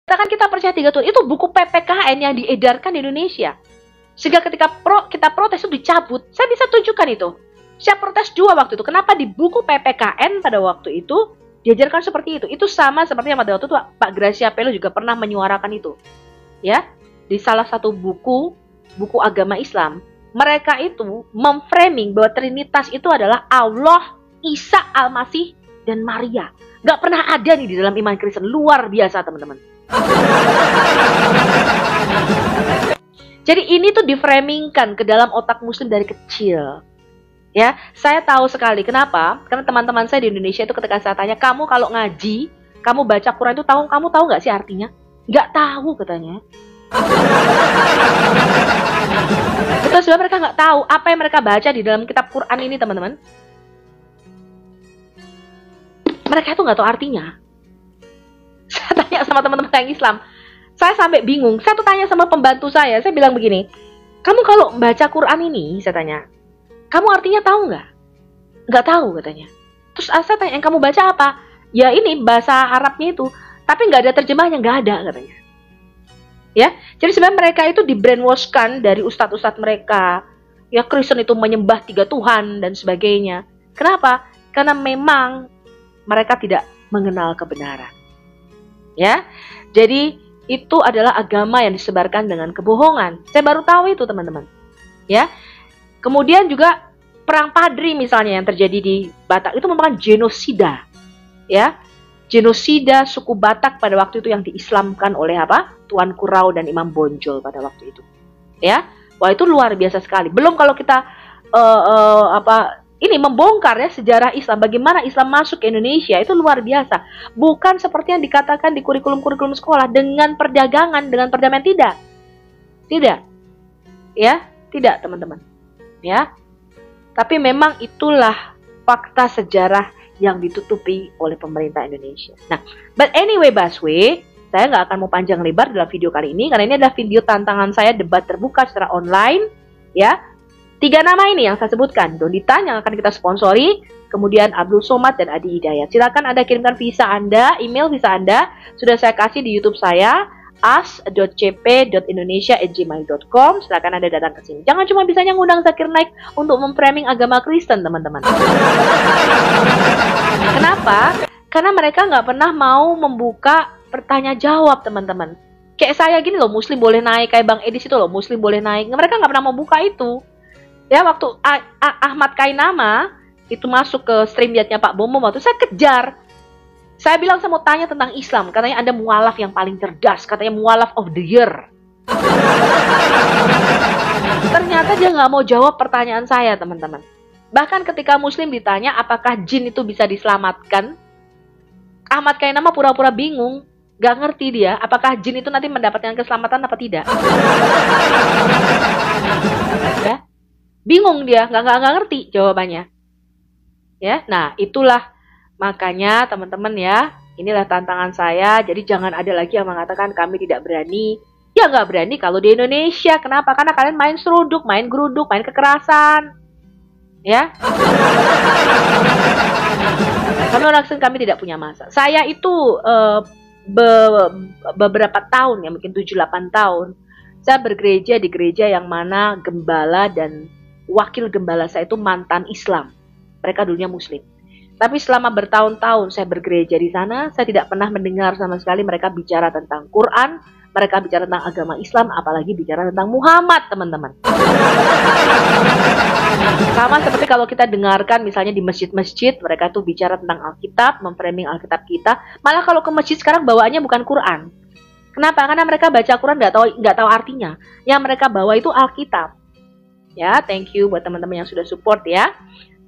Katakan kita percaya 3 Tuhan, itu buku PPKN yang diedarkan di Indonesia. Sehingga ketika kita protes itu dicabut. Saya bisa tunjukkan itu. Saya protes 2 waktu itu. Kenapa di buku PPKN pada waktu itu diajarkan seperti itu? Itu sama seperti yang pada waktu itu Pak Gracia Pelo juga pernah menyuarakan itu. Ya, di salah satu buku agama Islam, mereka itu memframing bahwa Trinitas itu adalah Allah, Isa Al-Masih, dan Maria. Gak pernah ada nih di dalam iman Kristen. Luar biasa, teman-teman. Jadi ini tuh diframingkan ke dalam otak muslim dari kecil. Ya, saya tahu sekali kenapa? Karena teman-teman saya di Indonesia itu ketika saya tanya, kamu kalau ngaji, kamu baca Quran itu kamu tahu nggak sih artinya? Nggak tahu katanya. Itu sebab mereka nggak tahu apa yang mereka baca di dalam kitab Quran ini, teman-teman. Mereka itu nggak tahu artinya. Saya tanya sama teman-teman yang Islam, saya sampai bingung. Saya tuh tanya sama pembantu saya bilang begini, kamu kalau baca Quran ini, saya tanya, kamu artinya tahu nggak? Nggak tahu katanya. Terus saya tanya, yang kamu baca apa? Ya ini bahasa Arabnya itu, tapi nggak ada terjemahnya, nggak ada katanya. Ya, jadi sebenarnya mereka itu di-brainwashkan dari ustadz-ustadz mereka. Ya, Kristen itu menyembah 3 Tuhan dan sebagainya. Kenapa? Karena memang mereka tidak mengenal kebenaran. Ya, jadi itu adalah agama yang disebarkan dengan kebohongan. Saya baru tahu itu, teman-teman. Ya, kemudian juga perang Padri misalnya yang terjadi di Batak itu merupakan genosida. Ya, genosida suku Batak pada waktu itu yang diislamkan oleh apa? Tuan Kurau dan Imam Bonjol pada waktu itu. Ya, wah itu luar biasa sekali. Belum kalau kita ini membongkar ya sejarah Islam, bagaimana Islam masuk ke Indonesia, itu luar biasa. Bukan seperti yang dikatakan di kurikulum-kurikulum sekolah dengan perdagangan, dengan perdamaian, tidak. Tidak. Ya, tidak, teman-teman. Ya. Tapi memang itulah fakta sejarah yang ditutupi oleh pemerintah Indonesia. Nah, but anyway, Baswe, saya nggak akan mau panjang lebar dalam video kali ini, karena ini adalah video tantangan saya debat terbuka secara online, ya. 3 nama ini yang saya sebutkan, Donita yang akan kita sponsori, kemudian Abdul Somad dan Adi Hidayat. Silakan Anda kirimkan visa Anda, email visa Anda, sudah saya kasih di YouTube saya, as.cp.indonesia@gmail.com. Silakan Anda datang ke sini. Jangan cuma bisanya ngundang Zakir Naik untuk memframing agama Kristen, teman-teman. Kenapa? Karena mereka nggak pernah mau membuka pertanya jawab, teman-teman. Kayak saya gini loh, Muslim boleh naik, kayak Bang Edis itu loh, Muslim boleh naik. Mereka nggak pernah mau buka itu. Ya, waktu Ahmad Kainama itu masuk ke streamyardnya Pak Bomo, waktu saya kejar. Saya bilang saya mau tanya tentang Islam, katanya Anda mualaf yang paling cerdas, katanya mualaf of the year. Ternyata dia nggak mau jawab pertanyaan saya, teman-teman. Bahkan ketika Muslim ditanya apakah jin itu bisa diselamatkan, Ahmad Kainama pura-pura bingung, nggak ngerti dia apakah jin itu nanti mendapatkan keselamatan apa tidak. Ya. Bingung dia, nggak ngerti jawabannya. Ya, nah itulah makanya teman-teman ya, inilah tantangan saya. Jadi jangan ada lagi yang mengatakan kami tidak berani. Ya nggak berani kalau di Indonesia. Kenapa? Karena kalian main seruduk, main geruduk, main kekerasan. Ya. Kami tidak punya masa. Saya itu beberapa tahun ya, mungkin 7-8 tahun. Saya bergereja di gereja yang mana gembala dan wakil gembala saya itu mantan Islam. Mereka dulunya Muslim. Tapi selama bertahun-tahun saya bergereja di sana, saya tidak pernah mendengar sama sekali mereka bicara tentang Quran, mereka bicara tentang agama Islam, apalagi bicara tentang Muhammad, teman-teman. Sama seperti kalau kita dengarkan misalnya di masjid-masjid, mereka tuh bicara tentang Alkitab, memframing Alkitab kita. Malah kalau ke masjid sekarang bawaannya bukan Quran. Kenapa? Karena mereka baca Quran nggak tahu artinya. Yang mereka bawa itu Alkitab. Ya, thank you buat teman-teman yang sudah support ya.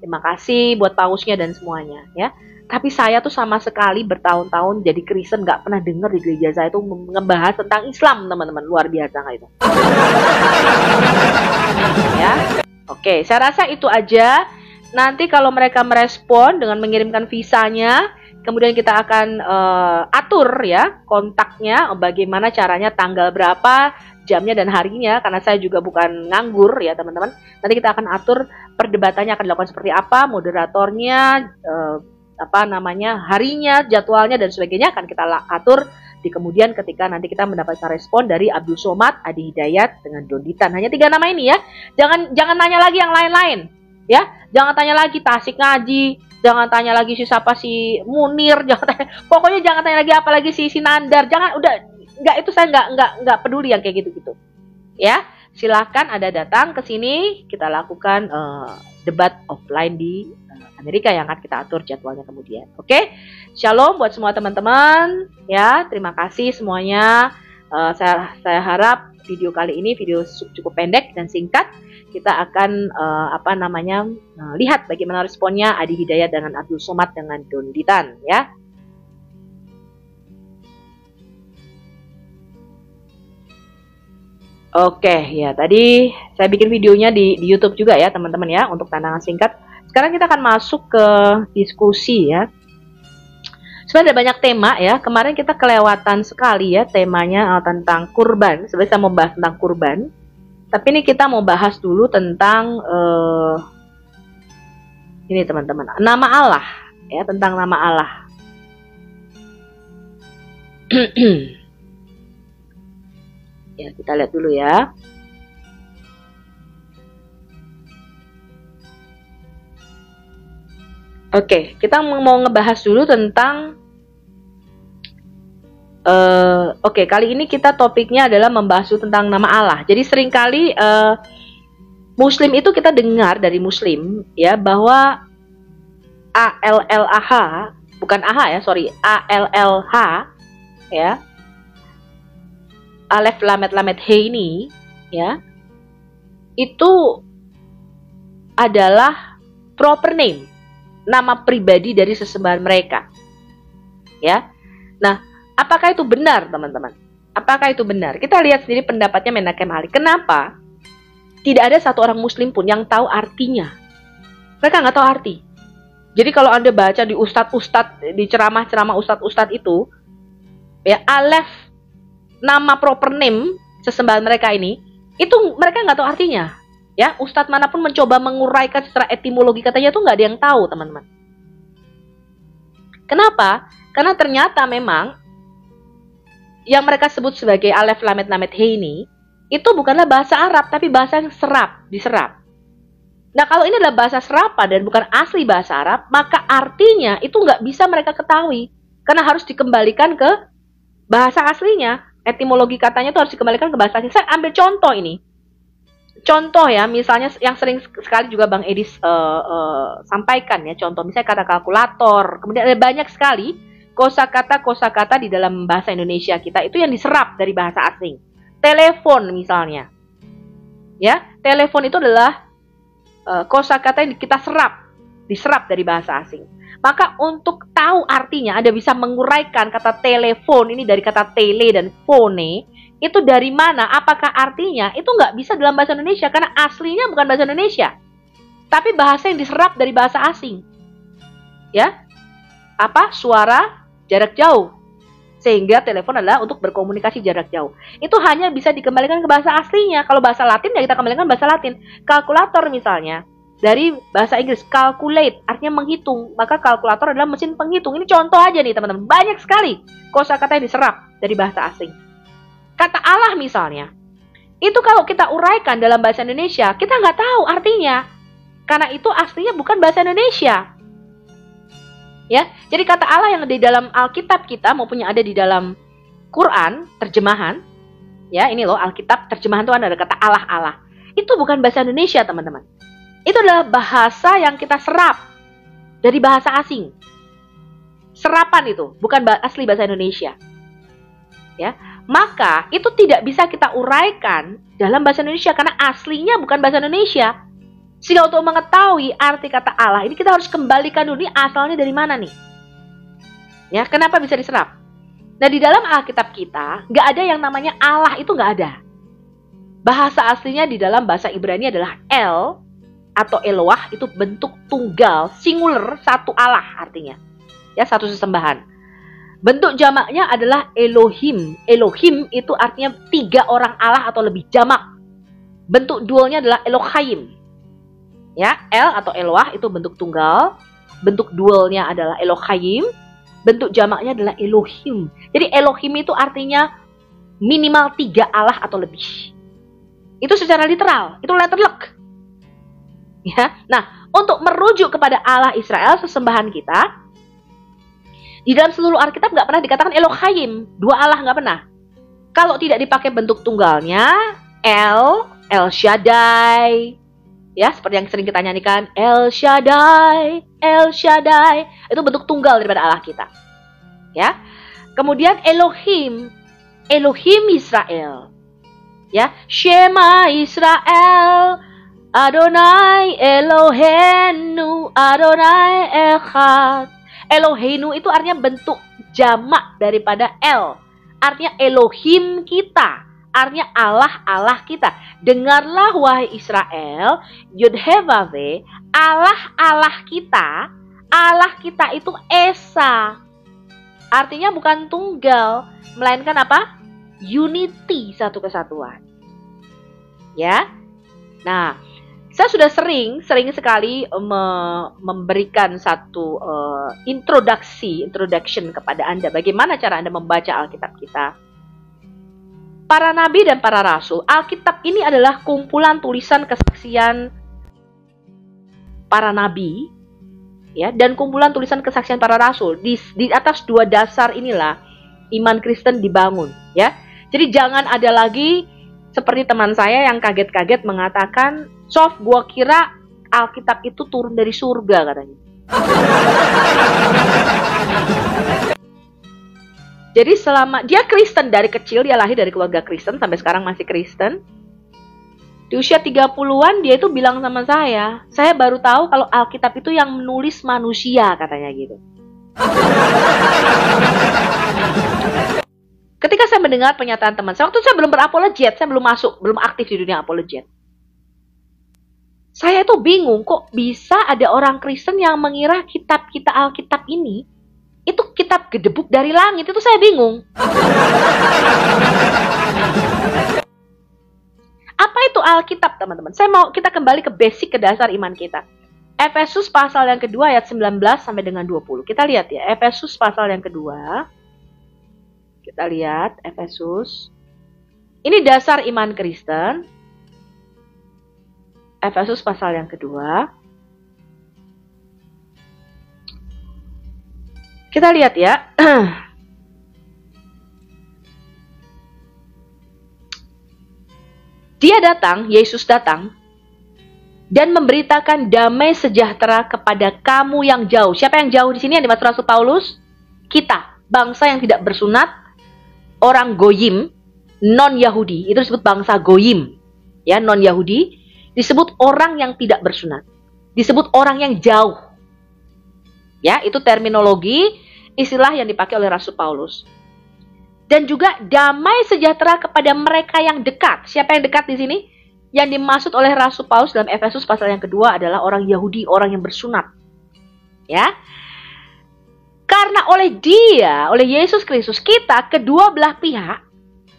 Terima kasih buat pausnya dan semuanya ya. Tapi saya tuh sama sekali bertahun-tahun jadi Kristen nggak pernah dengar di gereja saya itu ngebahas tentang Islam, teman-teman. Luar biasa nggak itu? Ya, oke. Saya rasa itu aja. Nanti kalau mereka merespon dengan mengirimkan visanya, kemudian kita akan atur ya kontaknya, bagaimana caranya, tanggal berapa, jamnya dan harinya, karena saya juga bukan nganggur ya teman-teman. Nanti kita akan atur perdebatannya akan dilakukan seperti apa, moderatornya, harinya, jadwalnya dan sebagainya akan kita atur di kemudian ketika nanti kita mendapatkan respon dari Abdul Somad, Adi Hidayat dengan Donditan. Hanya 3 nama ini ya. Jangan nanya lagi yang lain-lain. Ya, jangan tanya lagi Tasik Ngaji, jangan tanya lagi siapa si Munir, pokoknya jangan tanya lagi apalagi si Nandar. Jangan, udah enggak, itu saya enggak peduli yang kayak gitu-gitu. Ya, silakan Anda datang ke sini, kita lakukan debat offline di Amerika yang akan kita atur jadwalnya kemudian. Oke, shalom buat semua teman-teman. Ya, terima kasih semuanya. Saya harap video kali ini video cukup pendek dan singkat. Kita akan lihat bagaimana responnya Adi Hidayat dengan Abdul Somad dengan Donditan, ya. Oke, ya tadi saya bikin videonya di YouTube juga ya teman-teman ya untuk tantangan singkat. Sekarang kita akan masuk ke diskusi ya. Sebenarnya ada banyak tema ya. Kemarin kita kelewatan sekali ya temanya tentang kurban. Sebenarnya saya mau bahas tentang kurban. Tapi ini kita mau bahas dulu tentang ini teman-teman. Nama Allah ya, tentang nama Allah. Ya, kita lihat dulu ya. Oke, kita mau ngebahas dulu tentang oke, kali ini kita topiknya adalah membahas tentang nama Allah. Jadi seringkali Muslim itu kita dengar dari Muslim ya bahwa ALLAH, bukan AH ya, sorry, ALLH ya, Alef Lamet Lamet He ini ya, itu adalah proper name, nama pribadi dari sesembahan mereka. Ya. Nah, apakah itu benar, teman-teman? Apakah itu benar? Kita lihat sendiri pendapatnya Menachem Ali. Kenapa tidak ada satu orang Muslim pun yang tahu artinya? Mereka nggak tahu arti. Jadi kalau Anda baca di ustadz-ustadz, di ceramah-ceramah ustadz-ustadz itu, ya, Alef, nama proper name sesembahan mereka ini, itu mereka nggak tahu artinya. Ya, ustadz manapun mencoba menguraikan secara etimologi katanya tuh nggak ada yang tahu, teman-teman. Kenapa? Karena ternyata memang yang mereka sebut sebagai Alef Lamet Lamet He ini itu bukanlah bahasa Arab, tapi bahasa yang diserap. Nah, kalau ini adalah bahasa serapan dan bukan asli bahasa Arab, maka artinya itu nggak bisa mereka ketahui karena harus dikembalikan ke bahasa aslinya. Etimologi katanya itu harus dikembalikan ke bahasa aslinya. Saya ambil contoh ini. Contoh ya, misalnya yang sering sekali juga Bang Edi sampaikan ya, contoh misalnya kata kalkulator, kemudian ada banyak sekali kosakata di dalam bahasa Indonesia kita itu yang diserap dari bahasa asing. Telepon misalnya, ya, telepon itu adalah kosakata yang kita diserap dari bahasa asing. Maka untuk tahu artinya, Anda bisa menguraikan kata telepon ini dari kata tele dan phone. Itu dari mana, apakah artinya, itu nggak bisa dalam bahasa Indonesia, karena aslinya bukan bahasa Indonesia, tapi bahasa yang diserap dari bahasa asing. Ya, suara jarak jauh, sehingga telepon adalah untuk berkomunikasi jarak jauh. Itu hanya bisa dikembalikan ke bahasa aslinya. Kalau bahasa Latin, ya kita kembalikan bahasa Latin. Kalkulator misalnya, dari bahasa Inggris, calculate, artinya menghitung, maka kalkulator adalah mesin penghitung. Ini contoh aja nih teman-teman, banyak sekali kosakata yang diserap dari bahasa asing. Kata Allah misalnya, itu kalau kita uraikan dalam bahasa Indonesia, kita nggak tahu artinya. Karena itu aslinya bukan bahasa Indonesia. Ya, jadi kata Allah yang ada di dalam Alkitab kita, maupun yang ada di dalam Quran, terjemahan, ya ini loh, Alkitab, terjemahan itu ada kata Allah. Itu bukan bahasa Indonesia, teman-teman. Itu adalah bahasa yang kita serap dari bahasa asing. Serapan itu, bukan asli bahasa Indonesia. Ya, maka itu tidak bisa kita uraikan dalam bahasa Indonesia karena aslinya bukan bahasa Indonesia. Sehingga untuk mengetahui arti kata Allah ini kita harus kembalikan dulu, ini asalnya dari mana nih? Ya, kenapa bisa diserap? Nah, di dalam Alkitab kita nggak ada yang namanya Allah, itu nggak ada. Bahasa aslinya di dalam bahasa Ibrani adalah El atau Eloah, itu bentuk tunggal, singular, satu Allah artinya. Ya, satu sesembahan. Bentuk jamaknya adalah Elohim. Elohim itu artinya 3 orang Allah atau lebih, jamak. Bentuk dualnya adalah Elohim. Ya, El atau Eloah itu bentuk tunggal. Bentuk dualnya adalah Elohim. bentuk jamaknya adalah Elohim. Jadi Elohim itu artinya minimal 3 Allah atau lebih. Itu secara literal, itu letterlek. Ya. Nah, untuk merujuk kepada Allah Israel, sesembahan kita, di dalam seluruh Alkitab nggak pernah dikatakan Elohim, 2 Allah nggak pernah. Kalau tidak dipakai bentuk tunggalnya, El Shaddai, ya seperti yang sering kita nyanyikan, El Shaddai, itu bentuk tunggal daripada Allah kita. Ya, kemudian Elohim Israel, ya, Shema Israel, Adonai Eloheinu, Adonai Echad. Eloheinu itu artinya bentuk jamak daripada El. Artinya Elohim kita, artinya Allah kita. Dengarlah wahai Israel, Yud-He-Vav-He, Allah kita itu Esa. Artinya bukan tunggal, melainkan apa? Unity, satu kesatuan. Ya. Nah, saya sudah sering sekali memberikan satu introduction kepada Anda. Bagaimana cara Anda membaca Alkitab kita? Para nabi dan para rasul. Alkitab ini adalah kumpulan tulisan kesaksian para nabi, ya, dan kumpulan tulisan kesaksian para rasul. Di atas 2 dasar inilah iman Kristen dibangun, ya. Jadi jangan ada lagi seperti teman saya yang kaget-kaget mengatakan, "Sof, gua kira Alkitab itu turun dari surga," katanya. Jadi selama dia Kristen dari kecil, dia lahir dari keluarga Kristen sampai sekarang masih Kristen. Di usia 30-an dia itu bilang sama saya baru tahu kalau Alkitab itu yang menulis manusia, katanya gitu. Ketika saya mendengar pernyataan teman saya, waktu saya belum berapologet, saya belum aktif di dunia apologet. Saya itu bingung, kok bisa ada orang Kristen yang mengira kitab kita Alkitab ini itu kitab gedebuk dari langit. Itu saya bingung. Apa itu Alkitab, teman-teman? Saya mau kita kembali ke basic, ke dasar iman kita. Efesus pasal yang kedua ayat 19 sampai dengan 20. Kita lihat ya, Efesus pasal yang kedua. Kita lihat Efesus. Ini dasar iman Kristen. Efesus pasal yang kedua. Kita lihat ya. Dia datang, Yesus datang, dan memberitakan damai sejahtera kepada kamu yang jauh. Siapa yang jauh di sini yang dimaksud Rasul Paulus? Kita, bangsa yang tidak bersunat, orang Goyim, non-Yahudi. Itu disebut bangsa Goyim. Ya, non-Yahudi. Disebut orang yang tidak bersunat. Disebut orang yang jauh. Ya, itu terminologi, istilah yang dipakai oleh Rasul Paulus. Dan juga damai sejahtera kepada mereka yang dekat. Siapa yang dekat di sini? Yang dimaksud oleh Rasul Paulus dalam Efesus pasal yang kedua adalah orang Yahudi, orang yang bersunat. Ya. Karena oleh dia, oleh Yesus Kristus, kita kedua belah pihak,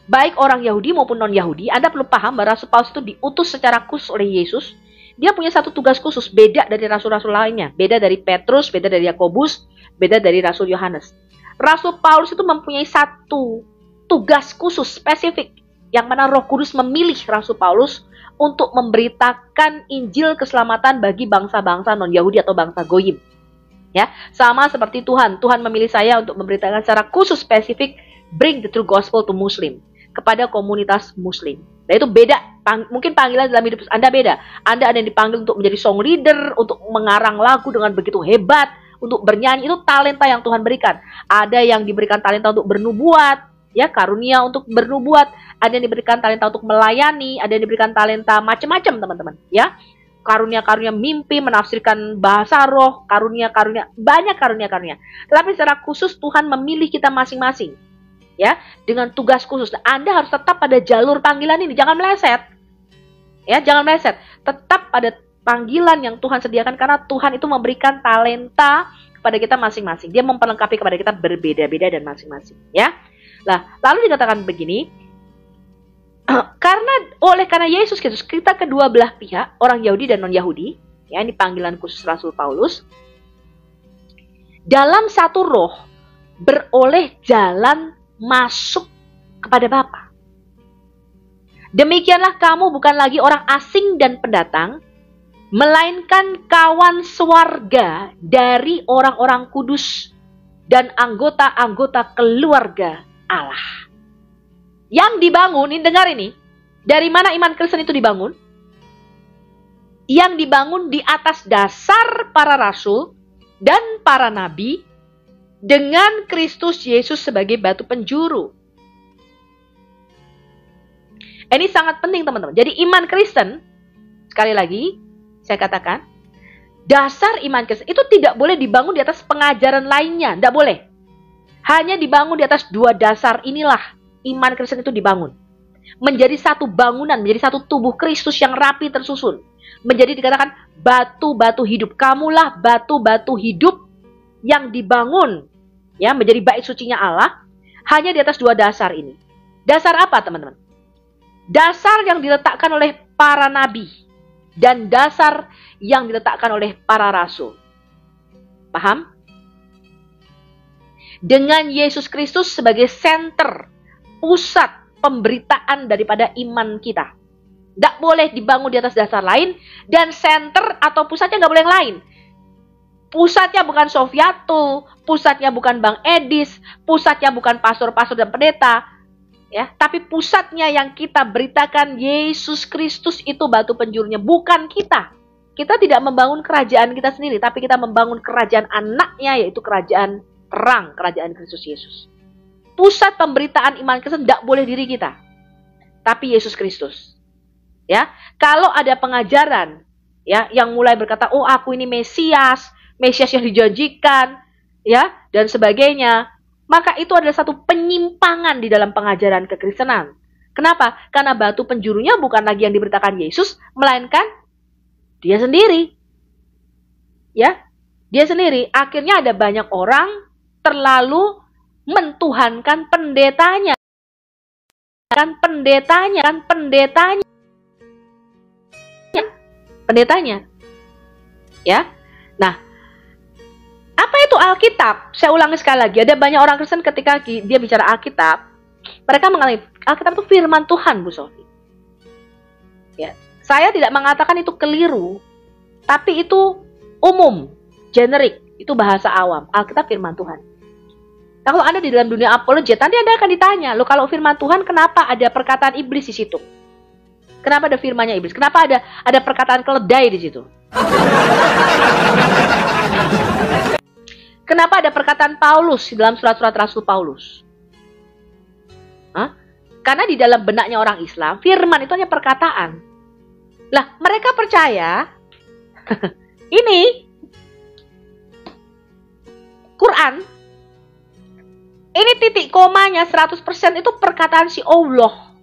baik orang Yahudi maupun non-Yahudi, Anda perlu paham bahwa Rasul Paulus itu diutus secara khusus oleh Yesus. Dia punya satu tugas khusus, beda dari rasul-rasul lainnya. Beda dari Petrus, beda dari Yakobus, beda dari Rasul Yohanes. Rasul Paulus itu mempunyai satu tugas khusus, spesifik, yang mana Roh Kudus memilih Rasul Paulus untuk memberitakan Injil keselamatan bagi bangsa-bangsa non-Yahudi atau bangsa Goyim. Ya, sama seperti Tuhan memilih saya untuk memberitakan secara khusus spesifik bring the true gospel to Muslim, kepada komunitas Muslim. Nah, itu beda. Mungkin panggilan dalam hidup Anda beda. Anda ada yang dipanggil untuk menjadi song leader, untuk mengarang lagu dengan begitu hebat, untuk bernyanyi. Itu talenta yang Tuhan berikan. Ada yang diberikan talenta untuk bernubuat, ya, karunia untuk bernubuat. Ada yang diberikan talenta untuk melayani, ada yang diberikan talenta macam-macam, teman-teman, ya. Karunia-karunia mimpi, menafsirkan bahasa roh, karunia-karunia, banyak karunia-karunia. Tetapi secara khusus Tuhan memilih kita masing-masing, ya, dengan tugas khusus. Nah, Anda harus tetap pada jalur panggilan ini, jangan meleset. Ya, jangan meleset. Tetap pada panggilan yang Tuhan sediakan, karena Tuhan itu memberikan talenta kepada kita masing-masing. Dia memperlengkapi kepada kita berbeda-beda dan masing-masing, ya. Nah, lalu dikatakan begini, karena Yesus Kristus, kita kedua belah pihak, orang Yahudi dan non-Yahudi, ya, ini panggilan khusus Rasul Paulus, dalam satu roh, beroleh jalan masuk kepada Bapa. Demikianlah kamu bukan lagi orang asing dan pendatang, melainkan kawan sewarga dari orang-orang kudus dan anggota-anggota keluarga Allah. Yang dibangun, ini dengar ini, dari mana iman Kristen itu dibangun? Yang dibangun di atas dasar para rasul dan para nabi dengan Kristus Yesus sebagai batu penjuru. Ini sangat penting teman-teman. Jadi iman Kristen, sekali lagi saya katakan, dasar iman Kristen itu tidak boleh dibangun di atas pengajaran lainnya. Tidak boleh. Hanya dibangun di atas dua dasar inilah iman Kristen itu dibangun. Menjadi satu bangunan, menjadi satu tubuh Kristus yang rapi tersusun. Menjadi dikatakan batu-batu hidup. Kamulah batu-batu hidup yang dibangun, ya, menjadi bait sucinya Allah hanya di atas dua dasar ini. Dasar apa teman-teman? Dasar yang diletakkan oleh para nabi dan dasar yang diletakkan oleh para rasul. Paham? Dengan Yesus Kristus sebagai center, pusat pemberitaan daripada iman kita. Tidak boleh dibangun di atas dasar lain, dan center atau pusatnya nggak boleh yang lain. Pusatnya bukan Sofiatul, pusatnya bukan Bang Edis, pusatnya bukan pastor-pastor dan pendeta, ya. Tapi pusatnya yang kita beritakan Yesus Kristus itu batu penjurunya, bukan kita. Kita tidak membangun kerajaan kita sendiri, tapi kita membangun kerajaan anaknya, yaitu kerajaan terang, kerajaan Kristus Yesus. Pusat pemberitaan iman Kristen tidak boleh diri kita, tapi Yesus Kristus. Ya, kalau ada pengajaran, ya, yang mulai berkata, oh aku ini Mesias yang dijanjikan, ya, dan sebagainya, maka itu adalah satu penyimpangan di dalam pengajaran kekristenan. Kenapa? Karena batu penjurunya bukan lagi yang diberitakan Yesus, melainkan dia sendiri. Ya, dia sendiri. Akhirnya ada banyak orang terlalu mentuhankan pendetanya. Pendetanya. Ya. Nah, apa itu Alkitab? Saya ulangi sekali lagi. Ada banyak orang Kristen ketika dia bicara Alkitab, mereka mengalami Alkitab itu firman Tuhan, Bu Sofi. Ya, saya tidak mengatakan itu keliru, tapi itu umum, generik, itu bahasa awam. Alkitab firman Tuhan. Nah, kalau Anda di dalam dunia apologet, nanti Anda akan ditanya, loh kalau firman Tuhan kenapa ada perkataan iblis di situ? Kenapa ada firmannya iblis? Kenapa ada perkataan keledai di situ? Kenapa ada perkataan Paulus di dalam surat-surat Rasul Paulus? Hah? Karena di dalam benaknya orang Islam, firman itu hanya perkataan. Lah, mereka percaya ini Quran, ini titik komanya 100% itu perkataan si Allah.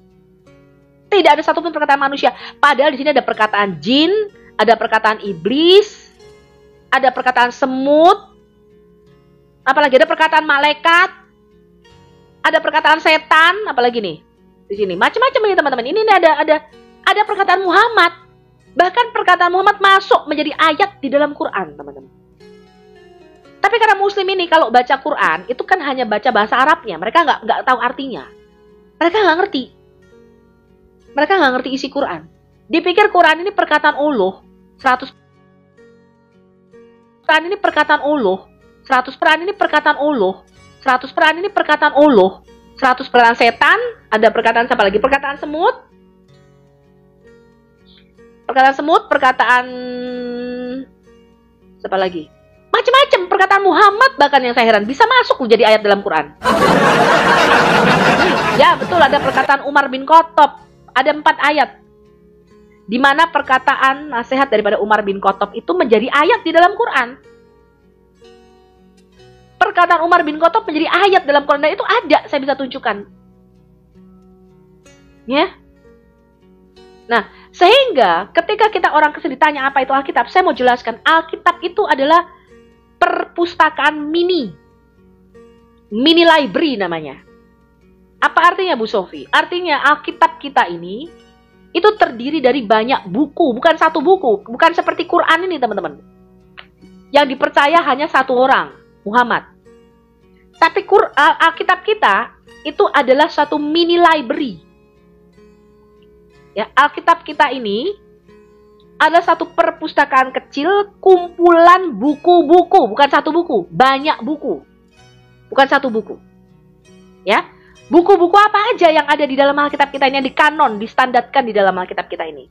Tidak ada satupun perkataan manusia. Padahal di sini ada perkataan jin, ada perkataan iblis, ada perkataan semut, apalagi ada perkataan malaikat, ada perkataan setan, apalagi nih di sini macam-macam ini teman-teman. Ini ada perkataan Muhammad. Bahkan perkataan Muhammad masuk menjadi ayat di dalam Quran, teman-teman. Tapi karena Muslim ini kalau baca Quran itu kan hanya baca bahasa Arabnya, mereka nggak tahu artinya, mereka nggak ngerti. Mereka nggak ngerti isi Quran. Dipikir Quran ini perkataan Allah 100. Quran ini perkataan Allah 100. Quran ini perkataan Allah 100. Quran ini perkataan Allah 100. Perkataan setan, ada perkataan apa lagi? Perkataan semut. Perkataan apa lagi? Macam-macam perkataan Muhammad bahkan yang saya heran bisa masuk menjadi ayat dalam Quran. Ya betul, ada perkataan Umar bin Khattab. Ada 4 ayat di mana perkataan nasihat daripada Umar bin Khattab itu menjadi ayat di dalam Quran. Perkataan Umar bin Khattab menjadi ayat dalam Quran, dan itu ada, saya bisa tunjukkan. Ya. Nah, sehingga ketika kita orang Kristen ditanya apa itu Alkitab, saya mau jelaskan, Alkitab itu adalah perpustakaan mini library namanya. Apa artinya Bu Sofi? Artinya Alkitab kita ini itu terdiri dari banyak buku, bukan satu buku, bukan seperti Quran ini teman-teman. Yang dipercaya hanya satu orang, Muhammad. Tapi Alkitab kita itu adalah suatu mini library. Ya, Alkitab kita ini adalah satu perpustakaan kecil, kumpulan buku-buku, bukan satu buku, banyak buku. Bukan satu buku. Ya. Buku-buku apa aja yang ada di dalam Alkitab kita ini, yang dikanon, distandarkan di dalam Alkitab kita ini.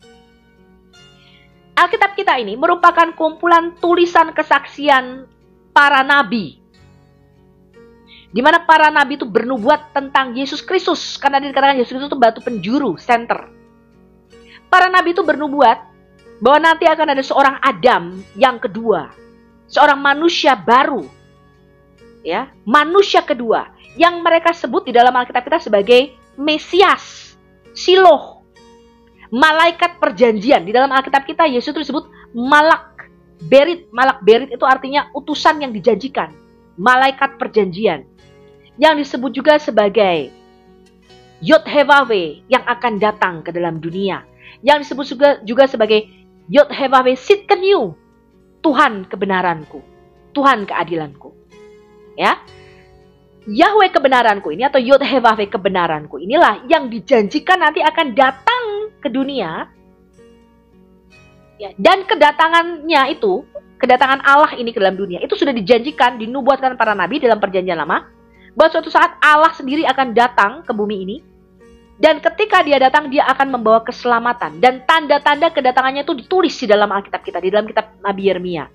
Alkitab kita ini merupakan kumpulan tulisan kesaksian para nabi. Di mana para nabi itu bernubuat tentang Yesus Kristus. Karena dikatakan Yesus Kristus itu batu penjuru, center. Para nabi itu bernubuat bahwa nanti akan ada seorang Adam yang kedua. Seorang manusia baru. Ya, manusia kedua. Yang mereka sebut di dalam Alkitab kita sebagai Mesias, Siloh, malaikat perjanjian. Di dalam Alkitab kita Yesus itu disebut Malak Berit. Malak Berit itu artinya utusan yang dijanjikan, malaikat perjanjian. Yang disebut juga sebagai Yod-Heh-Vaveh yang akan datang ke dalam dunia. Yang disebut juga sebagai Yod-Heh-Vaveh Tsidkenu, Tuhan kebenaranku, Tuhan keadilanku. Ya. Yahweh kebenaranku ini atau Yod-Heh-Vaveh kebenaranku inilah yang dijanjikan nanti akan datang ke dunia. Ya, dan kedatangannya itu, kedatangan Allah ini ke dalam dunia, itu sudah dijanjikan, dinubuatkan para nabi dalam perjanjian lama, bahwa suatu saat Allah sendiri akan datang ke bumi ini, dan ketika dia datang, dia akan membawa keselamatan. Dan tanda-tanda kedatangannya itu ditulis di dalam Alkitab kita, di dalam kitab Nabi Yeremia.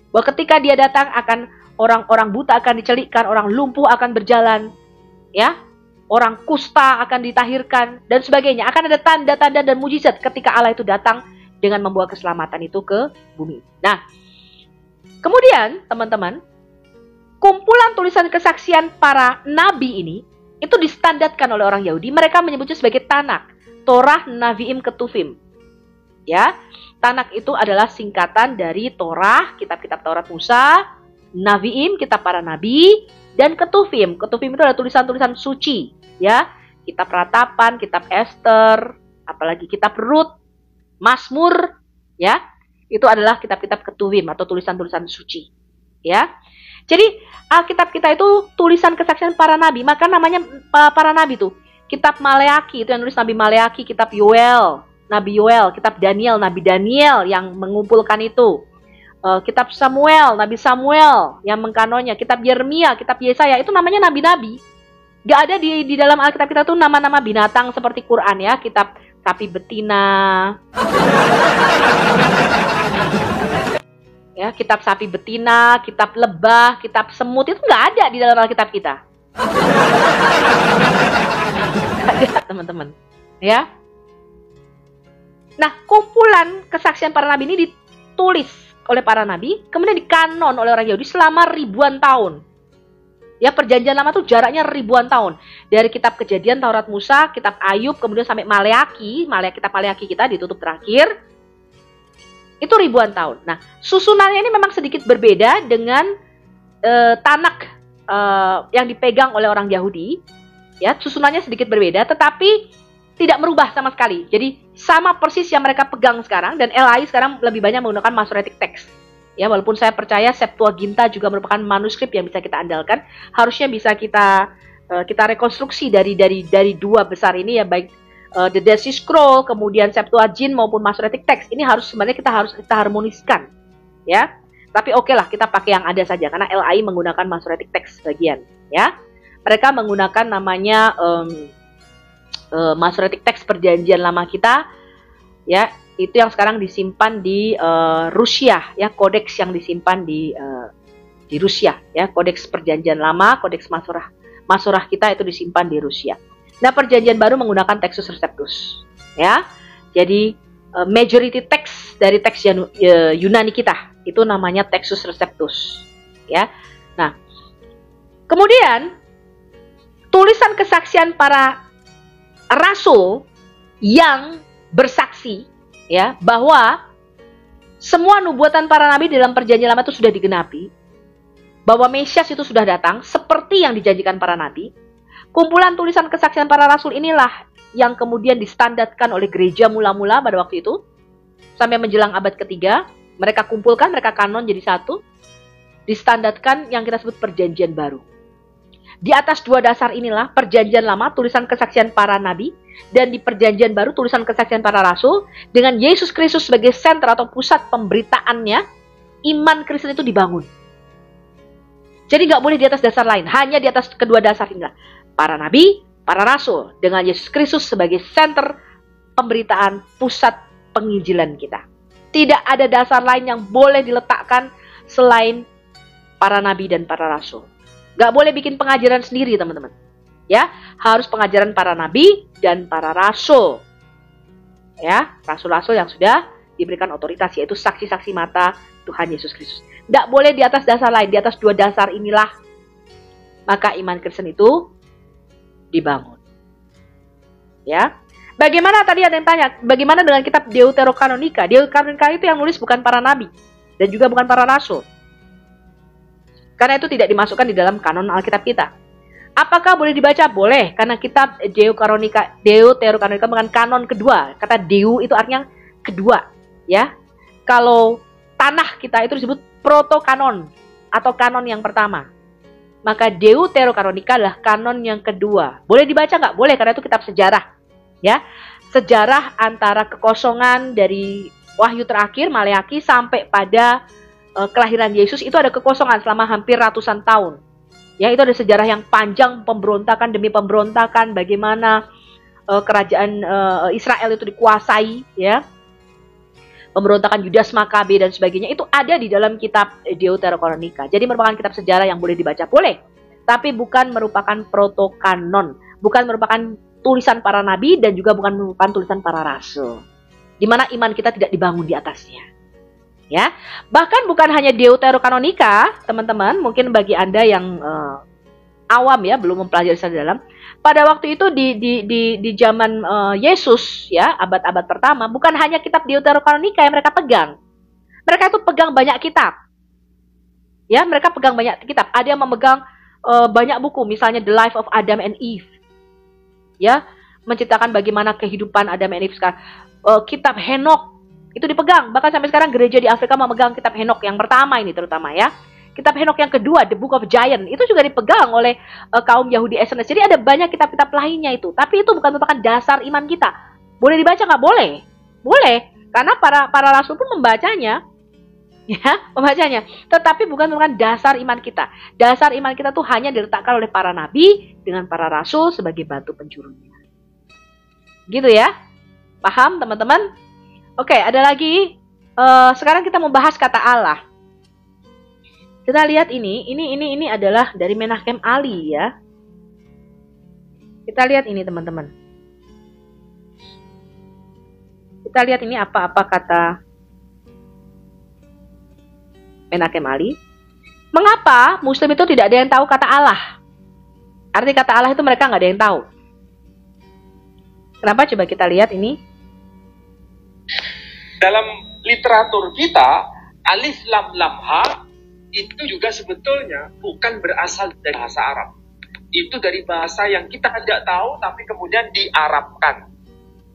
Bahwa ketika dia datang akan orang-orang buta akan dicelikkan, orang lumpuh akan berjalan, ya, orang kusta akan ditahirkan, dan sebagainya. Akan ada tanda-tanda dan mujizat ketika Allah itu datang dengan membawa keselamatan itu ke bumi. Nah, kemudian teman-teman, kumpulan tulisan kesaksian para nabi ini, itu distandarkan oleh orang Yahudi. Mereka menyebutnya sebagai Tanak, Torah, Naviim, Ketuvim. Ya, Tanak itu adalah singkatan dari Torah, kitab-kitab Taurat Musa, Naviim, kitab para nabi, dan Ketuvim. Ketuvim itu adalah tulisan-tulisan suci, ya. Kitab Ratapan, kitab Ester, apalagi kitab Rut, Mazmur, ya. Itu adalah kitab-kitab Ketuvim atau tulisan-tulisan suci, ya. Jadi Alkitab kita itu tulisan kesaksian para nabi, maka namanya para nabi itu kitab Maleaki, itu yang nulis Nabi Maleaki, kitab Yoel, Nabi Yoel, kitab Daniel, Nabi Daniel yang mengumpulkan itu. Kitab Samuel, Nabi Samuel yang mengkanonnya, kitab Yeremia, kitab Yesaya, itu namanya nabi-nabi. Gak ada di dalam Alkitab kita tuh nama-nama binatang seperti Quran, ya, kitab sapi betina. Ya, kitab sapi betina, kitab lebah, kitab semut, itu nggak ada di dalam Alkitab kita. Nggak ada, teman-teman. Ya. Nah, kumpulan kesaksian para nabi ini ditulis oleh para nabi, kemudian dikanon oleh orang Yahudi selama ribuan tahun. Ya, perjanjian lama itu jaraknya ribuan tahun. Dari kitab Kejadian, Taurat Musa, kitab Ayub, kemudian sampai Maleaki, kitab Maleaki kita ditutup terakhir. Itu ribuan tahun. Nah, susunannya ini memang sedikit berbeda dengan Tanak yang dipegang oleh orang Yahudi. Ya, susunannya sedikit berbeda, tetapi tidak merubah sama sekali. Jadi sama persis yang mereka pegang sekarang, dan LAI sekarang lebih banyak menggunakan Masoretic Text. Ya, walaupun saya percaya Septuaginta juga merupakan manuskrip yang bisa kita andalkan, harusnya bisa kita rekonstruksi dari dua besar ini, ya, baik The Dead Sea Scroll, kemudian Septuagint maupun Masoretic Text. Ini sebenarnya kita harmoniskan, ya. Tapi oke lah, kita pakai yang ada saja karena LAI menggunakan Masoretic Text sebagian, ya. Mereka menggunakan namanya Masoretic Text perjanjian lama kita, ya, itu yang sekarang disimpan di Rusia, ya, kodeks yang disimpan di Rusia, ya, kodeks perjanjian lama, kodeks Masorah kita itu disimpan di Rusia. Nah, perjanjian baru menggunakan Textus Receptus, ya. Jadi majority text dari teks Yunani kita itu namanya Textus Receptus, ya. Nah, kemudian tulisan kesaksian para rasul yang bersaksi, ya, bahwa semua nubuatan para nabi dalam perjanjian lama itu sudah digenapi, bahwa Mesias itu sudah datang seperti yang dijanjikan para nabi. Kumpulan tulisan kesaksian para rasul inilah yang kemudian distandarkan oleh gereja mula-mula pada waktu itu sampai menjelang abad ketiga. Mereka kumpulkan, mereka kanon jadi satu, distandarkan yang kita sebut perjanjian baru. Di atas dua dasar inilah perjanjian lama, tulisan kesaksian para nabi, dan di perjanjian baru tulisan kesaksian para rasul, dengan Yesus Kristus sebagai senter atau pusat pemberitaannya, iman Kristen itu dibangun. Jadi nggak boleh di atas dasar lain, hanya di atas kedua dasar inilah. Para nabi, para rasul, dengan Yesus Kristus sebagai senter pemberitaan, pusat penginjilan kita. Tidak ada dasar lain yang boleh diletakkan selain para nabi dan para rasul. Gak boleh bikin pengajaran sendiri, teman-teman. Ya, harus pengajaran para nabi dan para rasul. Ya, rasul-rasul yang sudah diberikan otoritas, yaitu saksi-saksi mata Tuhan Yesus Kristus. Gak boleh di atas dasar lain, di atas dua dasar inilah maka iman Kristen itu dibangun. Ya. Bagaimana tadi ada yang tanya, bagaimana dengan kitab Deuterokanonika? Deuterokanonika itu yang nulis bukan para nabi dan juga bukan para rasul. Karena itu tidak dimasukkan di dalam kanon Alkitab kita. Apakah boleh dibaca? Boleh, karena kitab Deuterokanonika bukan kanon kedua. Kata Deu itu artinya kedua, ya. Kalau tanah kita itu disebut protokanon atau kanon yang pertama. Maka Deuterokanonika adalah kanon yang kedua. Boleh dibaca nggak? Boleh, karena itu kitab sejarah. Ya, sejarah antara kekosongan dari Wahyu terakhir, Maleaki, sampai pada kelahiran Yesus itu ada kekosongan selama hampir ratusan tahun. Ya, itu ada sejarah yang panjang, pemberontakan demi pemberontakan, bagaimana kerajaan Israel itu dikuasai, ya. Pemberontakan Yudas Makabe dan sebagainya itu ada di dalam kitab Deuterokanonika. Jadi merupakan kitab sejarah yang boleh dibaca, boleh. Tapi bukan merupakan protokanon, bukan merupakan tulisan para nabi dan juga bukan merupakan tulisan para rasul. Di mana iman kita tidak dibangun di atasnya. Ya, bahkan bukan hanya Deuterokanonika, teman-teman, mungkin bagi Anda yang awam ya, belum mempelajari secara dalam. Pada waktu itu di zaman Yesus ya, abad-abad pertama, bukan hanya kitab Deuterokanonika yang mereka pegang. Mereka itu pegang banyak kitab. Ya, mereka pegang banyak kitab. Ada yang memegang banyak buku, misalnya The Life of Adam and Eve. Ya, menceritakan bagaimana kehidupan Adam and Eve sekarang. Kitab Henok itu dipegang, bahkan sampai sekarang gereja di Afrika memegang kitab Henok yang pertama ini terutama ya. Kitab Henok yang kedua, The Book of Giant, itu juga dipegang oleh kaum Yahudi Essenes. Jadi ada banyak kitab-kitab lainnya itu, tapi itu bukan merupakan dasar iman kita. Boleh dibaca nggak? Boleh. Boleh, karena para rasul pun membacanya. Ya, membacanya. Tetapi bukan merupakan dasar iman kita. Dasar iman kita tuh hanya diletakkan oleh para nabi dengan para rasul sebagai batu penjurunya. Gitu ya. Paham, teman-teman? Oke, ada lagi. Sekarang kita mau bahas kata Allah. Kita lihat ini adalah dari Menachem Ali ya. Kita lihat ini, teman-teman. Kita lihat ini apa kata Menachem Ali. Mengapa Muslim itu tidak ada yang tahu kata Allah? Arti kata Allah itu mereka nggak ada yang tahu. Kenapa? Coba kita lihat ini. Dalam literatur kita, alif lam lam ha itu juga sebetulnya bukan berasal dari bahasa Arab. Itu dari bahasa yang kita tidak tahu tapi kemudian diarabkan.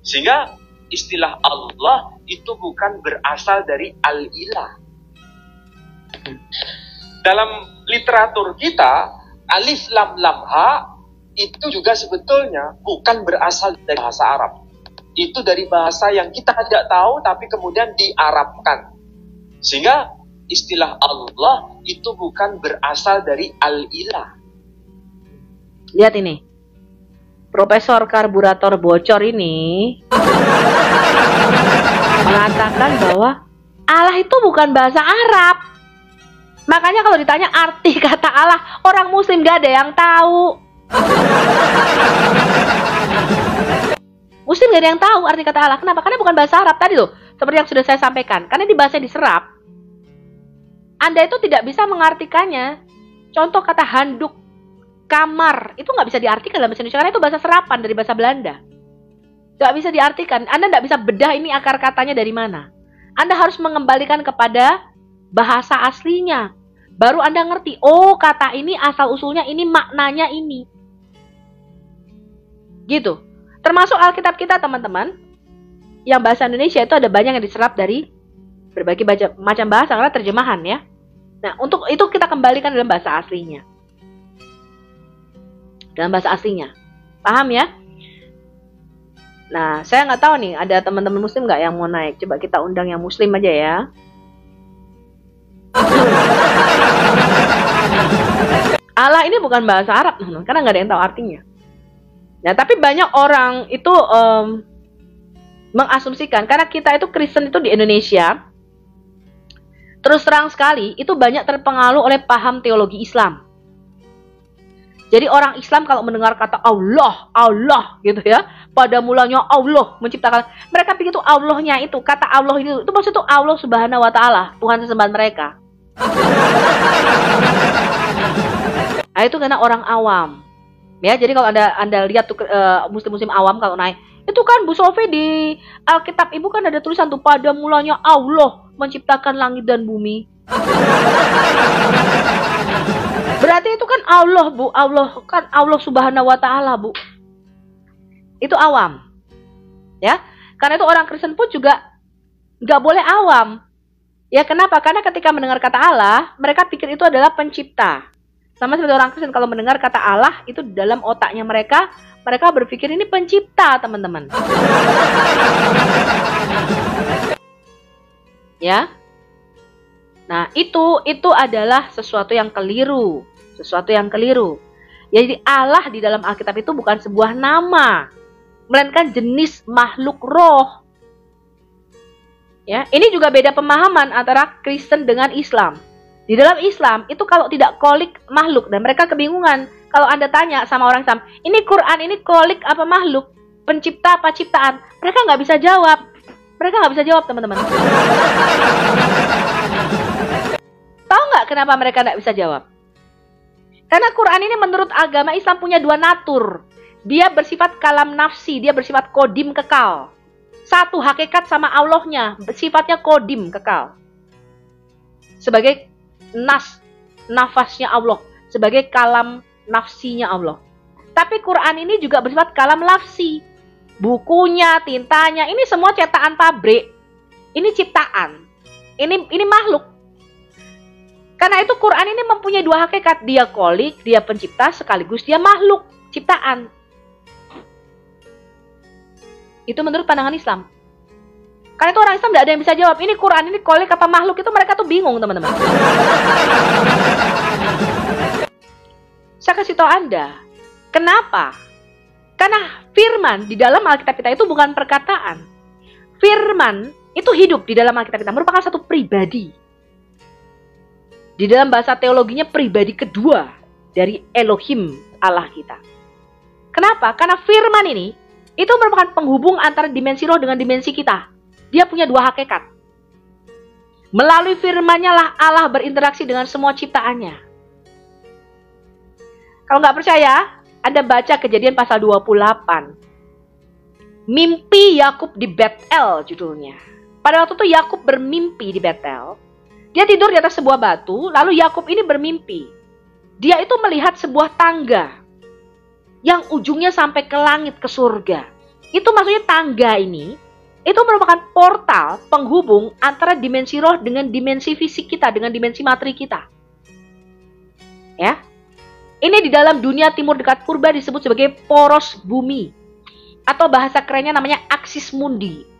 Sehingga istilah Allah itu bukan berasal dari al-ilah. Dalam literatur kita, alif lam lam ha itu juga sebetulnya bukan berasal dari bahasa Arab. Itu dari bahasa yang kita tidak tahu tapi kemudian diarabkan. Sehingga istilah Allah itu bukan berasal dari al-ilah. Lihat ini. Profesor karburator bocor ini mengatakan bahwa Allah itu bukan bahasa Arab. Makanya kalau ditanya arti kata Allah, orang Muslim gak ada yang tahu. Muslim gak ada yang tahu arti kata Allah. Kenapa? Karena bukan bahasa Arab tadi loh. Seperti yang sudah saya sampaikan. Karena di bahasa diserap. Anda itu tidak bisa mengartikannya. Contoh kata handuk, kamar. Itu nggak bisa diartikan dalam bahasa Indonesia. Karena itu bahasa serapan dari bahasa Belanda. Nggak bisa diartikan. Anda nggak bisa bedah ini akar katanya dari mana. Anda harus mengembalikan kepada bahasa aslinya. Baru Anda ngerti. Oh, kata ini asal usulnya ini, maknanya ini. Gitu. Termasuk Alkitab kita, teman-teman, yang bahasa Indonesia itu ada banyak yang diserap dari berbagai macam bahasa karena terjemahan ya. Nah, untuk itu kita kembalikan dalam bahasa aslinya. dalam bahasa aslinya. Paham ya? Nah, saya nggak tahu nih, ada teman-teman muslim nggak yang mau naik? Coba kita undang yang muslim aja ya. Allah ini bukan bahasa Arab, karena nggak ada yang tahu artinya. Nah, tapi banyak orang itu mengasumsikan, karena kita itu Kristen itu di Indonesia, terus terang sekali, itu banyak terpengaruh oleh paham teologi Islam. Jadi orang Islam kalau mendengar kata Allah, Allah gitu ya, pada mulanya Allah menciptakan, mereka pikir itu Allahnya itu, kata Allah itu maksudnya itu Allah Subhanahu Wa Taala, Tuhan sesembahan mereka. Nah, itu karena orang awam. Ya, jadi kalau Anda lihat tuh muslim-muslim awam kalau naik, itu kan Bu Sofi di Alkitab Ibu kan ada tulisan tuh pada mulanya Allah menciptakan langit dan bumi. Berarti itu kan Allah, Bu. Allah kan Allah Subhanahu Wa Taala, Bu. Itu awam. Ya. Karena itu orang Kristen pun juga nggak boleh awam. Ya, kenapa? Karena ketika mendengar kata Allah, mereka pikir itu adalah pencipta. Sama seperti orang Kristen kalau mendengar kata Allah, itu dalam otaknya mereka berpikir ini pencipta, teman-teman. Ya. Nah, itu adalah sesuatu yang keliru. Sesuatu yang keliru. Jadi Allah di dalam Alkitab itu bukan sebuah nama, melainkan jenis makhluk roh. Ya, ini juga beda pemahaman antara Kristen dengan Islam. Di dalam Islam itu kalau tidak kolik makhluk, dan mereka kebingungan. Kalau Anda tanya sama orang Islam, ini Quran ini kolik apa makhluk? Pencipta apa ciptaan? Mereka nggak bisa jawab. Mereka nggak bisa jawab, teman-teman. Tahu nggak kenapa mereka nggak bisa jawab? Karena Quran ini menurut agama Islam punya dua natur. Dia bersifat kalam nafsi, dia bersifat kodim kekal. Satu hakikat sama Allahnya, sifatnya kodim kekal. Sebagai nafasnya Allah, sebagai kalam nafsinya Allah. Tapi Quran ini juga bersifat kalam lafsi. Bukunya, tintanya, ini semua cetakan pabrik. Ini ciptaan. Ini makhluk. Karena itu Quran ini mempunyai dua hakikat. Dia kolik, dia pencipta, sekaligus dia makhluk, ciptaan. Itu menurut pandangan Islam. Karena itu orang Islam tidak ada yang bisa jawab, ini Quran ini kolik apa makhluk, itu mereka tuh bingung, teman-teman. Saya kasih tahu Anda, kenapa? Karena firman di dalam Alkitab kita itu bukan perkataan. Firman itu hidup di dalam Alkitab kita, merupakan satu pribadi. Di dalam bahasa teologinya pribadi kedua dari Elohim Allah kita. Kenapa? Karena firman ini itu merupakan penghubung antara dimensi roh dengan dimensi kita. Dia punya dua hakikat. Melalui firman-Nya lah Allah berinteraksi dengan semua ciptaannya. Kalau nggak percaya, Anda baca Kejadian pasal 28. Mimpi Yakub di Betel judulnya. Pada waktu itu Yakub bermimpi di Betel. Dia tidur di atas sebuah batu, lalu Yakub ini bermimpi. Dia itu melihat sebuah tangga yang ujungnya sampai ke langit, ke surga. Itu maksudnya tangga ini, itu merupakan portal penghubung antara dimensi roh dengan dimensi fisik kita, dengan dimensi materi kita. Ya. Ini di dalam dunia timur dekat purba disebut sebagai poros bumi. Atau bahasa kerennya namanya aksis mundi.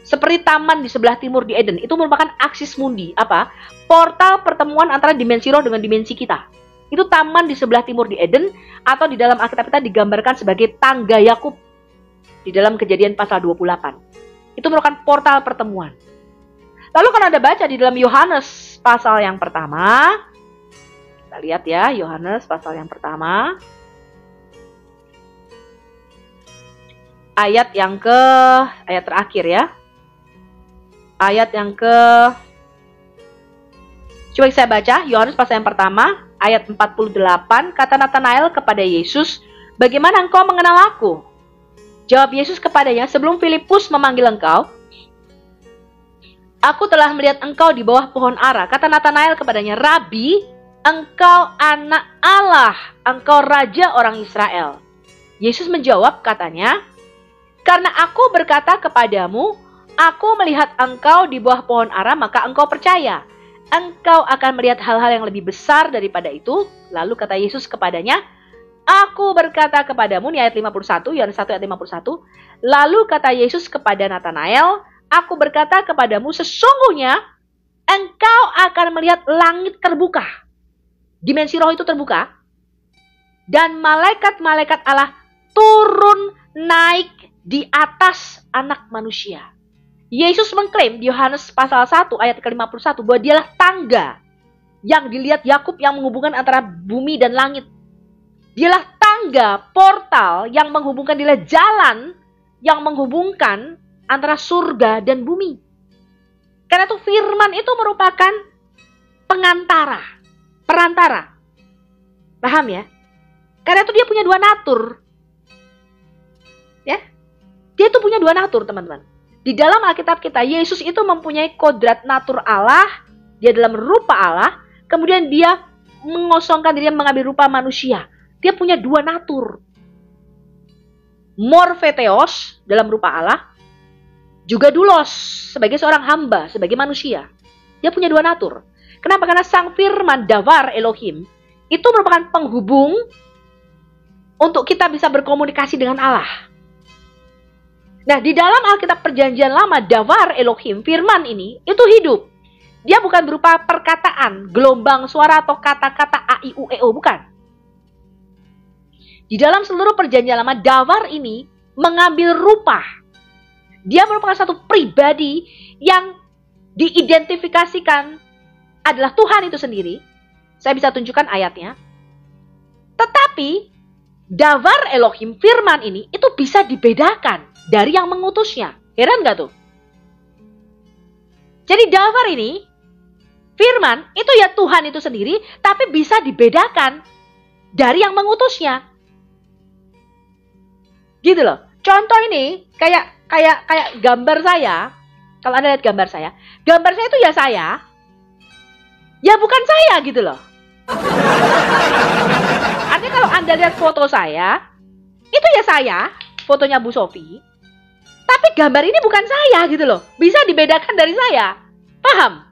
Seperti taman di sebelah timur di Eden, itu merupakan aksis mundi. Apa? Portal pertemuan antara dimensi roh dengan dimensi kita. Itu taman di sebelah timur di Eden, atau di dalam Alkitab kita digambarkan sebagai tangga Yakub di dalam Kejadian pasal 28. Itu merupakan portal pertemuan. Lalu kalau Anda baca di dalam Yohanes pasal yang pertama, kita lihat ya, Yohanes pasal yang pertama, ayat terakhir ya. Ayat yang coba saya baca, Yohanes pasal yang pertama, ayat 48, kata Natanael kepada Yesus, "Bagaimana engkau mengenal aku?" Jawab Yesus kepadanya, "Sebelum Filipus memanggil engkau, aku telah melihat engkau di bawah pohon ara." Kata Natanael kepadanya, "Rabi, engkau anak Allah, engkau raja orang Israel." Yesus menjawab katanya, "Karena aku berkata kepadamu, aku melihat engkau di bawah pohon ara, maka engkau percaya. Engkau akan melihat hal-hal yang lebih besar daripada itu." Lalu kata Yesus kepadanya, Aku berkata kepadamu, ini ayat 51, Yohanes 1 ayat 51. Lalu kata Yesus kepada Natanael, aku berkata kepadamu, sesungguhnya engkau akan melihat langit terbuka. Dimensi roh itu terbuka. Dan malaikat-malaikat Allah turun naik di atas anak manusia. Yesus mengklaim di Yohanes pasal 1 ayat ke-51 bahwa dialah tangga yang dilihat Yakub yang menghubungkan antara bumi dan langit. Dialah tangga, portal yang menghubungkan, dialah jalan yang menghubungkan antara surga dan bumi. Karena itu firman itu merupakan pengantara, perantara. Paham ya? Karena itu dia punya dua natur. Ya? Dia itu punya dua natur, teman-teman. Di dalam Alkitab kita, Yesus itu mempunyai kodrat natur Allah, dia dalam rupa Allah, kemudian dia mengosongkan diri, mengambil rupa manusia. Dia punya dua natur. Morphetheos dalam rupa Allah, juga doulos sebagai seorang hamba, sebagai manusia. Dia punya dua natur. Kenapa? Karena sang firman, Davar Elohim, itu merupakan penghubung untuk kita bisa berkomunikasi dengan Allah. Nah, di dalam Alkitab Perjanjian Lama, Davar Elohim, firman ini, itu hidup. Dia bukan berupa perkataan, gelombang suara atau kata-kata A, I, U, E, O, bukan. Di dalam seluruh Perjanjian Lama, Davar ini mengambil rupa. Dia merupakan satu pribadi yang diidentifikasikan adalah Tuhan itu sendiri. Saya bisa tunjukkan ayatnya. Tetapi Davar Elohim, firman ini, itu bisa dibedakan dari yang mengutusnya. Heran gak tuh? Jadi Davar ini, firman, itu ya Tuhan itu sendiri, tapi bisa dibedakan dari yang mengutusnya. Gitu loh. Contoh ini, kayak gambar saya. Kalau Anda lihat gambar saya itu ya saya. Ya bukan saya gitu loh. Artinya kalau Anda lihat foto saya, itu ya saya, fotonya Bu Sofi. Tapi gambar ini bukan saya gitu loh. Bisa dibedakan dari saya. Paham?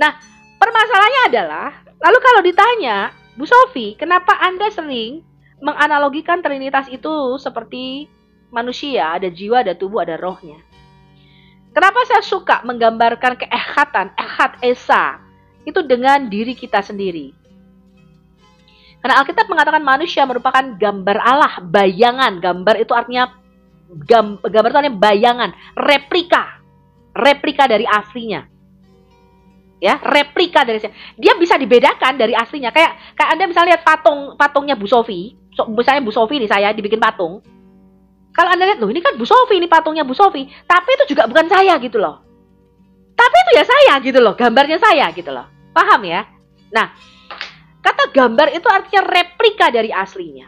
Nah, permasalahannya adalah, lalu kalau ditanya, Bu Sofi, kenapa Anda sering menganalogikan Trinitas itu seperti manusia, ada jiwa, ada tubuh, ada rohnya? Kenapa saya suka menggambarkan keehatan, ehad, esa, itu dengan diri kita sendiri? Karena Alkitab mengatakan manusia merupakan gambar Allah, bayangan. Gambar itu artinya gambar itu artinya bayangan, replika dari aslinya. Ya, replika dari aslinya. Dia bisa dibedakan dari aslinya. Kayak Anda misalnya lihat patungnya Bu Sofi, misalnya Bu Sofi nih, saya dibikin patung. Kalau Anda lihat, loh ini kan Bu Sofi, ini patungnya Bu Sofi, tapi itu juga bukan saya gitu loh. Tapi itu ya saya gitu loh, gambarnya saya gitu loh. Paham ya? Nah, kata gambar itu artinya replika dari aslinya.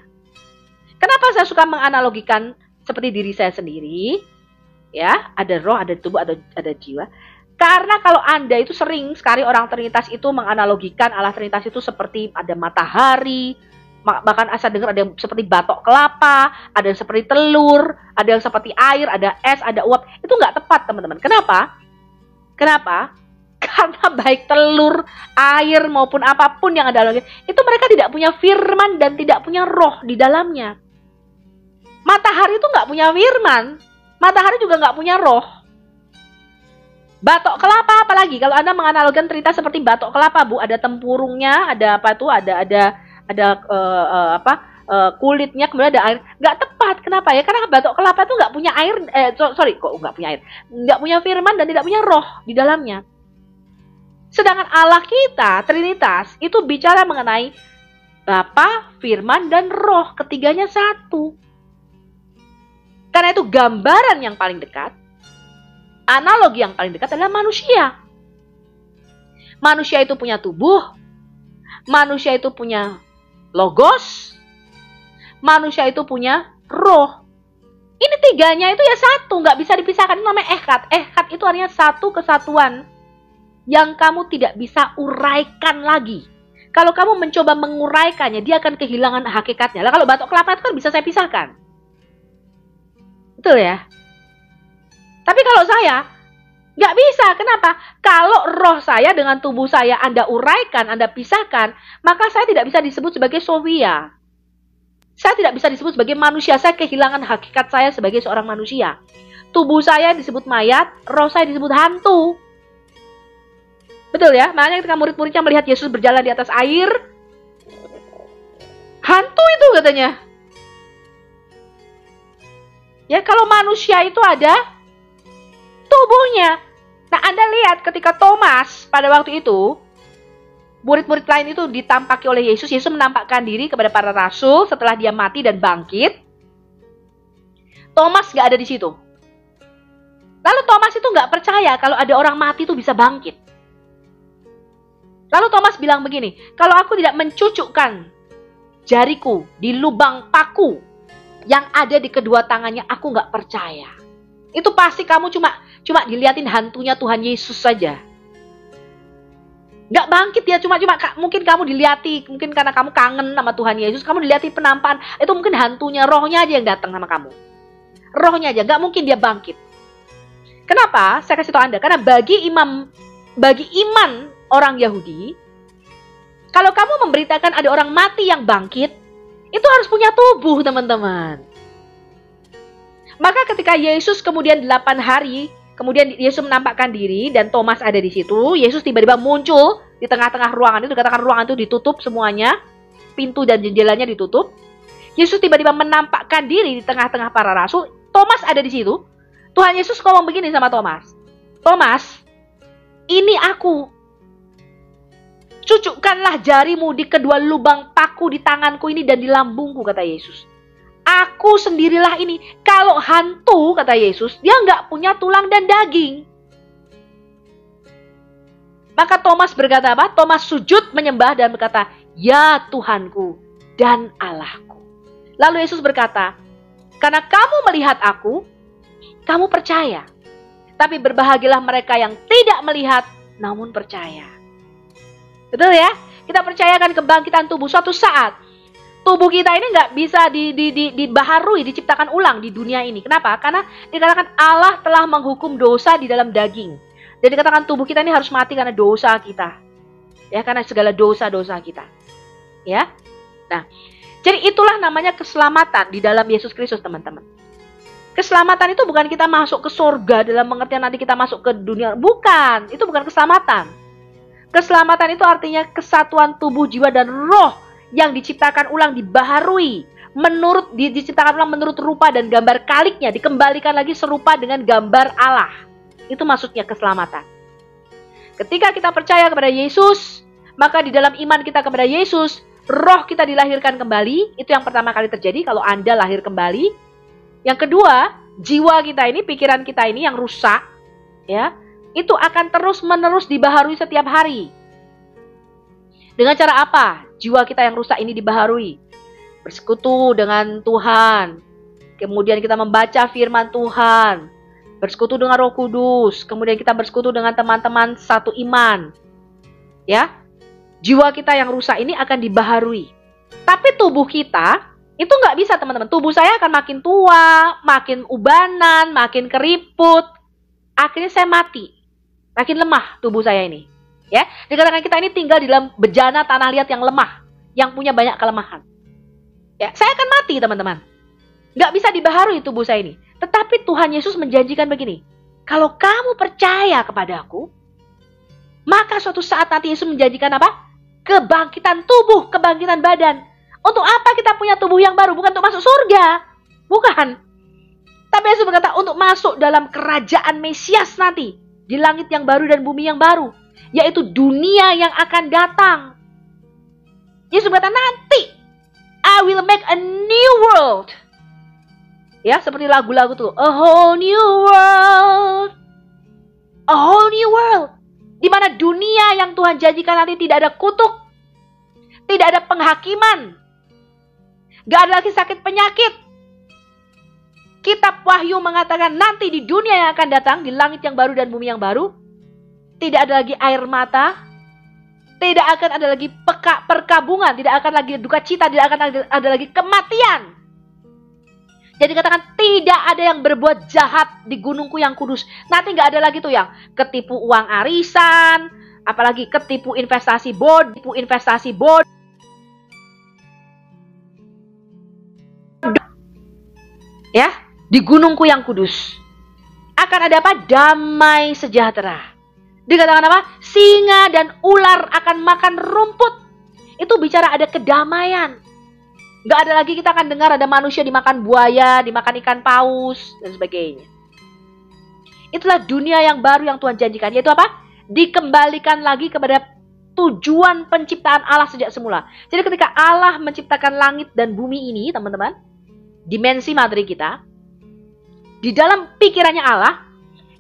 Kenapa saya suka menganalogikan seperti diri saya sendiri? Ya, ada roh, ada tubuh, ada jiwa. Karena kalau Anda itu sering sekali orang Trinitas itu menganalogikan Allah Trinitas itu seperti ada matahari, bahkan saya dengar ada yang seperti batok kelapa, ada yang seperti telur, ada yang seperti air, ada es, ada uap. Itu nggak tepat, teman-teman. Kenapa? Karena baik telur, air maupun apapun yang ada dalamnya, itu mereka tidak punya firman dan tidak punya roh di dalamnya. Matahari itu nggak punya firman, matahari juga nggak punya roh. Batok kelapa apalagi, kalau Anda menganalogikan Trinitas seperti batok kelapa, Bu, ada tempurungnya, ada apa itu, ada kulitnya, kemudian ada air. Nggak tepat. Kenapa ya? Karena batok kelapa itu nggak punya air. Nggak punya air, nggak punya firman dan tidak punya roh di dalamnya. Sedangkan Allah kita, Trinitas, itu bicara mengenai Bapa, firman, dan roh. Ketiganya satu. Karena itu gambaran yang paling dekat, analogi yang paling dekat adalah manusia. Manusia itu punya tubuh, manusia itu punya logos, manusia itu punya roh. Ini tiganya itu ya satu, nggak bisa dipisahkan. Itu namanya ehad. Ehad itu artinya satu kesatuan yang kamu tidak bisa uraikan lagi. Kalau kamu mencoba menguraikannya, dia akan kehilangan hakikatnya. Lah kalau batok kelapa itu kan bisa saya pisahkan. Betul ya? Tapi kalau saya Nggak bisa. Kenapa? Kalau roh saya dengan tubuh saya Anda uraikan, Anda pisahkan, maka saya tidak bisa disebut sebagai Sofia. Saya tidak bisa disebut sebagai manusia. Saya kehilangan hakikat saya sebagai seorang manusia. Tubuh saya disebut mayat, roh saya disebut hantu. Betul ya? Makanya ketika murid-muridnya melihat Yesus berjalan di atas air, hantu itu katanya. Ya, kalau manusia itu ada tubuhnya. Nah, Anda lihat ketika Thomas pada waktu itu, murid-murid lain itu ditampaki oleh Yesus. Yesus menampakkan diri kepada para rasul setelah dia mati dan bangkit. Thomas gak ada di situ. Lalu Thomas itu gak percaya kalau ada orang mati itu bisa bangkit. Lalu Thomas bilang begini, kalau aku tidak mencucukkan jariku di lubang paku yang ada di kedua tangannya, aku gak percaya. Itu pasti kamu cuma diliatin hantunya Tuhan Yesus saja. Gak bangkit ya, cuma mungkin kamu dilihati, mungkin karena kamu kangen sama Tuhan Yesus, kamu dilihati penampakan, itu mungkin hantunya, rohnya aja yang datang sama kamu. Rohnya aja, gak mungkin dia bangkit. Kenapa? Saya kasih tahu Anda, karena bagi iman orang Yahudi, kalau kamu memberitakan ada orang mati yang bangkit, itu harus punya tubuh, teman-teman. Maka ketika Yesus kemudian 8 hari, kemudian Yesus menampakkan diri dan Thomas ada di situ, Yesus tiba-tiba muncul di tengah-tengah ruangan itu, dikatakan ruangan itu ditutup semuanya, pintu dan jendelanya ditutup. Yesus tiba-tiba menampakkan diri di tengah-tengah para rasul, Thomas ada di situ. Tuhan Yesus ngomong begini sama Thomas, Thomas, ini aku. Cucukkanlah jarimu di kedua lubang paku di tanganku ini dan di lambungku, kata Yesus. Aku sendirilah ini. Kalau hantu, kata Yesus, dia nggak punya tulang dan daging. Maka Thomas berkata apa? Thomas sujud menyembah dan berkata, ya Tuhanku dan Allahku. Lalu Yesus berkata, karena kamu melihat aku, kamu percaya. Tapi berbahagialah mereka yang tidak melihat, namun percaya. Betul ya? Kita percayakan kebangkitan tubuh. Suatu saat, tubuh kita ini nggak bisa dibaharui, diciptakan ulang di dunia ini. Kenapa? Karena dikatakan Allah telah menghukum dosa di dalam daging. Dan dikatakan tubuh kita ini harus mati karena dosa kita. Ya, karena segala dosa-dosa kita. Ya. Nah, jadi itulah namanya keselamatan di dalam Yesus Kristus, teman-teman. Keselamatan itu bukan kita masuk ke surga dalam pengertian nanti kita masuk ke dunia. Bukan, itu bukan keselamatan. Keselamatan itu artinya kesatuan tubuh, jiwa, dan roh yang diciptakan ulang, dibaharui, diciptakan ulang menurut rupa dan gambar kaliknya, dikembalikan lagi serupa dengan gambar Allah. Itu maksudnya keselamatan. Ketika kita percaya kepada Yesus, maka di dalam iman kita kepada Yesus, roh kita dilahirkan kembali. Itu yang pertama kali terjadi kalau Anda lahir kembali. Yang kedua, jiwa kita ini, pikiran kita ini yang rusak, ya, itu akan terus-menerus dibaharui setiap hari. Dengan cara apa? Jiwa kita yang rusak ini dibaharui. Bersekutu dengan Tuhan. Kemudian kita membaca firman Tuhan. Bersekutu dengan Roh Kudus. Kemudian kita bersekutu dengan teman-teman satu iman. Ya. Jiwa kita yang rusak ini akan dibaharui. Tapi tubuh kita itu nggak bisa, teman-teman. Tubuh saya akan makin tua, makin ubanan, makin keriput. Akhirnya saya mati. Makin lemah tubuh saya ini. Ya, dikatakan kita ini tinggal di dalam bejana tanah liat yang lemah, yang punya banyak kelemahan. Ya, saya akan mati, teman-teman. Nggak bisa dibaharui tubuh saya ini. Tetapi Tuhan Yesus menjanjikan begini, kalau kamu percaya kepadaku, maka suatu saat nanti Yesus menjanjikan apa? Kebangkitan tubuh, kebangkitan badan. Untuk apa kita punya tubuh yang baru? Bukan untuk masuk surga. Bukan. Tapi Yesus berkata untuk masuk dalam kerajaan Mesias nanti. Di langit yang baru dan bumi yang baru. Yaitu dunia yang akan datang. Yesus berkata nanti. I will make a new world. Ya, seperti lagu-lagu tuh. A whole new world. A whole new world. Di mana dunia yang Tuhan janjikan nanti tidak ada kutuk. Tidak ada penghakiman. Gak ada lagi sakit penyakit. Kitab Wahyu mengatakan nanti di dunia yang akan datang, di langit yang baru dan bumi yang baru, tidak ada lagi air mata, tidak akan ada lagi perkabungan, tidak akan lagi duka cita, tidak akan ada lagi kematian. Jadi katakan tidak ada yang berbuat jahat di gunungku yang kudus. Nanti nggak ada lagi tuh yang ketipu uang arisan, apalagi ketipu investasi bod, ya, di gunungku yang kudus. Akan ada apa? Damai sejahtera. Dikatakan apa? Singa dan ular akan makan rumput. Itu bicara ada kedamaian. Nggak ada lagi kita akan dengar ada manusia dimakan buaya, dimakan ikan paus, dan sebagainya. Itulah dunia yang baru yang Tuhan janjikan. Yaitu apa? Dikembalikan lagi kepada tujuan penciptaan Allah sejak semula. Jadi ketika Allah menciptakan langit dan bumi ini, teman-teman, dimensi materi kita, di dalam pikirannya Allah,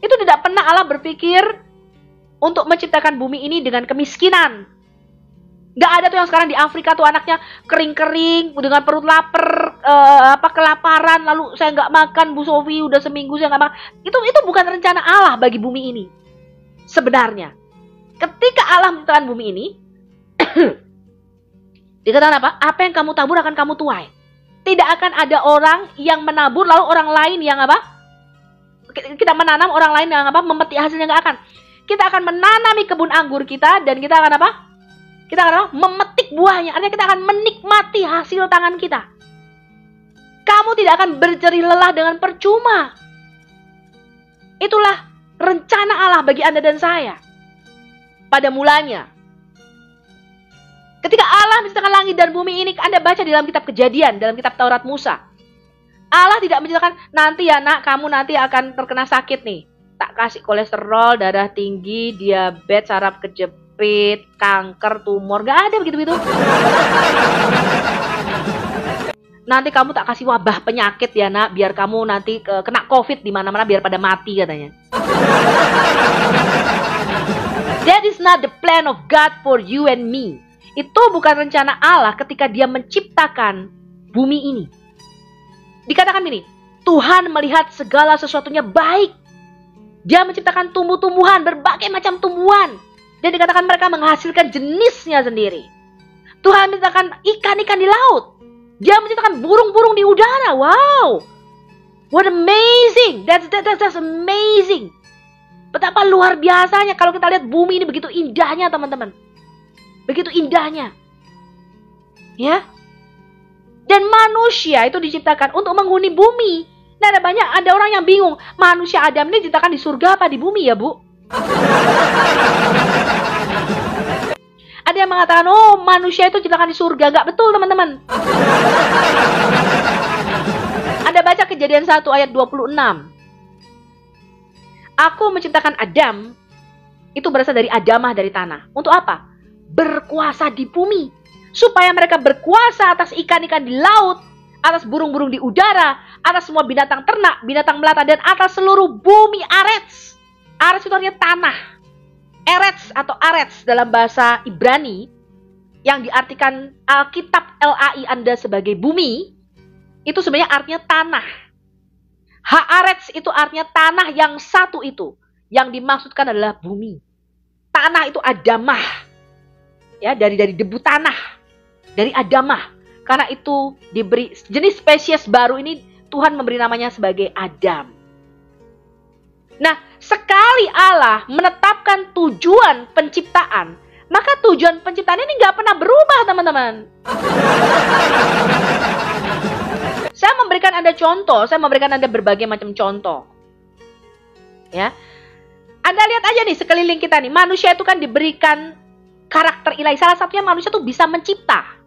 itu tidak pernah Allah berpikir untuk menciptakan bumi ini dengan kemiskinan. Gak ada tuh yang sekarang di Afrika tuh anaknya kering-kering dengan perut lapar, kelaparan, lalu saya nggak makan, Bu Sofi udah seminggu saya nggak makan. Itu bukan rencana Allah bagi bumi ini. Sebenarnya, ketika Allah menciptakan bumi ini, dikatakan apa? Apa yang kamu tabur akan kamu tuai. Tidak akan ada orang yang menabur lalu orang lain yang apa? Kita menanam, orang lain yang apa? Memetik hasilnya, nggak akan. Kita akan menanami kebun anggur kita dan kita akan apa? Kita akan memetik buahnya, artinya kita akan menikmati hasil tangan kita. Kamu tidak akan berjerih lelah dengan percuma. Itulah rencana Allah bagi Anda dan saya. Pada mulanya, ketika Allah menciptakan langit dan bumi ini, Anda baca di dalam kitab Kejadian, dalam kitab Taurat Musa. Allah tidak menciptakan, nanti ya nak, kamu nanti akan terkena sakit nih. Tak kasih kolesterol, darah tinggi, diabetes, saraf kejepit, kanker, tumor, gak ada begitu-begitu. Nanti kamu tak kasih wabah penyakit ya nak, biar kamu nanti kena COVID di mana-mana, biar pada mati katanya. That is not the plan of God for you and me. Itu bukan rencana Allah ketika Dia menciptakan bumi ini. Dikatakan gini, Tuhan melihat segala sesuatunya baik. Dia menciptakan tumbuh-tumbuhan, berbagai macam tumbuhan. Dan dikatakan mereka menghasilkan jenisnya sendiri. Tuhan menciptakan ikan-ikan di laut. Dia menciptakan burung-burung di udara. Wow. What amazing. That's amazing. Betapa luar biasanya kalau kita lihat bumi ini begitu indahnya, teman-teman. Begitu indahnya. Ya. Dan manusia itu diciptakan untuk menghuni bumi. Nah, ada orang yang bingung, manusia Adam ini diciptakan di surga apa di bumi ya, Bu? Ada yang mengatakan, oh manusia itu diciptakan di surga. Nggak betul, teman-teman. Anda baca Kejadian 1 ayat 26. Aku menciptakan Adam, itu berasal dari Adamah, dari tanah. Untuk apa? Berkuasa di bumi. Supaya mereka berkuasa atas ikan-ikan di laut, atas burung-burung di udara, atas semua binatang ternak, binatang melata, dan atas seluruh bumi Arets. Arets itu artinya tanah. Eretz atau Arets dalam bahasa Ibrani, yang diartikan Alkitab LAI Anda sebagai bumi, itu sebenarnya artinya tanah. Haaretz itu artinya tanah yang satu itu. Yang dimaksudkan adalah bumi. Tanah itu Adamah. Ya, dari debu tanah. Dari Adamah. Karena itu diberi jenis spesies baru ini, Tuhan memberi namanya sebagai Adam. Nah, sekali Allah menetapkan tujuan penciptaan, maka tujuan penciptaan ini nggak pernah berubah, teman-teman. Saya memberikan Anda contoh, saya memberikan Anda berbagai macam contoh. Ya, Anda lihat aja nih sekeliling kita nih, manusia itu kan diberikan karakter ilahi. Salah satunya manusia tuh bisa mencipta.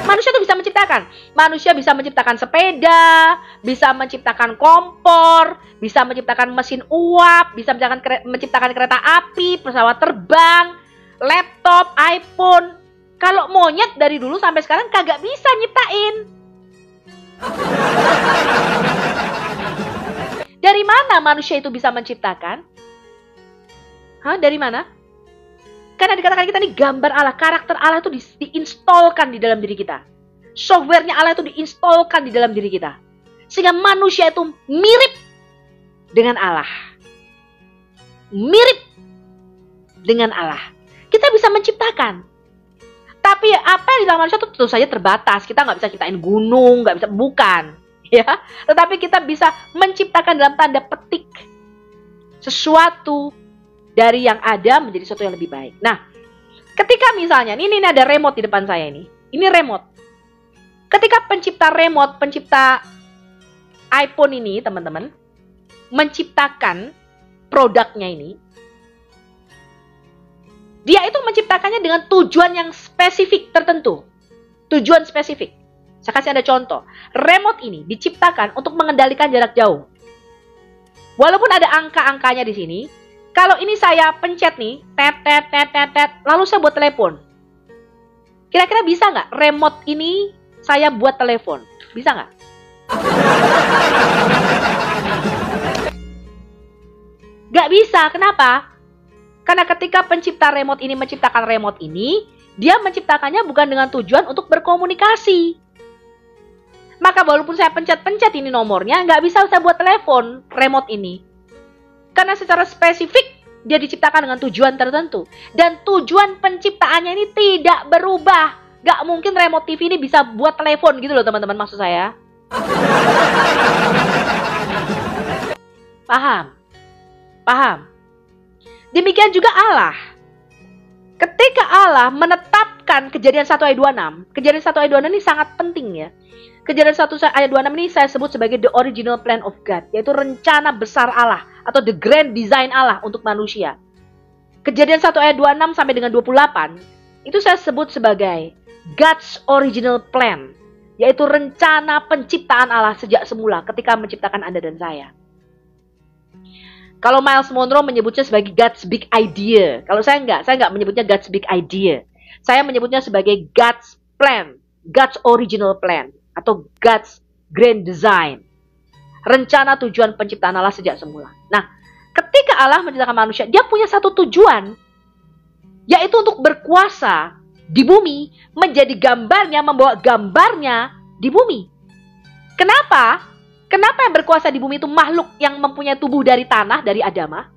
Manusia itu bisa menciptakan. Manusia bisa menciptakan sepeda, bisa menciptakan kompor, bisa menciptakan mesin uap, bisa menciptakan kereta api, pesawat terbang, laptop, iPhone. Kalau monyet dari dulu sampai sekarang kagak bisa nyiptain. Dari mana manusia itu bisa menciptakan? Hah, dari mana? Karena dikatakan kita ini gambar Allah, karakter Allah itu diinstalkan di dalam diri kita. Softwarenya Allah itu diinstalkan di dalam diri kita. Sehingga manusia itu mirip dengan Allah. Mirip dengan Allah. Kita bisa menciptakan. Tapi apa yang dilakukan manusia itu tentu saja terbatas. Kita nggak bisa ciptain gunung, nggak bisa, bukan. Ya, tetapi kita bisa menciptakan dalam tanda petik sesuatu dari yang ada menjadi sesuatu yang lebih baik. Nah, ketika misalnya, ini ada remote di depan saya ini. Ini remote. Ketika pencipta remote, pencipta iPhone ini, teman-teman, menciptakan produknya ini, dia itu menciptakannya dengan tujuan yang spesifik tertentu. Tujuan spesifik. Saya kasih Anda contoh. Remote ini diciptakan untuk mengendalikan jarak jauh. Walaupun ada angka-angkanya di sini, kalau ini saya pencet nih, tet, lalu saya buat telepon. Kira-kira bisa nggak remote ini saya buat telepon? Bisa nggak? Nggak bisa. Kenapa? Karena ketika pencipta remote ini menciptakan remote ini, dia menciptakannya bukan dengan tujuan untuk berkomunikasi. Maka walaupun saya pencet-pencet ini nomornya, nggak bisa saya buat telepon remote ini. Karena secara spesifik, dia diciptakan dengan tujuan tertentu. Dan tujuan penciptaannya ini tidak berubah. Nggak mungkin remote TV ini bisa buat telepon gitu loh teman-teman, maksud saya. Paham? Paham? Demikian juga Allah. Ketika Allah menetapkan Kejadian 1 ayat 26, Kejadian 1 ayat 26 ini sangat penting ya. Kejadian 1 ayat 26 ini saya sebut sebagai the original plan of God, yaitu rencana besar Allah atau the grand design Allah untuk manusia. Kejadian 1 ayat 26 sampai dengan 28 itu saya sebut sebagai God's original plan, yaitu rencana penciptaan Allah sejak semula ketika menciptakan Anda dan saya. Kalau Miles Monroe menyebutnya sebagai God's big idea. Kalau saya enggak menyebutnya God's big idea. Saya menyebutnya sebagai God's plan, God's original plan, atau God's grand design. Rencana tujuan penciptaan Allah sejak semula. Nah, ketika Allah menciptakan manusia, dia punya satu tujuan, yaitu untuk berkuasa di bumi, menjadi gambarnya, membawa gambarnya di bumi. Kenapa? Kenapa yang berkuasa di bumi itu makhluk yang mempunyai tubuh dari tanah, dari Adamah?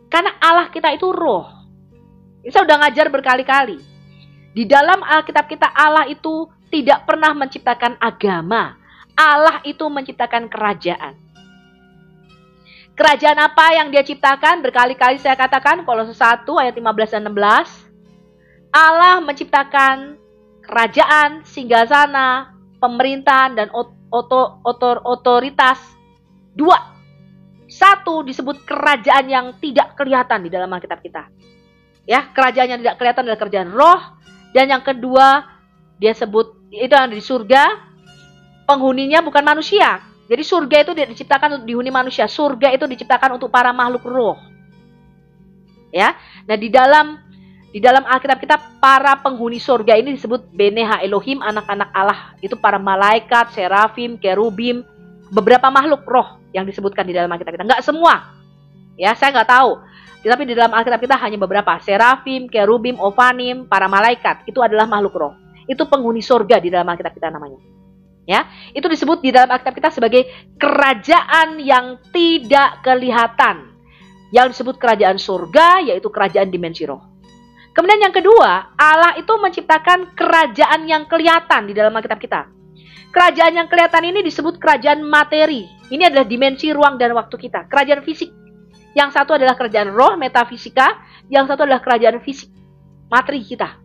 Karena Allah kita itu roh. Ini saya udah ngajar berkali-kali. Di dalam Alkitab kita, Allah itu tidak pernah menciptakan agama. Allah itu menciptakan kerajaan. Kerajaan apa yang dia ciptakan? Berkali-kali saya katakan, Kolose 1 ayat 15 dan 16. Allah menciptakan kerajaan, singgasana, pemerintahan, dan otoritas. Dua. Satu disebut kerajaan yang tidak kelihatan di dalam Alkitab kita. Ya, kerajaan yang tidak kelihatan adalah kerajaan roh. Dan yang kedua, dia sebut itu yang di surga, penghuninya bukan manusia. Jadi surga itu diciptakan untuk dihuni manusia. Surga itu diciptakan untuk para makhluk roh. Ya. Nah, di dalam Alkitab kita, para penghuni surga ini disebut Bene Ha Elohim, anak-anak Allah. Itu para malaikat, serafim, kerubim, beberapa makhluk roh yang disebutkan di dalam Alkitab kita. Enggak semua. Ya, saya nggak tahu. Tetapi di dalam Alkitab kita hanya beberapa. Serafim, kerubim, ofanim, para malaikat. Itu adalah makhluk roh. Itu penghuni surga di dalam Alkitab kita namanya. Ya, itu disebut di dalam Alkitab kita sebagai kerajaan yang tidak kelihatan. Yang disebut kerajaan surga, yaitu kerajaan dimensi roh. Kemudian yang kedua, Allah itu menciptakan kerajaan yang kelihatan di dalam Alkitab kita. Kerajaan yang kelihatan ini disebut kerajaan materi. Ini adalah dimensi ruang dan waktu kita. Kerajaan fisik. Yang satu adalah kerajaan roh, metafisika. Yang satu adalah kerajaan fisik, materi kita.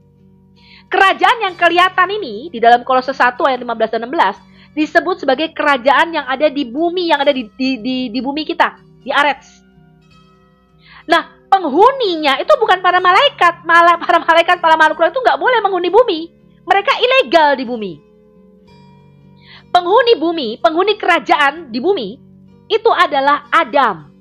Kerajaan yang kelihatan ini, di dalam Kolose 1 ayat 15 dan 16, disebut sebagai kerajaan yang ada di bumi, yang ada di bumi kita, di Arets. Nah, penghuninya itu bukan para malaikat. Para malaikat, para makhluk itu nggak boleh menghuni bumi. Mereka ilegal di bumi. Penghuni bumi, penghuni kerajaan di bumi, itu adalah Adam.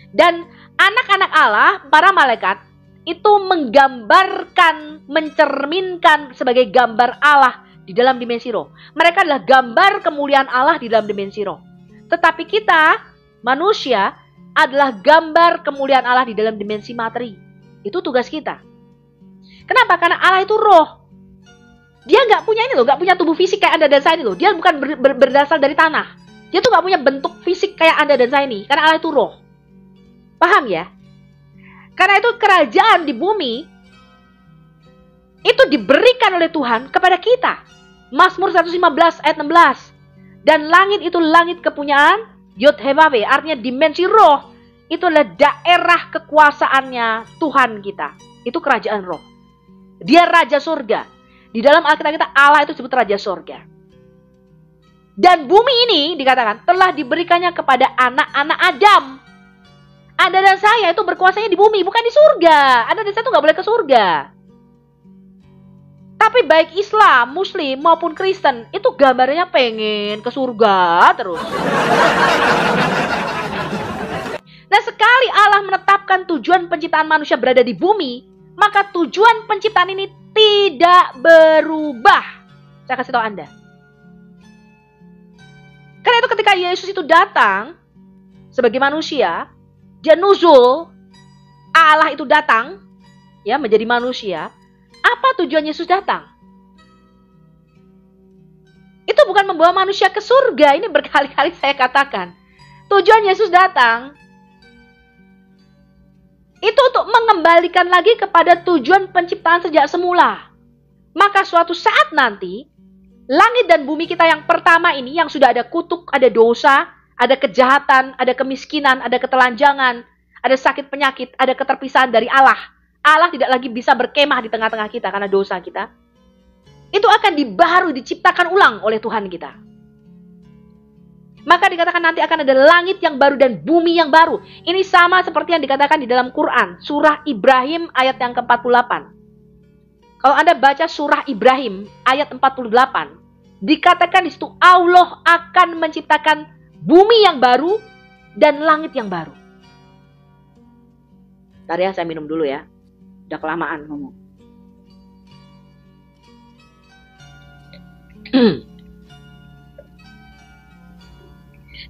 Dan anak-anak Allah, para malaikat, itu menggambarkan, mencerminkan sebagai gambar Allah di dalam dimensi roh. Mereka adalah gambar kemuliaan Allah di dalam dimensi roh. Tetapi kita, manusia, adalah gambar kemuliaan Allah di dalam dimensi materi. Itu tugas kita. Kenapa? Karena Allah itu roh. Dia nggak punya ini loh, nggak punya tubuh fisik kayak Anda dan saya ini loh. Dia bukan berdasar dari tanah. Dia tuh nggak punya bentuk fisik kayak Anda dan saya ini. Karena Allah itu roh. Paham ya? Karena itu kerajaan di bumi itu diberikan oleh Tuhan kepada kita. Mazmur 115 ayat 16. Dan langit itu langit kepunyaan Yod-Heh-Wah-Weh, artinya dimensi roh. Itu adalah daerah kekuasaannya Tuhan kita. Itu kerajaan roh. Dia raja surga. Di dalam Alkitab kita Allah itu disebut raja surga. Dan bumi ini dikatakan telah diberikannya kepada anak-anak Adam. Anda dan saya itu berkuasanya di bumi, bukan di surga. Anda dan saya itu nggak boleh ke surga. Tapi baik Islam, Muslim maupun Kristen itu gambarnya pengen ke surga terus. Nah, sekali Allah menetapkan tujuan penciptaan manusia berada di bumi, maka tujuan penciptaan ini tidak berubah. Saya kasih tahu Anda. Karena itu ketika Yesus itu datang sebagai manusia, dia nuzul, Allah itu datang ya menjadi manusia. Apa tujuan Yesus datang? Itu bukan membawa manusia ke surga. Ini berkali-kali saya katakan. Tujuan Yesus datang itu untuk mengembalikan lagi kepada tujuan penciptaan sejak semula. Maka suatu saat nanti, langit dan bumi kita yang pertama ini, yang sudah ada kutuk, ada dosa, ada kejahatan, ada kemiskinan, ada ketelanjangan, ada sakit penyakit, ada keterpisahan dari Allah. Allah tidak lagi bisa berkemah di tengah-tengah kita karena dosa kita. Itu akan dibaharui, diciptakan ulang oleh Tuhan kita. Maka dikatakan nanti akan ada langit yang baru dan bumi yang baru. Ini sama seperti yang dikatakan di dalam Quran. Surah Ibrahim ayat yang ke-48. Kalau Anda baca surah Ibrahim ayat 48. Dikatakan di situ Allah akan menciptakan bumi yang baru dan langit yang baru. Bentar ya, saya minum dulu ya. Udah kelamaan ngomong.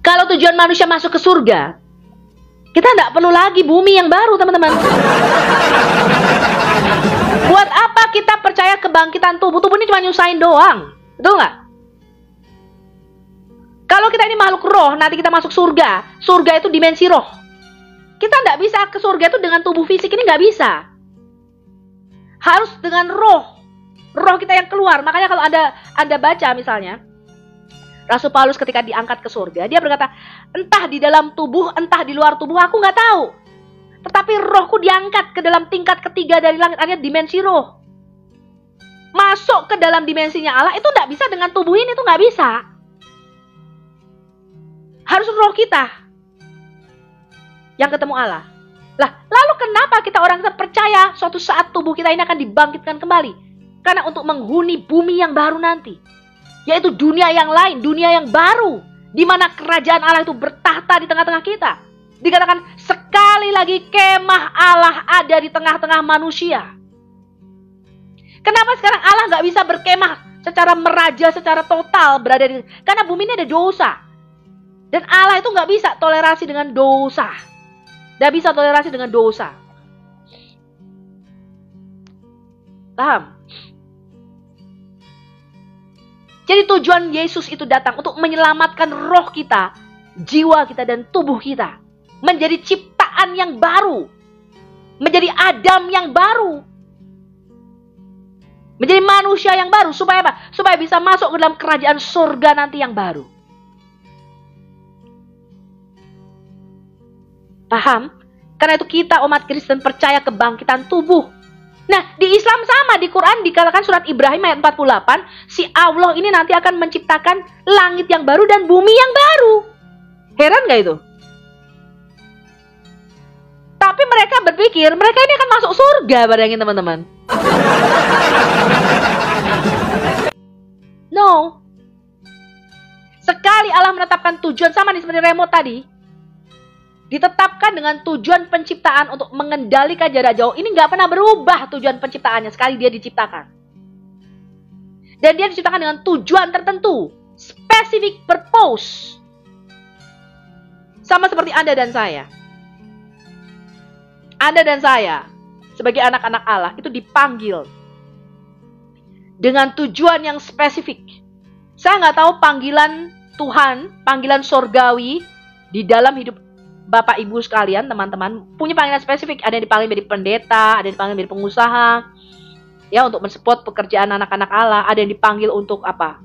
Kalau tujuan manusia masuk ke surga, kita tidak perlu lagi bumi yang baru, teman-teman. Buat apa kita percaya kebangkitan tubuh? Tubuh ini cuma nyusahin doang. Betul nggak? Kalau kita ini makhluk roh, nanti kita masuk surga. Surga itu dimensi roh. Kita tidak bisa ke surga itu dengan tubuh fisik, ini nggak bisa. Harus dengan roh. Roh kita yang keluar. Makanya kalau Anda baca misalnya, Rasul Paulus ketika diangkat ke surga, dia berkata, entah di dalam tubuh, entah di luar tubuh, aku nggak tahu. Tetapi rohku diangkat ke dalam tingkat ketiga dari langit, artinya dimensi roh. Masuk ke dalam dimensinya Allah, itu nggak bisa dengan tubuh ini, itu nggak bisa. Harus roh kita yang ketemu Allah. Lah, lalu kenapa kita orang percaya suatu saat tubuh kita ini akan dibangkitkan kembali? Karena untuk menghuni bumi yang baru nanti. Yaitu dunia yang lain, dunia yang baru. Di mana kerajaan Allah itu bertahta di tengah-tengah kita. Dikatakan sekali lagi kemah Allah ada di tengah-tengah manusia. Kenapa sekarang Allah nggak bisa berkemah secara meraja, secara total berada di... Karena bumi ini ada dosa. Dan Allah itu nggak bisa toleransi dengan dosa. Nggak bisa toleransi dengan dosa. Paham? Jadi tujuan Yesus itu datang untuk menyelamatkan roh kita, jiwa kita, dan tubuh kita. Menjadi ciptaan yang baru. Menjadi Adam yang baru. Menjadi manusia yang baru. Supaya apa? Supaya bisa masuk ke dalam kerajaan surga nanti yang baru. Paham? Karena itu kita umat Kristen percaya kebangkitan tubuh. Nah, di Islam sama, di Quran dikatakan surat Ibrahim ayat 48, si Allah ini nanti akan menciptakan langit yang baru dan bumi yang baru. Heran gak itu? Tapi mereka berpikir, mereka ini akan masuk surga, bayangin teman-teman. No. Sekali Allah menetapkan tujuan, sama seperti remote tadi, ditetapkan dengan tujuan penciptaan untuk mengendalikan jarak jauh. Ini nggak pernah berubah tujuan penciptaannya sekali dia diciptakan. Dan dia diciptakan dengan tujuan tertentu. Specific purpose. Sama seperti Anda dan saya. Anda dan saya sebagai anak-anak Allah itu dipanggil dengan tujuan yang spesifik. Saya nggak tahu panggilan Tuhan, panggilan surgawi di dalam hidup Bapak Ibu sekalian, teman-teman, punya panggilan spesifik. Ada yang dipanggil menjadi pendeta, ada yang dipanggil menjadi pengusaha, ya, untuk mensupport pekerjaan anak-anak Allah. Ada yang dipanggil untuk apa?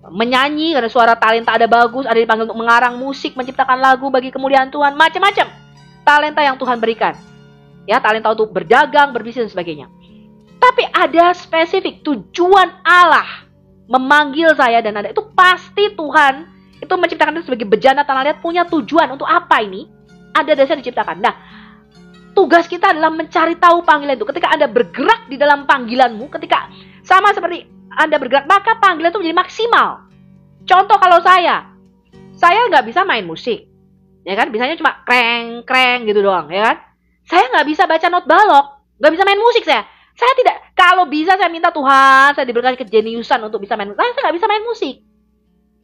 Menyanyi, karena suara talenta ada bagus. Ada yang dipanggil untuk mengarang musik, menciptakan lagu bagi kemuliaan Tuhan. Macam-macam talenta yang Tuhan berikan. Ya, talenta untuk berdagang, berbisnis, dan sebagainya. Tapi ada spesifik tujuan Allah memanggil saya dan Anda. Itu pasti Tuhan itu menciptakan itu sebagai bejana tanah liat, punya tujuan untuk apa ini? Ada dasar diciptakan. Nah, tugas kita adalah mencari tahu panggilan itu. Ketika Anda bergerak di dalam panggilanmu, ketika sama seperti Anda bergerak, maka panggilan itu menjadi maksimal. Contoh kalau saya nggak bisa main musik, ya kan? Bisanya cuma kreng gitu doang, ya kan? Saya nggak bisa baca not balok, nggak bisa main musik saya. Saya tidak, kalau bisa saya minta Tuhan, saya diberikan kejeniusan untuk bisa main musik. Saya nggak bisa main musik.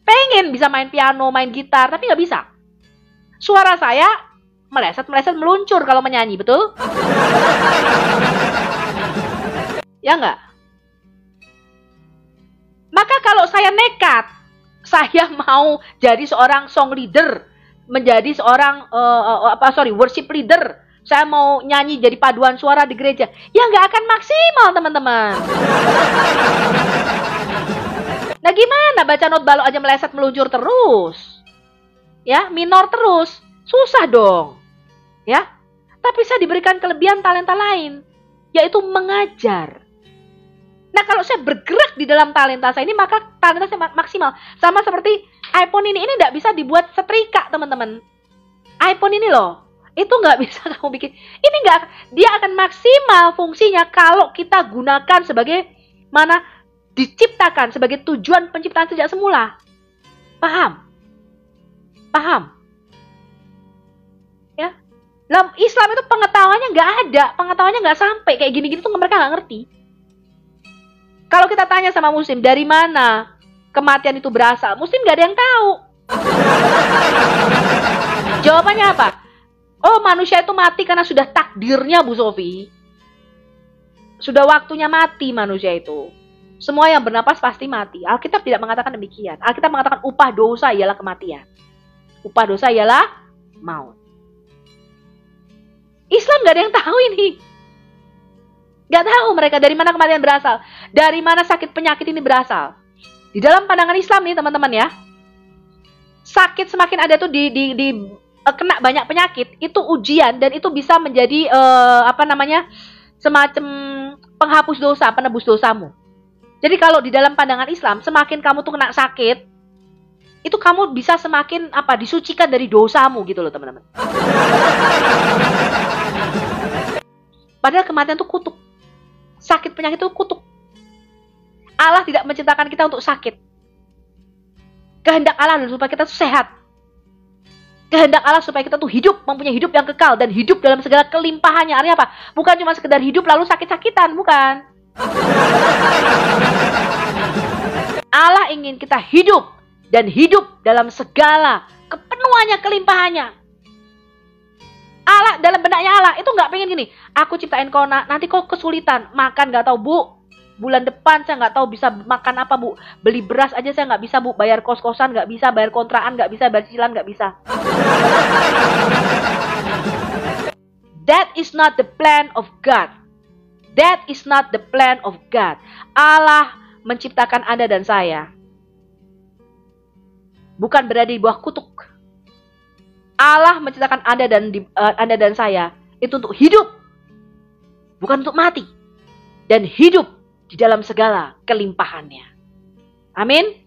Pengen bisa main piano, main gitar, tapi nggak bisa. Suara saya meleset, meluncur kalau menyanyi, betul? Ya nggak? Maka kalau saya nekat, saya mau jadi seorang song leader, menjadi seorang worship leader. Saya mau nyanyi jadi paduan suara di gereja. Ya nggak akan maksimal, teman-teman. Nah, gimana baca not balok aja meleset meluncur terus? Ya, minor terus. Susah dong. Ya. Tapi saya diberikan kelebihan talenta lain, yaitu mengajar. Nah, kalau saya bergerak di dalam talenta saya ini, maka talenta saya maksimal. Sama seperti iPhone ini nggak bisa dibuat setrika, teman-teman. iPhone ini loh, itu nggak bisa kamu bikin. Ini nggak, dia akan maksimal fungsinya kalau kita gunakan sebagai mana diciptakan, sebagai tujuan penciptaan sejak semula. Paham? Paham? Ya, dalam Islam itu pengetahuannya nggak ada, pengetahuannya nggak sampai kayak gini-gini tuh mereka nggak ngerti. Kalau kita tanya sama Muslim, dari mana kematian itu berasal? Muslim nggak ada yang tahu. Jawabannya apa? Oh, manusia itu mati karena sudah takdirnya, Bu Sofi. Sudah waktunya mati manusia itu. Semua yang bernapas pasti mati. Alkitab tidak mengatakan demikian. Alkitab mengatakan upah dosa ialah kematian. Upah dosa ialah maut. Islam gak ada yang tahu ini. Gak tahu mereka dari mana kematian berasal. Dari mana sakit penyakit ini berasal. Di dalam pandangan Islam nih teman-teman ya. Sakit semakin ada tuh kena banyak penyakit, itu ujian dan itu bisa menjadi semacam penghapus dosa, penebus dosamu. Jadi kalau di dalam pandangan Islam, semakin kamu tuh kena sakit, itu kamu bisa semakin disucikan dari dosamu gitu loh, teman-teman. Padahal kematian itu kutuk. Sakit penyakit itu kutuk. Allah tidak menciptakan kita untuk sakit. Kehendak Allah adalah supaya kita tuh sehat. Kehendak Allah supaya kita tuh hidup, mempunyai hidup yang kekal dan hidup dalam segala kelimpahannya. Artinya apa? Bukan cuma sekedar hidup lalu sakit-sakitan, bukan. Allah ingin kita hidup dan hidup dalam segala kepenuhannya, kelimpahannya. Allah dalam benaknya Allah itu nggak pengen gini. Aku ciptain kau nanti kau kesulitan makan, nggak tahu Bu. Bulan depan saya nggak tahu bisa makan apa Bu. Beli beras aja saya nggak bisa Bu. Bayar kos-kosan nggak bisa. Bayar kontrakan nggak bisa. Bayar cicilan nggak bisa. That is not the plan of God. That is not the plan of God. Allah menciptakan Anda dan saya. Bukan berada di bawah kutuk. Allah menciptakan Anda dan saya itu untuk hidup. Bukan untuk mati. Dan hidup di dalam segala kelimpahannya. Amin.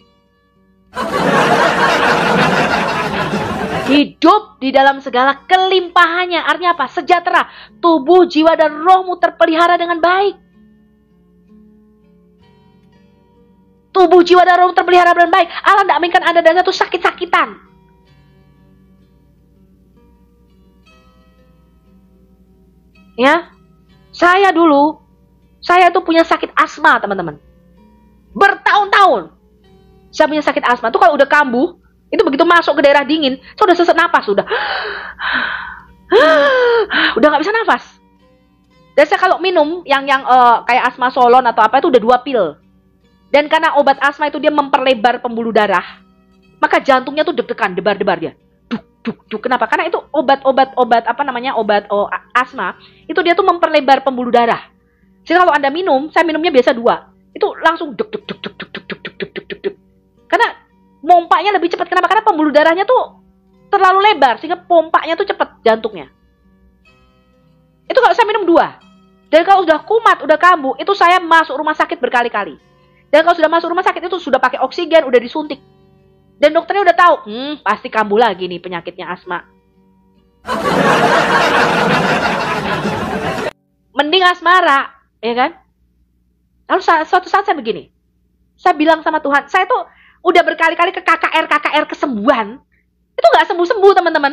Hidup di dalam segala kelimpahannya. Artinya apa? Sejahtera. Tubuh, jiwa, dan rohmu terpelihara dengan baik. Tubuh, jiwa, dan rohmu terpelihara dengan baik. Allah tidak menginginkan Anda dan saya itu sakit-sakitan. Ya, saya tuh punya sakit asma, teman-teman. Bertahun-tahun. Saya punya sakit asma. Itu kalau udah kambuh, itu begitu masuk ke daerah dingin, saya udah sesak napas, udah nggak bisa nafas. Dan saya kalau minum yang kayak asma solon atau apa itu udah 2 pil. Dan karena obat asma itu dia memperlebar pembuluh darah, maka jantungnya tuh deg-degan, debar-debar dia. Duk. Kenapa? Karena itu obat asma itu dia tuh memperlebar pembuluh darah. Sehingga kalau Anda minum, saya minumnya biasa 2. Itu langsung duk duk duk duk duk duk duk duk duk duk duk duk. Karena pompanya lebih cepat. Kenapa? Karena pembuluh darahnya tuh terlalu lebar sehingga pompanya tuh cepat jantungnya. Itu kalau saya minum 2. Dan kalau sudah kumat, udah kambuh, itu saya masuk rumah sakit berkali-kali. Dan kalau sudah masuk rumah sakit itu sudah pakai oksigen, udah disuntik. Dan dokternya udah tahu, pasti kambuh lagi nih penyakitnya asma. Mending asmara, ya kan? Lalu suatu saat saya begini, saya bilang sama Tuhan, saya tuh udah berkali-kali ke KKR kesembuhan, itu nggak sembuh-sembuh teman-teman.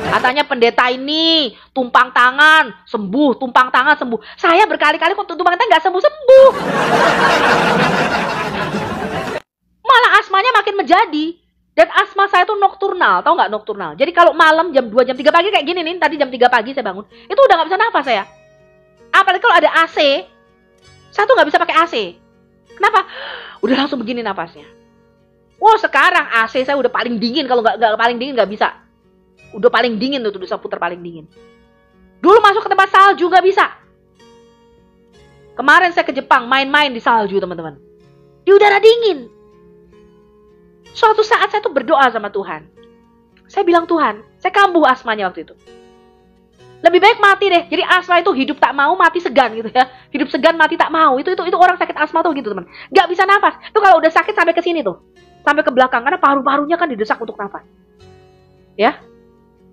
Katanya pendeta ini tumpang tangan sembuh, tumpang tangan sembuh. Saya berkali-kali kok tumpang tangan nggak sembuh-sembuh. Malah asmanya makin menjadi. Dan asma saya tuh nokturnal, tahu nggak nokturnal? Jadi kalau malam jam 2, jam 3 pagi kayak gini nih, tadi jam 3 pagi saya bangun, itu udah nggak bisa nafas saya. Apalagi kalau ada AC, saya tuh nggak bisa pakai AC. Kenapa? Udah langsung begini nafasnya. Wow, sekarang AC saya udah paling dingin, kalau nggak paling dingin nggak bisa. Udah paling dingin tuh, bisa putar paling dingin. Dulu masuk ke tempat salju nggak bisa. Kemarin saya ke Jepang main-main di salju teman-teman. Di udara dingin. Suatu saat saya tuh berdoa sama Tuhan. Saya bilang, Tuhan, saya kambuh asmanya waktu itu. Lebih baik mati deh. Jadi asma itu hidup tak mau, mati segan gitu ya. Hidup segan, mati tak mau. Itu orang sakit asma tuh gitu teman. Gak bisa nafas. Itu kalau udah sakit sampai ke sini tuh. Sampai ke belakang. Karena paru-parunya kan didesak untuk nafas. Ya.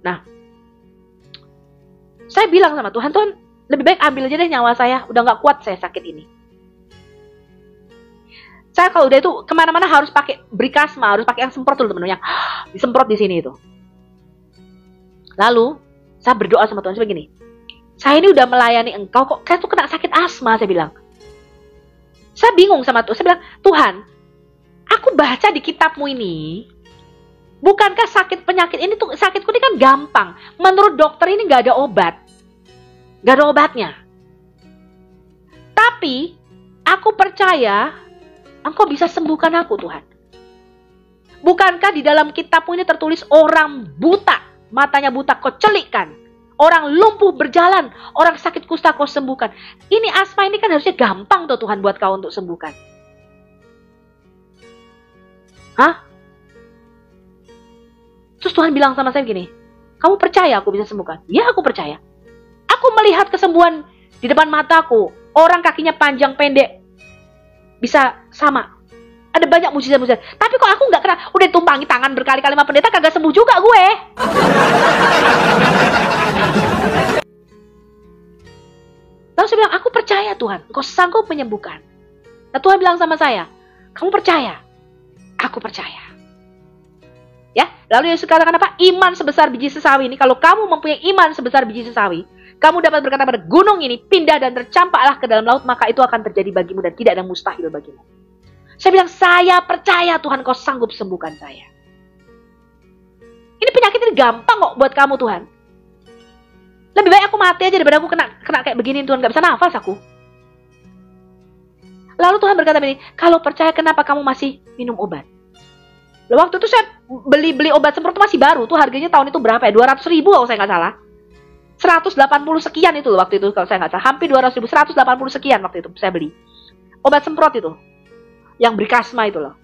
Nah. Saya bilang sama Tuhan, Tuhan, lebih baik ambil aja deh nyawa saya. Udah gak kuat saya sakit ini. Saya kalau udah itu kemana-mana harus pakai brikasma, harus pakai yang semprot dulu teman-teman, yang disemprot di sini itu. Lalu saya berdoa sama Tuhan begini, saya ini udah melayani engkau kok saya tuh kena sakit asma, saya bilang. Saya bingung sama Tuhan, saya bilang, Tuhan, aku baca di kitabmu ini, bukankah sakit penyakit ini tuh, sakitku ini kan gampang. Menurut dokter ini gak ada obat, gak ada obatnya. Tapi aku percaya Engkau bisa sembuhkan aku, Tuhan. Bukankah di dalam kitabmu ini tertulis orang buta, matanya buta kau celikkan. Orang lumpuh berjalan, orang sakit kusta kau sembuhkan. Ini asma ini kan harusnya gampang tuh Tuhan buat kau untuk sembuhkan. Hah? Terus Tuhan bilang sama saya gini, kamu percaya aku bisa sembuhkan? Ya, aku percaya. Aku melihat kesembuhan di depan mataku. Orang kakinya panjang pendek bisa sama. Ada banyak mujizat-mujizat. Tapi kok aku nggak kena, udah tumpangi tangan berkali-kali sama pendeta, kagak sembuh juga gue. Lalu saya bilang, aku percaya Tuhan, Engkau sanggup menyembuhkan. Nah Tuhan bilang sama saya, kamu percaya? Aku percaya. Ya, lalu Yesus katakan apa? Iman sebesar biji sesawi ini, kalau kamu mempunyai iman sebesar biji sesawi, kamu dapat berkata pada gunung ini, pindah dan tercampaklah ke dalam laut, maka itu akan terjadi bagimu dan tidak ada mustahil bagimu. Saya bilang, saya percaya Tuhan kau sanggup sembuhkan saya. Ini penyakit ini gampang kok buat kamu Tuhan. Lebih baik aku mati aja daripada aku kena kayak begini Tuhan, gak bisa nafas aku. Lalu Tuhan berkata begini, kalau percaya kenapa kamu masih minum obat? Lalu waktu itu saya beli obat semprot masih baru, tuh harganya tahun itu berapa ya? 200.000 kalau saya nggak salah. 180 sekian itu loh waktu itu kalau saya nggak salah, hampir 200.000, 180 sekian waktu itu saya beli obat semprot itu yang brikasma itu loh.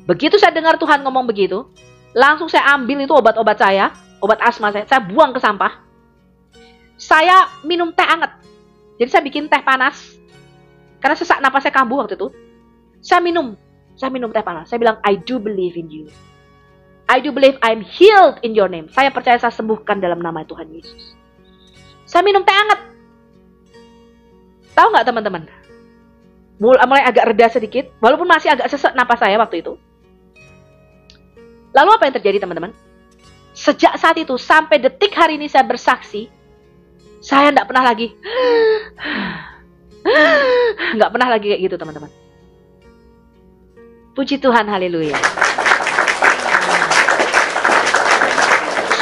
Begitu saya dengar Tuhan ngomong begitu, langsung saya ambil itu obat-obat saya, obat asma saya buang ke sampah. Saya minum teh hangat, jadi saya bikin teh panas karena sesak napas saya kambuh waktu itu. Saya minum teh panas, saya bilang I do believe in you, I do believe I'm healed in your name. Saya percaya saya sembuhkan dalam nama Tuhan Yesus. Saya minum teh hangat. Tahu nggak teman-teman? Mulai agak reda sedikit, walaupun masih agak sesak napas saya waktu itu. Lalu apa yang terjadi teman-teman? Sejak saat itu sampai detik hari ini saya bersaksi, saya nggak pernah lagi, nggak pernah lagi kayak gitu teman-teman. Puji Tuhan, haleluya.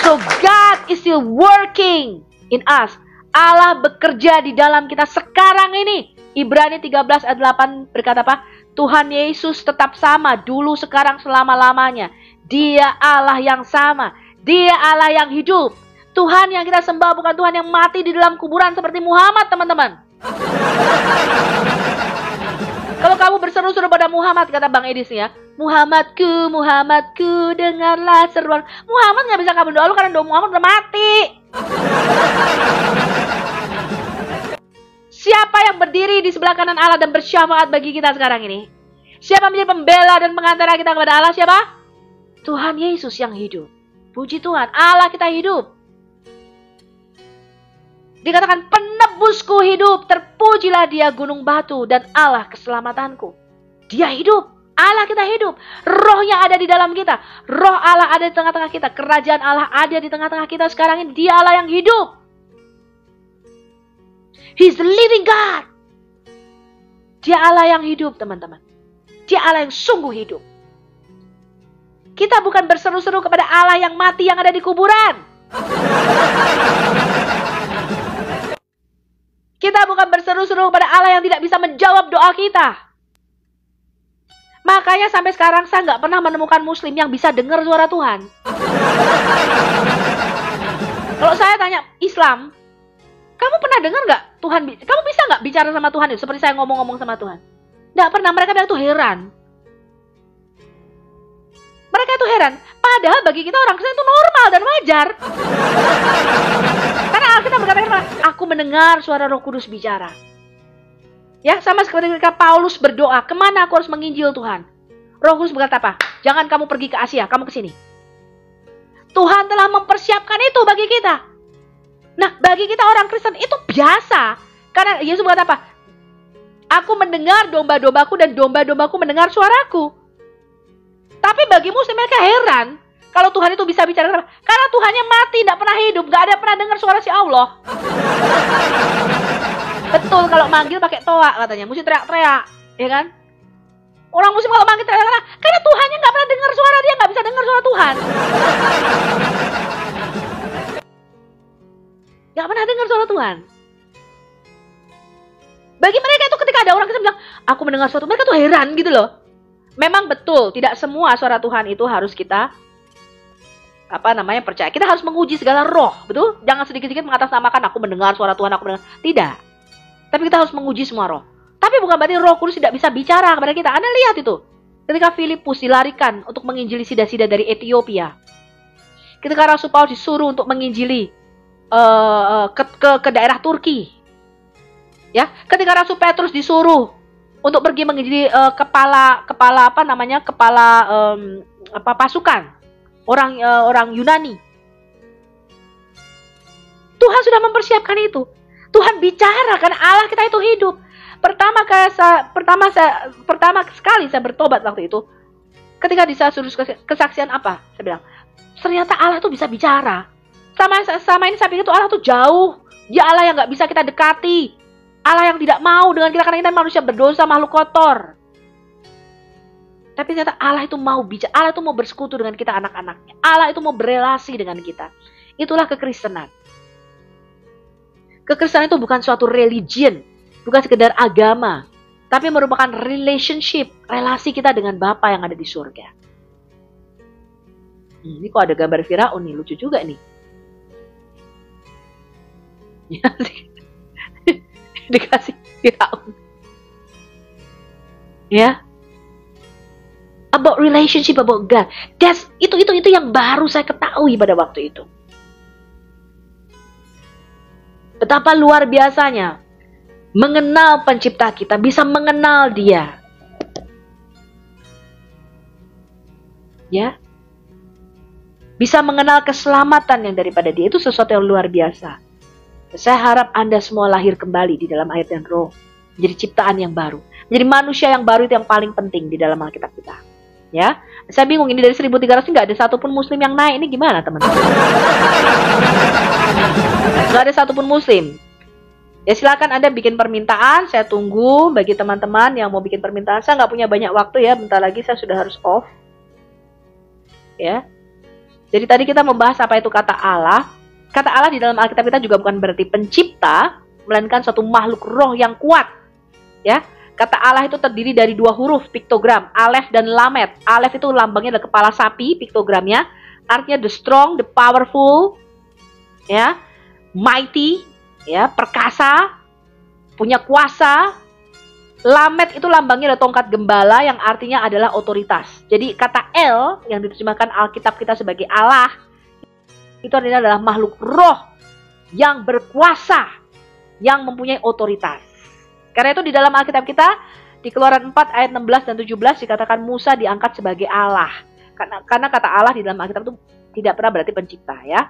So God is still working in us. Allah bekerja di dalam kita sekarang ini. Ibrani 13 ayat 8 berkata apa? Tuhan Yesus tetap sama dulu, sekarang, selama-lamanya. Dia Allah yang sama. Dia Allah yang hidup. Tuhan yang kita sembah bukan Tuhan yang mati di dalam kuburan seperti Muhammad, teman-teman. Kalau kamu berseru-seru pada Muhammad, kata Bang Edis ya, Muhammadku, Muhammadku, dengarlah seruan. Muhammad nggak bisa kamu doa lu karena doa Muhammad udah mati. Siapa yang berdiri di sebelah kanan Allah dan bersyafaat bagi kita sekarang ini? Siapa menjadi pembela dan pengantara kita kepada Allah? Siapa? Tuhan Yesus yang hidup. Puji Tuhan, Allah kita hidup. Dikatakan penebusku hidup, terpujilah dia gunung batu dan Allah keselamatanku. Dia hidup, Allah kita hidup. Rohnya ada di dalam kita. Roh Allah ada di tengah-tengah kita. Kerajaan Allah ada di tengah-tengah kita sekarang ini. Dia Allah yang hidup. He's the living God. Dia Allah yang hidup, teman-teman. Dia Allah yang sungguh hidup. Kita bukan berseru-seru kepada Allah yang mati yang ada di kuburan. Kita bukan berseru-seru kepada Allah yang tidak bisa menjawab doa kita. Makanya sampai sekarang saya nggak pernah menemukan muslim yang bisa dengar suara Tuhan. Kalau saya tanya Islam, kamu pernah dengar nggak Tuhan? Kamu bisa nggak bicara sama Tuhan itu seperti saya ngomong-ngomong sama Tuhan? Nggak pernah. Mereka bilang itu heran. Mereka itu heran. Padahal bagi kita orang Kristen itu normal dan wajar. Karena Alkitab berkata, aku mendengar suara Roh Kudus bicara. Ya, sama seperti ketika Paulus berdoa, kemana aku harus menginjil Tuhan? Roh Kudus berkata apa? Jangan kamu pergi ke Asia, kamu ke sini. Tuhan telah mempersiapkan itu bagi kita. Nah, bagi kita orang Kristen itu biasa. Karena Yesus berkata apa? Aku mendengar domba-dombaku dan domba-dombaku mendengar suaraku. Tapi bagi muslim mereka heran. Kalau Tuhan itu bisa bicara. Karena Tuhannya mati, tidak pernah hidup. Gak ada pernah dengar suara si Allah. Betul, kalau manggil pakai toa katanya. Mesti teriak-teriak. Ya kan? Orang muslim kalau manggil teriak-teriak. Karena Tuhannya gak pernah dengar suara dia. Gak bisa dengar suara Tuhan. Gak pernah dengar suara Tuhan. Bagi mereka itu ketika ada orang Kristen bilang, aku mendengar suatu, mereka tuh heran gitu loh. Memang betul, tidak semua suara Tuhan itu harus kita percaya. Kita harus menguji segala roh, betul? Jangan sedikit-sedikit mengatasnamakan aku mendengar suara Tuhan, aku mendengar. Tidak. Tapi kita harus menguji semua roh. Tapi bukan berarti Roh Kudus tidak bisa bicara kepada kita. Anda lihat itu. Ketika Filipus dilarikan untuk menginjili sida-sida dari Ethiopia. Ketika Rasul Paulus disuruh untuk menginjili ke daerah Turki. Ya, ketika Rasul Petrus disuruh untuk pergi menginjili kepala pasukan orang Yunani. Tuhan sudah mempersiapkan itu. Tuhan bicara karena Allah kita itu hidup. Pertama sekali saya bertobat waktu itu. Ketika disuruh kesaksian apa? Saya bilang, ternyata Allah itu bisa bicara. Sama ini saya pikir itu Allah itu jauh. Dia Allah yang nggak bisa kita dekati. Allah yang tidak mau dengan kita karena kita manusia berdosa, makhluk kotor. Tapi ternyata Allah itu mau bicara. Allah itu mau bersekutu dengan kita anak-anaknya. Allah itu mau berelasi dengan kita. Itulah kekristenan. Kekristenan itu bukan suatu religion. Bukan sekedar agama. Tapi merupakan relationship. Relasi kita dengan Bapa yang ada di surga. Ini kok ada gambar Firaun nih. Lucu juga nih. Dikasih Firaun. Ya. About relationship, about God. Itu yang baru saya ketahui pada waktu itu. Betapa luar biasanya mengenal pencipta kita, bisa mengenal dia. Ya. Bisa mengenal keselamatan yang daripada dia, itu sesuatu yang luar biasa. Saya harap Anda semua lahir kembali di dalam air dan roh. Menjadi ciptaan yang baru. Menjadi manusia yang baru itu yang paling penting di dalam Alkitab kita. Ya, saya bingung ini dari 1.300 nggak ada satupun muslim yang naik. Ini gimana teman-teman? Nggak ada satupun muslim. Ya silakan Anda bikin permintaan. Saya tunggu bagi teman-teman yang mau bikin permintaan. Saya nggak punya banyak waktu ya. Bentar lagi saya sudah harus off. Ya. Jadi tadi kita membahas apa itu kata Allah. Kata Allah di dalam Alkitab kita juga bukan berarti pencipta, melainkan suatu makhluk roh yang kuat. Ya, kata Allah itu terdiri dari 2 huruf piktogram, Alef dan Lamet. Alef itu lambangnya adalah kepala sapi, piktogramnya artinya the strong, the powerful, ya, mighty, ya, perkasa, punya kuasa. Lamed itu lambangnya ada tongkat gembala yang artinya adalah otoritas. Jadi kata El yang diterjemahkan Alkitab kita sebagai Allah itu artinya adalah makhluk roh yang berkuasa, yang mempunyai otoritas. Karena itu di dalam Alkitab kita di Keluaran 4 ayat 16 dan 17 dikatakan Musa diangkat sebagai Allah. Karena kata Allah di dalam Alkitab itu tidak pernah berarti pencipta, ya.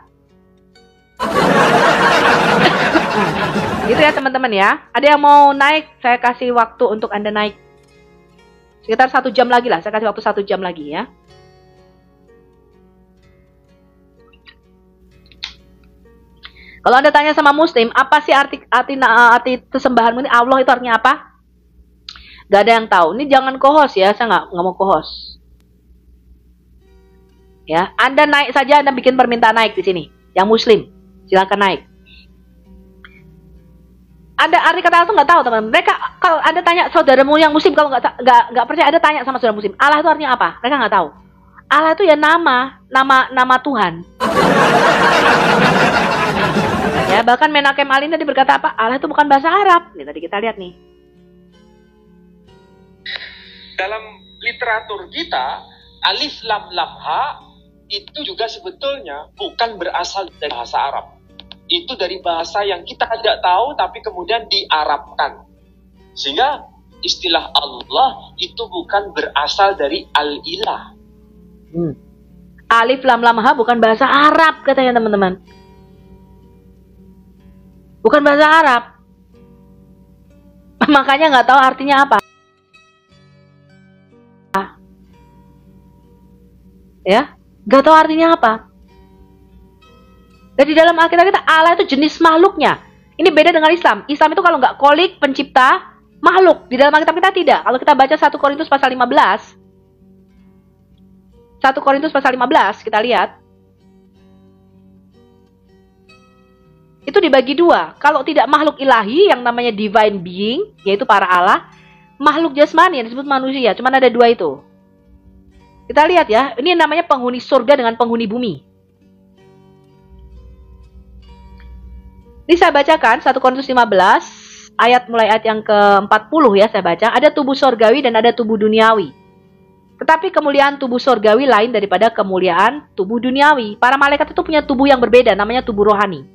Gitu ya teman-teman ya. Ada yang mau naik, saya kasih waktu untuk Anda naik. Sekitar 1 jam lagi lah, saya kasih waktu 1 jam lagi ya. Kalau Anda tanya sama Muslim, apa sih arti sesembahanmu ini, Allah itu artinya apa? Gak ada yang tahu. Ini jangan co-host ya, saya nggak mau co-host. Ya, Anda naik saja, Anda bikin permintaan naik di sini. Yang Muslim, silakan naik. Ada arti kata Allah itu nggak tahu teman-teman. Mereka kalau Anda tanya saudaramu yang Muslim, kalau nggak percaya, Anda tanya sama saudara Muslim, Allah itu artinya apa? Mereka nggak tahu. Allah itu ya nama Tuhan. Ya, bahkan Menakem Ali tadi berkata apa? Allah itu bukan bahasa Arab. Nih tadi kita lihat nih. Dalam literatur kita, alif lam lam ha itu juga sebetulnya bukan berasal dari bahasa Arab. Itu dari bahasa yang kita tidak tahu tapi kemudian diarabkan. Sehingga istilah Allah itu bukan berasal dari al-ilah. Alif lam lam ha bukan bahasa Arab katanya teman-teman. Bukan bahasa Arab. Makanya nggak tahu artinya apa. Ya, nggak tahu artinya apa. Dan di dalam Alkitab kita Allah itu jenis makhluknya. Ini beda dengan Islam. Islam itu kalau nggak kolik pencipta makhluk. Di dalam Alkitab kita tidak. Kalau kita baca 1 Korintus pasal 15. 1 Korintus pasal 15 kita lihat. Itu dibagi dua. Kalau tidak makhluk ilahi yang namanya divine being, yaitu para Allah, makhluk jasmani yang disebut manusia, cuman ada dua itu. Kita lihat ya, ini namanya penghuni surga dengan penghuni bumi. Ini saya bacakan 1 Korintus 15 mulai ayat yang ke-40 ya saya baca. Ada tubuh surgawi dan ada tubuh duniawi. Tetapi kemuliaan tubuh surgawi lain daripada kemuliaan tubuh duniawi. Para malaikat itu punya tubuh yang berbeda, namanya tubuh rohani.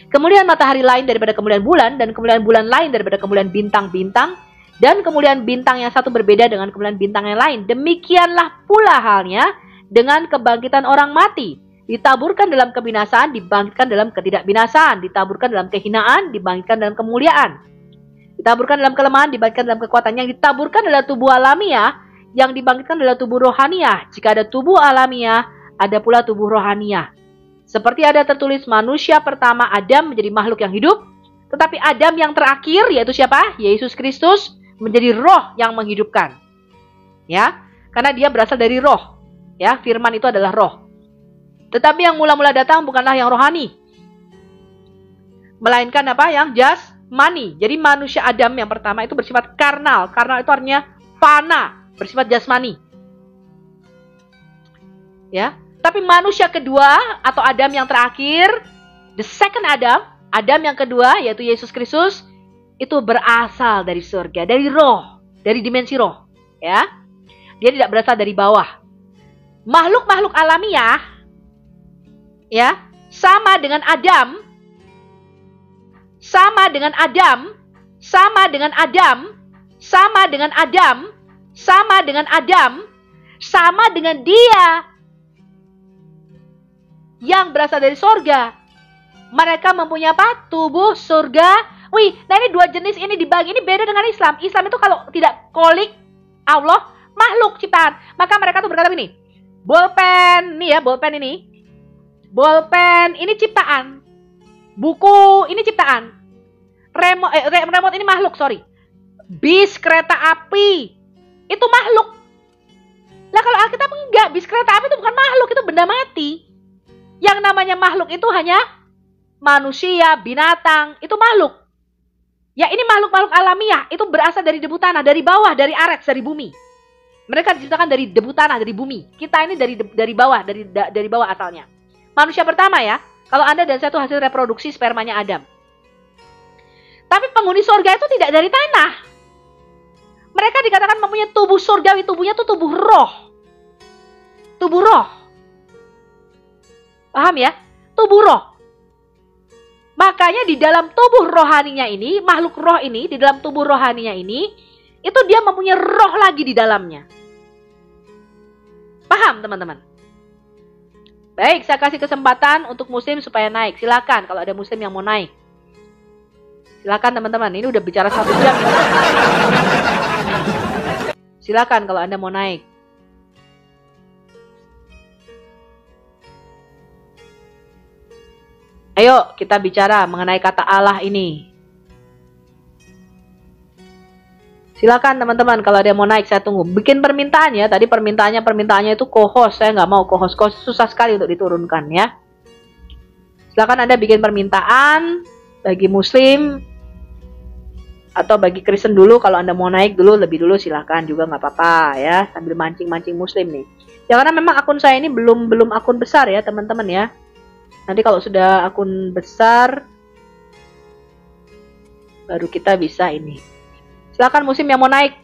Kemuliaan matahari lain daripada kemuliaan bulan, dan kemuliaan bulan lain daripada kemuliaan bintang-bintang, dan kemuliaan bintang yang satu berbeda dengan kemuliaan bintang yang lain. Demikianlah pula halnya dengan kebangkitan orang mati. Ditaburkan dalam kebinasaan, dibangkitkan dalam ketidakbinasaan. Ditaburkan dalam kehinaan, dibangkitkan dalam kemuliaan. Ditaburkan dalam kelemahan, dibangkitkan dalam kekuatan. Yang ditaburkan adalah tubuh alamiah, yang dibangkitkan adalah tubuh rohaniah. Jika ada tubuh alamiah, ada pula tubuh rohaniah. Seperti ada tertulis, manusia pertama Adam menjadi makhluk yang hidup, tetapi Adam yang terakhir, yaitu siapa? Yesus Kristus, menjadi roh yang menghidupkan. Ya, karena dia berasal dari roh. Ya, firman itu adalah roh. Tetapi yang mula-mula datang bukanlah yang rohani, melainkan apa? Yang jasmani. Jadi manusia Adam yang pertama itu bersifat karnal. Karnal itu artinya fana, bersifat jasmani. Ya. Tapi manusia kedua atau Adam yang terakhir, the second Adam, Adam yang kedua yaitu Yesus Kristus, itu berasal dari surga, dari roh, dari dimensi roh, ya. Dia tidak berasal dari bawah. Makhluk-makhluk alamiah, ya, sama dengan Adam, sama dengan Adam, sama dengan Adam, sama dengan Adam, sama dengan Adam, sama dengan dia yang berasal dari surga. Mereka mempunyai apa? Tubuh surga. Wih, nah ini dua jenis ini dibagi. Ini beda dengan Islam. Islam itu kalau tidak kolik Allah, makhluk ciptaan. Maka mereka tuh berkata begini, bolpen, nih ya bolpen ini. Bolpen ini ciptaan. Buku ini ciptaan. Remote ini makhluk, sorry. Bis kereta api itu makhluk. Lah kalau Alkitab enggak, bis kereta api itu bukan makhluk, itu benda mati. Yang namanya makhluk itu hanya manusia, binatang, itu makhluk. Ya ini makhluk-makhluk alamiah, itu berasal dari debu tanah, dari bawah, dari areks, dari bumi. Mereka diciptakan dari debu tanah, dari bumi. Kita ini dari bawah, dari bawah asalnya. Manusia pertama ya. Kalau Anda dan saya itu hasil reproduksi spermanya Adam. Tapi penghuni surga itu tidak dari tanah. Mereka dikatakan mempunyai tubuh surgawi, tubuhnya itu tubuh roh. Tubuh roh. Paham ya? Tubuh roh. Makanya di dalam tubuh rohaninya ini, makhluk roh ini, di dalam tubuh rohaninya ini, itu dia mempunyai roh lagi di dalamnya. Paham teman-teman? Baik, saya kasih kesempatan untuk muslim supaya naik. Silakan kalau ada muslim yang mau naik. Silakan teman-teman, ini udah bicara 1 jam. Silakan kalau Anda mau naik. Ayo kita bicara mengenai kata Allah ini. Silakan teman-teman kalau ada yang mau naik saya tunggu. Bikin permintaan ya. Tadi permintaannya itu co-host. Saya nggak mau co-host susah sekali untuk diturunkan ya. Silakan Anda bikin permintaan bagi muslim atau bagi Kristen dulu. Kalau Anda mau naik dulu lebih dulu silakan juga nggak apa-apa ya. Sambil mancing-mancing muslim nih. Ya karena memang akun saya ini belum akun besar ya teman-teman ya. Nanti kalau sudah akun besar, baru kita bisa ini. Silakan muslim yang mau naik.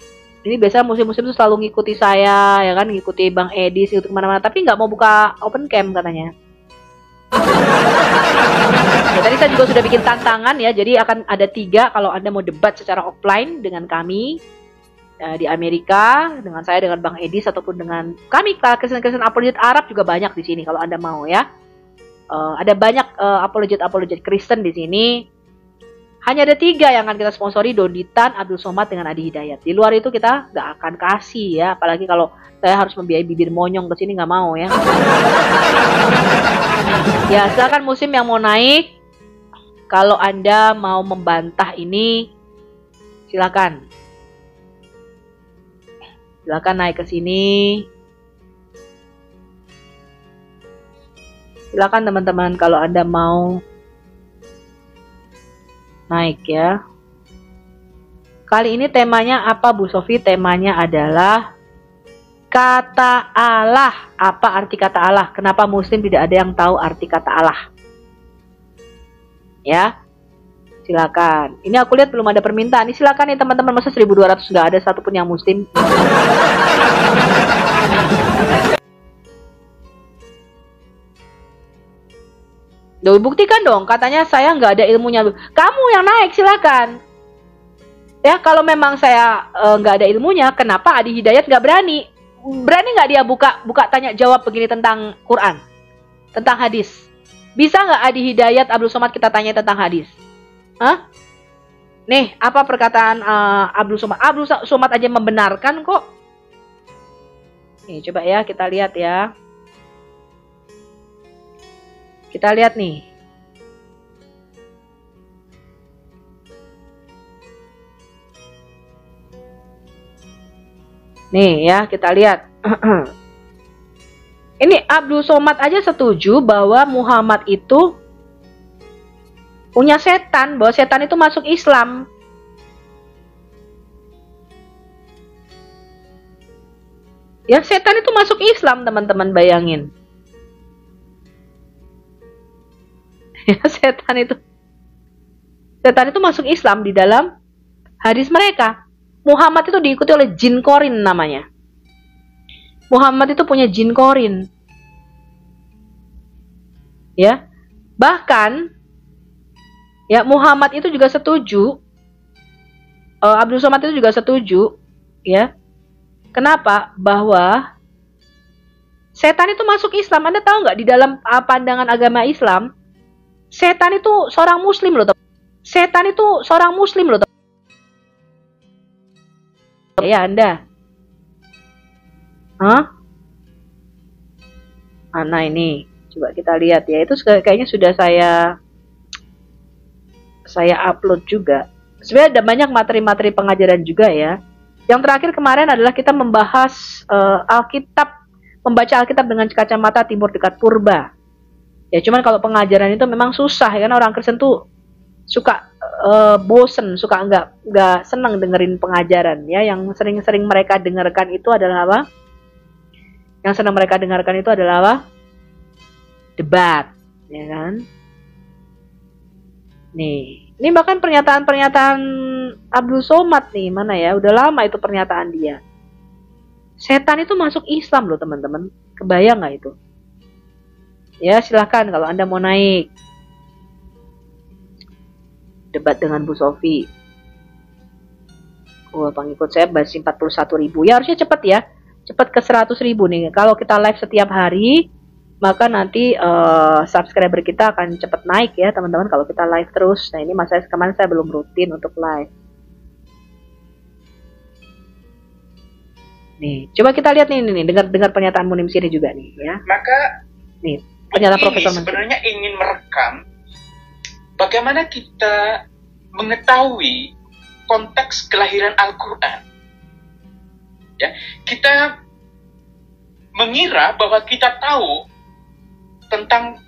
Ini biasanya muslim-muslim itu selalu ngikuti saya, ya kan, ngikuti Bang Edis, ngikuti kemana-mana. Tapi nggak mau buka open cam katanya. Ya, tadi saya juga sudah bikin tantangan ya. Jadi akan ada 3 kalau Anda mau debat secara offline dengan kami di Amerika, dengan saya, dengan Bang Edis, ataupun dengan kami, Kristen apologet Arab juga banyak di sini kalau Anda mau ya. Ada banyak apologet Kristen di sini. Hanya ada 3 yang akan kita sponsori, Doditan, Abdul Somad, dengan Adi Hidayat. Di luar itu kita nggak akan kasih ya. Apalagi kalau saya harus membiayai bibir monyong ke sini, nggak mau ya. Ya silakan muslim yang mau naik. Kalau Anda mau membantah ini, silakan. Silakan naik ke sini. Silakan teman-teman kalau Anda mau naik ya. Kali ini temanya apa Bu Sofi? Temanya adalah kata Allah. Apa arti kata Allah? Kenapa muslim tidak ada yang tahu arti kata Allah? Ya. Silakan. Ini aku lihat belum ada permintaan. Ini silakan nih teman-teman, masa 1200 nggak ada satupun yang muslim. Duh, buktikan dong, katanya saya nggak ada ilmunya. Kamu yang naik, silakan. Ya, kalau memang saya nggak ada ilmunya, kenapa Adi Hidayat nggak berani? Berani nggak dia buka tanya jawab begini tentang Quran, tentang hadis? Bisa nggak Adi Hidayat, Abdul Somad kita tanya tentang hadis? Hah? Nih, apa perkataan Abdul Somad? Abdul Somad aja membenarkan kok. Nih, coba ya kita lihat ya. Kita lihat nih. Nih ya, kita lihat. Ini Abdul Somad aja setuju bahwa Muhammad itu punya setan, bahwa setan itu masuk Islam. Ya, setan itu masuk Islam, teman-teman, bayangin. Ya, setan itu masuk Islam di dalam hadis mereka. Muhammad itu diikuti oleh jin korin namanya. Muhammad itu punya jin korin. Ya. Bahkan ya Muhammad itu juga setuju. Abdul Somad itu juga setuju, ya. Kenapa? Bahwa setan itu masuk Islam. Anda tahu nggak, di dalam pandangan agama Islam, setan itu seorang muslim loh. Setan itu seorang muslim loh. Ya Anda. Hah? Nah ini, coba kita lihat ya. Itu kayaknya sudah saya upload juga. Sebenarnya ada banyak materi-materi pengajaran juga ya. Yang terakhir kemarin adalah kita membahas Alkitab, membaca Alkitab dengan kacamata timur dekat purba. Ya cuman kalau pengajaran itu memang susah ya, karena orang Kristen tuh suka bosen, suka nggak senang dengerin pengajaran ya. Yang sering-sering mereka dengarkan itu adalah apa? Yang senang mereka dengarkan itu adalah apa? debat, ya kan? Nih, ini bahkan pernyataan Abdul Somad nih, mana ya? Udah lama itu pernyataan dia. Setan itu masuk Islam loh teman-teman. Kebayang nggak itu? Ya silahkan kalau Anda mau naik debat dengan Bu Sofi. Pengikut saya masih 41.000. Ya harusnya cepet ya. Cepet ke 100.000 nih. Kalau kita live setiap hari, maka nanti subscriber kita akan cepet naik ya teman-teman kalau kita live terus. Nah ini masalah kemarin saya belum rutin untuk live. Nih, coba kita lihat nih dengar pernyataan Munim Siri juga nih ya. Maka nih, pernyataan Profesor sebenarnya ingin merekam bagaimana kita mengetahui konteks kelahiran Al-Qur'an. Ya, kita mengira bahwa kita tahu tentang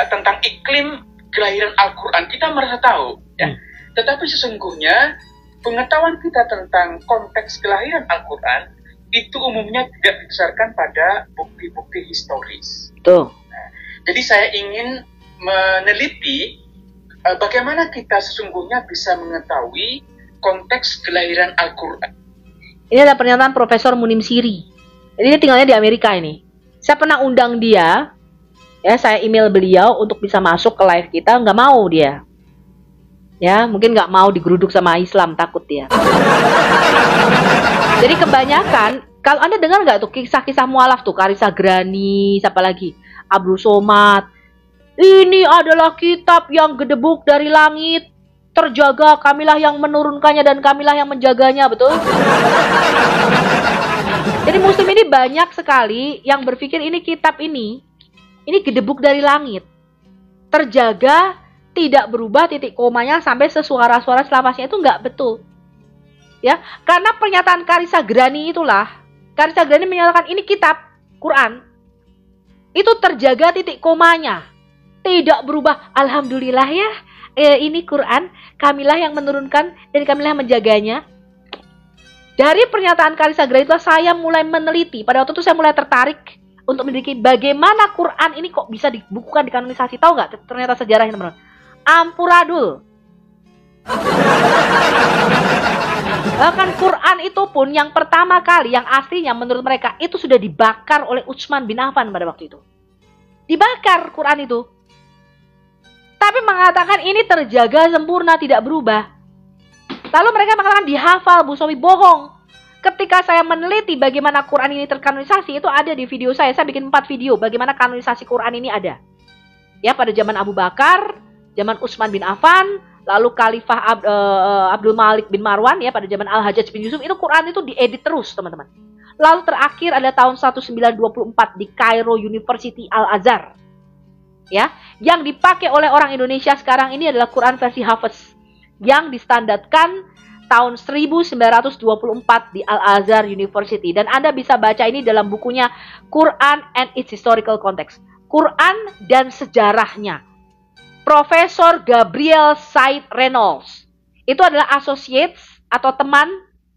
tentang iklim kelahiran Al-Qur'an. Kita merasa tahu, ya. Tetapi sesungguhnya pengetahuan kita tentang konteks kelahiran Al-Quran itu umumnya tidak didasarkan pada bukti-bukti historis. Tuh. Nah, jadi saya ingin meneliti bagaimana kita sesungguhnya bisa mengetahui konteks kelahiran Al-Quran. Ini ada pernyataan Profesor Munim Siri. Jadi dia tinggalnya di Amerika ini. Saya pernah undang dia, ya saya email beliau untuk bisa masuk ke live kita, nggak mau dia. Ya, mungkin nggak mau digeruduk sama Islam, takut dia. Jadi kebanyakan, kalau Anda dengar nggak tuh kisah-kisah mualaf tuh, Karissa Grani, siapa lagi? Abdul Somad. Ini adalah kitab yang gedebuk dari langit, terjaga, kamilah yang menurunkannya dan kamilah yang menjaganya, betul? Jadi muslim ini banyak sekali yang berpikir ini kitab ini gedebuk dari langit, terjaga, tidak berubah titik komanya sampai sesuara-suara selamanya, itu nggak betul. Ya, karena pernyataan Karissa Grani itulah. Karissa Grani menyatakan ini kitab Quran itu terjaga titik komanya, tidak berubah. Alhamdulillah ya, ini Quran, kamilah yang menurunkan dan kamilah yang menjaganya. Dari pernyataan Karissa Grani itu saya mulai meneliti. Pada waktu itu saya mulai tertarik untuk meneliti bagaimana Quran ini kok bisa dibukukan, dikanonisasi. Tahu nggak ternyata sejarahnya teman-teman? Ampuradul. Bahkan Quran itu pun yang pertama kali, yang aslinya menurut mereka itu sudah dibakar oleh Utsman bin Affan pada waktu itu. Dibakar Quran itu. Tapi mengatakan ini terjaga sempurna, tidak berubah. Lalu mereka mengatakan dihafal, Bu Sofi, bohong. Ketika saya meneliti bagaimana Quran ini terkanonisasi, itu ada di video saya. Saya bikin 4 video bagaimana kanonisasi Quran ini ada. Ya, pada zaman Abu Bakar, zaman Utsman bin Affan, lalu Khalifah Abdul Malik bin Marwan, ya pada zaman Al-Hajjaj bin Yusuf, itu Quran itu diedit terus teman-teman. Lalu terakhir ada tahun 1924 di Cairo University Al-Azhar, ya, yang dipakai oleh orang Indonesia sekarang ini adalah Quran versi Hafiz yang distandarkan tahun 1924 di Al-Azhar University, dan Anda bisa baca ini dalam bukunya Quran and its Historical Context, Quran dan sejarahnya, Profesor Gabriel Said Reynolds. Itu adalah associates atau teman,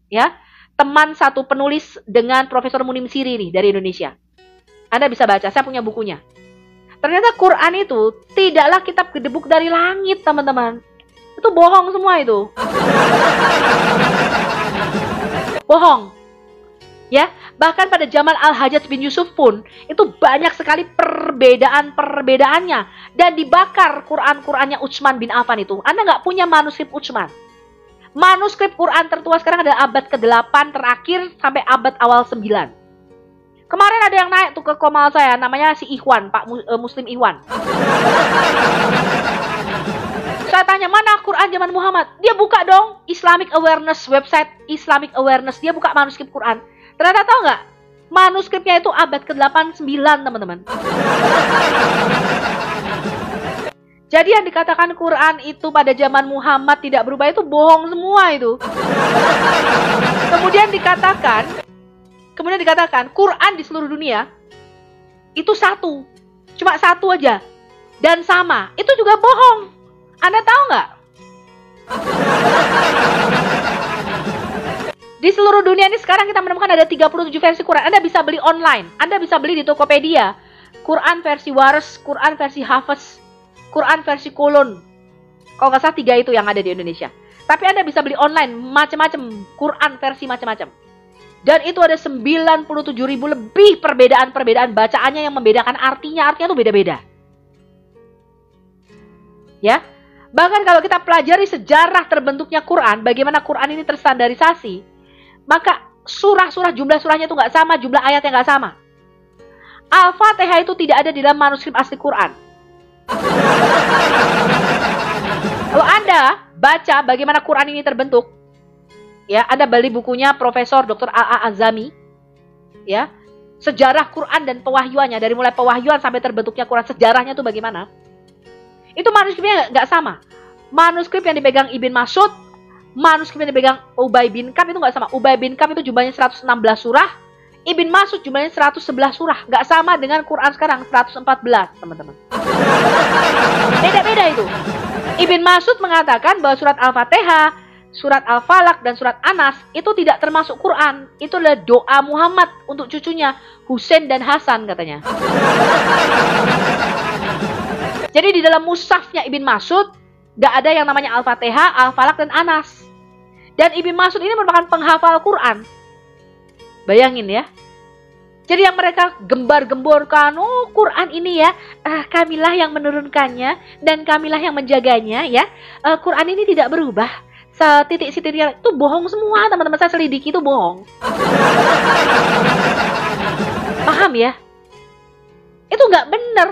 ya, teman satu penulis dengan Profesor Munim Siri nih dari Indonesia. Anda bisa baca, saya punya bukunya. Ternyata Quran itu tidaklah kitab gedebuk dari langit, teman-teman. Itu bohong semua itu. Bohong. Ya, bahkan pada zaman Al-Hajjaj bin Yusuf pun itu banyak sekali perbedaan-perbedaannya, dan dibakar Quran-Qurannya Utsman bin Affan itu. Anda nggak punya manuskrip Utsman. Manuskrip Quran tertua sekarang adalah abad ke-8 terakhir sampai abad awal 9. Kemarin ada yang naik tuh ke komal saya, namanya si Ikhwan, Pak Muslim Ikhwan. Saya tanya, mana Quran zaman Muhammad? Dia buka dong Islamic Awareness, website Islamic Awareness, dia buka manuskrip Quran. Ternyata tahu nggak? Manuskripnya itu abad ke-8, 9, teman-teman. Jadi yang dikatakan Quran itu pada zaman Muhammad tidak berubah itu bohong semua itu. Kemudian dikatakan Quran di seluruh dunia itu satu. Cuma satu aja. Dan sama. Itu juga bohong. Anda tahu nggak? Di seluruh dunia ini sekarang kita menemukan ada 37 versi Quran. Anda bisa beli online. Anda bisa beli di Tokopedia. Quran versi Wars, Quran versi Hafiz, Quran versi Kolon. Kalau nggak salah 3 itu yang ada di Indonesia. Tapi Anda bisa beli online macam-macam Quran versi macam-macam. Dan itu ada 97.000 lebih perbedaan-perbedaan bacaannya yang membedakan artinya tuh beda-beda. Ya. Bahkan kalau kita pelajari sejarah terbentuknya Quran, bagaimana Quran ini terstandarisasi, maka surah-surah, jumlah surahnya itu nggak sama, jumlah ayatnya nggak sama. Al-Fatihah itu tidak ada di dalam manuskrip asli Quran. Kalau Anda baca bagaimana Quran ini terbentuk, ya, Anda beli bukunya Profesor Dr. A.A. Azami, ya, sejarah Quran dan pewahyuannya, dari mulai pewahyuan sampai terbentuknya Quran, sejarahnya itu bagaimana. Itu manuskripnya nggak sama. Manuskrip yang dipegang Ibn Mas'ud, manuskrip yang dipegang Ubay bin Ka'ab itu nggak sama. Ubay bin Ka'ab itu jumlahnya 116 surah, Ibn Mas'ud jumlahnya 111 surah. Nggak sama dengan Quran sekarang 114, teman-teman. Beda-beda itu. Ibn Mas'ud mengatakan bahwa surat Al-Fatihah, surat Al-Falaq, dan surat Anas itu tidak termasuk Quran. Itu adalah doa Muhammad untuk cucunya, Husain dan Hasan katanya. Jadi di dalam mushafnya Ibn Mas'ud, gak ada yang namanya Al-Fatihah, Al-Falaq, dan Anas. Dan Ibn Mas'ud ini merupakan penghafal Quran. Bayangin ya. Jadi yang mereka gembar-gemborkan, oh Quran ini ya, kamilah yang menurunkannya, dan kamilah yang menjaganya ya. Quran ini tidak berubah. Setitik-titiknya itu bohong semua, teman-teman, saya selidiki itu bohong. Paham ya? Itu nggak benar.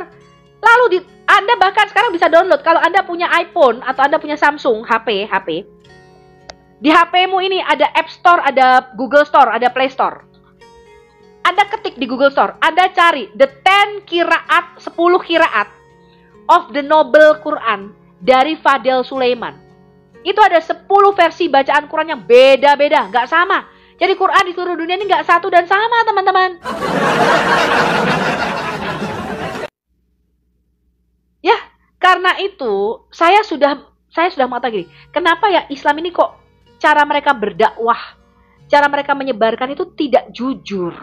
Lalu Anda bahkan sekarang bisa download, kalau Anda punya iPhone atau Anda punya Samsung HP, di HP-mu ini ada App Store, ada Google Store, ada Play Store. Anda ketik di Google Store, Anda cari the 10 qiraat, 10 qiraat of the Noble Quran dari Fadel Sulaiman. Itu ada 10 versi bacaan Quran yang beda-beda, nggak sama. Jadi Quran di seluruh dunia ini nggak satu dan sama, teman-teman. Ya, karena itu saya sudah mengatakan gini, kenapa ya Islam ini kok cara mereka berdakwah, cara mereka menyebarkan itu tidak jujur.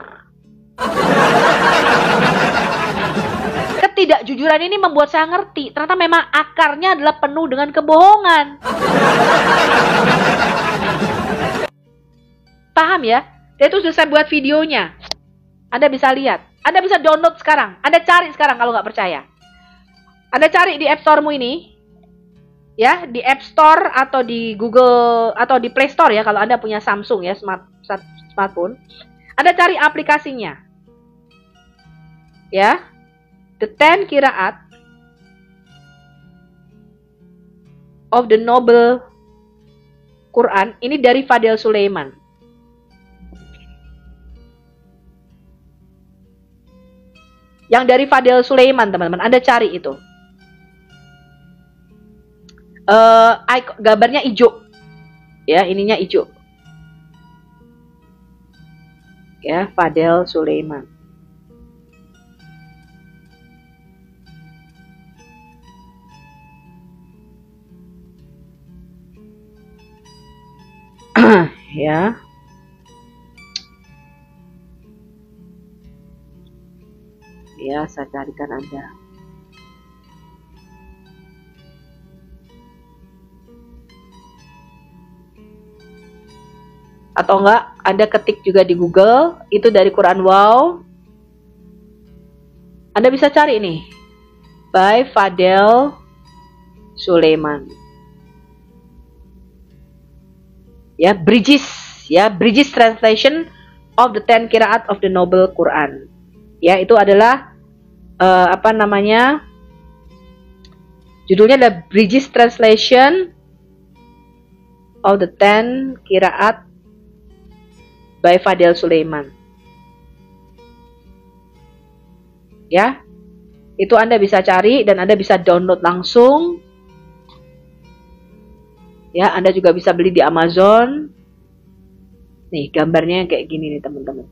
Ketidakjujuran ini membuat saya ngerti, ternyata memang akarnya adalah penuh dengan kebohongan. Paham ya? Dan itu sudah saya buat videonya. Anda bisa lihat, Anda bisa download sekarang, Anda cari sekarang kalau nggak percaya. Anda cari di App Store-mu ini, ya, di App Store atau di Google atau di Play Store ya, kalau Anda punya Samsung ya, smartphone. Anda cari aplikasinya, ya, the 10 qiraat of the Noble Quran, ini dari Fadel Sulaiman. Yang dari Fadel Sulaiman, teman-teman, Anda cari itu. Gambarnya hijau, ya, ininya hijau, ya, Fadel Sulaiman. Ya, ya, saya carikan Anda. Atau enggak, Anda ketik juga di Google, itu dari Quran Wow. Anda bisa cari nih, by Fadel Sulaiman. Ya, Bridges Translation of the 10 Qiraat of the Noble Quran. Ya, itu adalah judulnya adalah Bridges Translation of the 10 Qiraat by Fadel Sulaiman. Ya, itu Anda bisa cari dan Anda bisa download langsung. Ya, Anda juga bisa beli di Amazon. Nih, gambarnya kayak gini nih, teman-teman.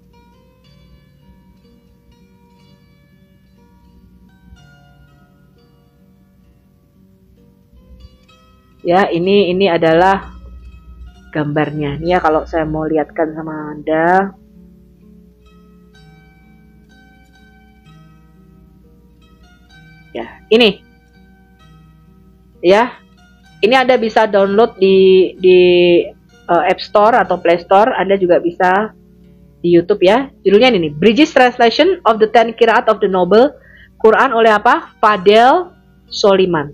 Ya, ini adalah gambarnya. Ini ya, kalau saya mau lihatkan sama Anda. Ya, ini. Ya. Ini Anda bisa download di App Store atau Play Store. Anda juga bisa di YouTube ya. Judulnya ini nih, Bridges Translation of the Ten Qiraat of the Noble Quran oleh apa? Fadel Soliman.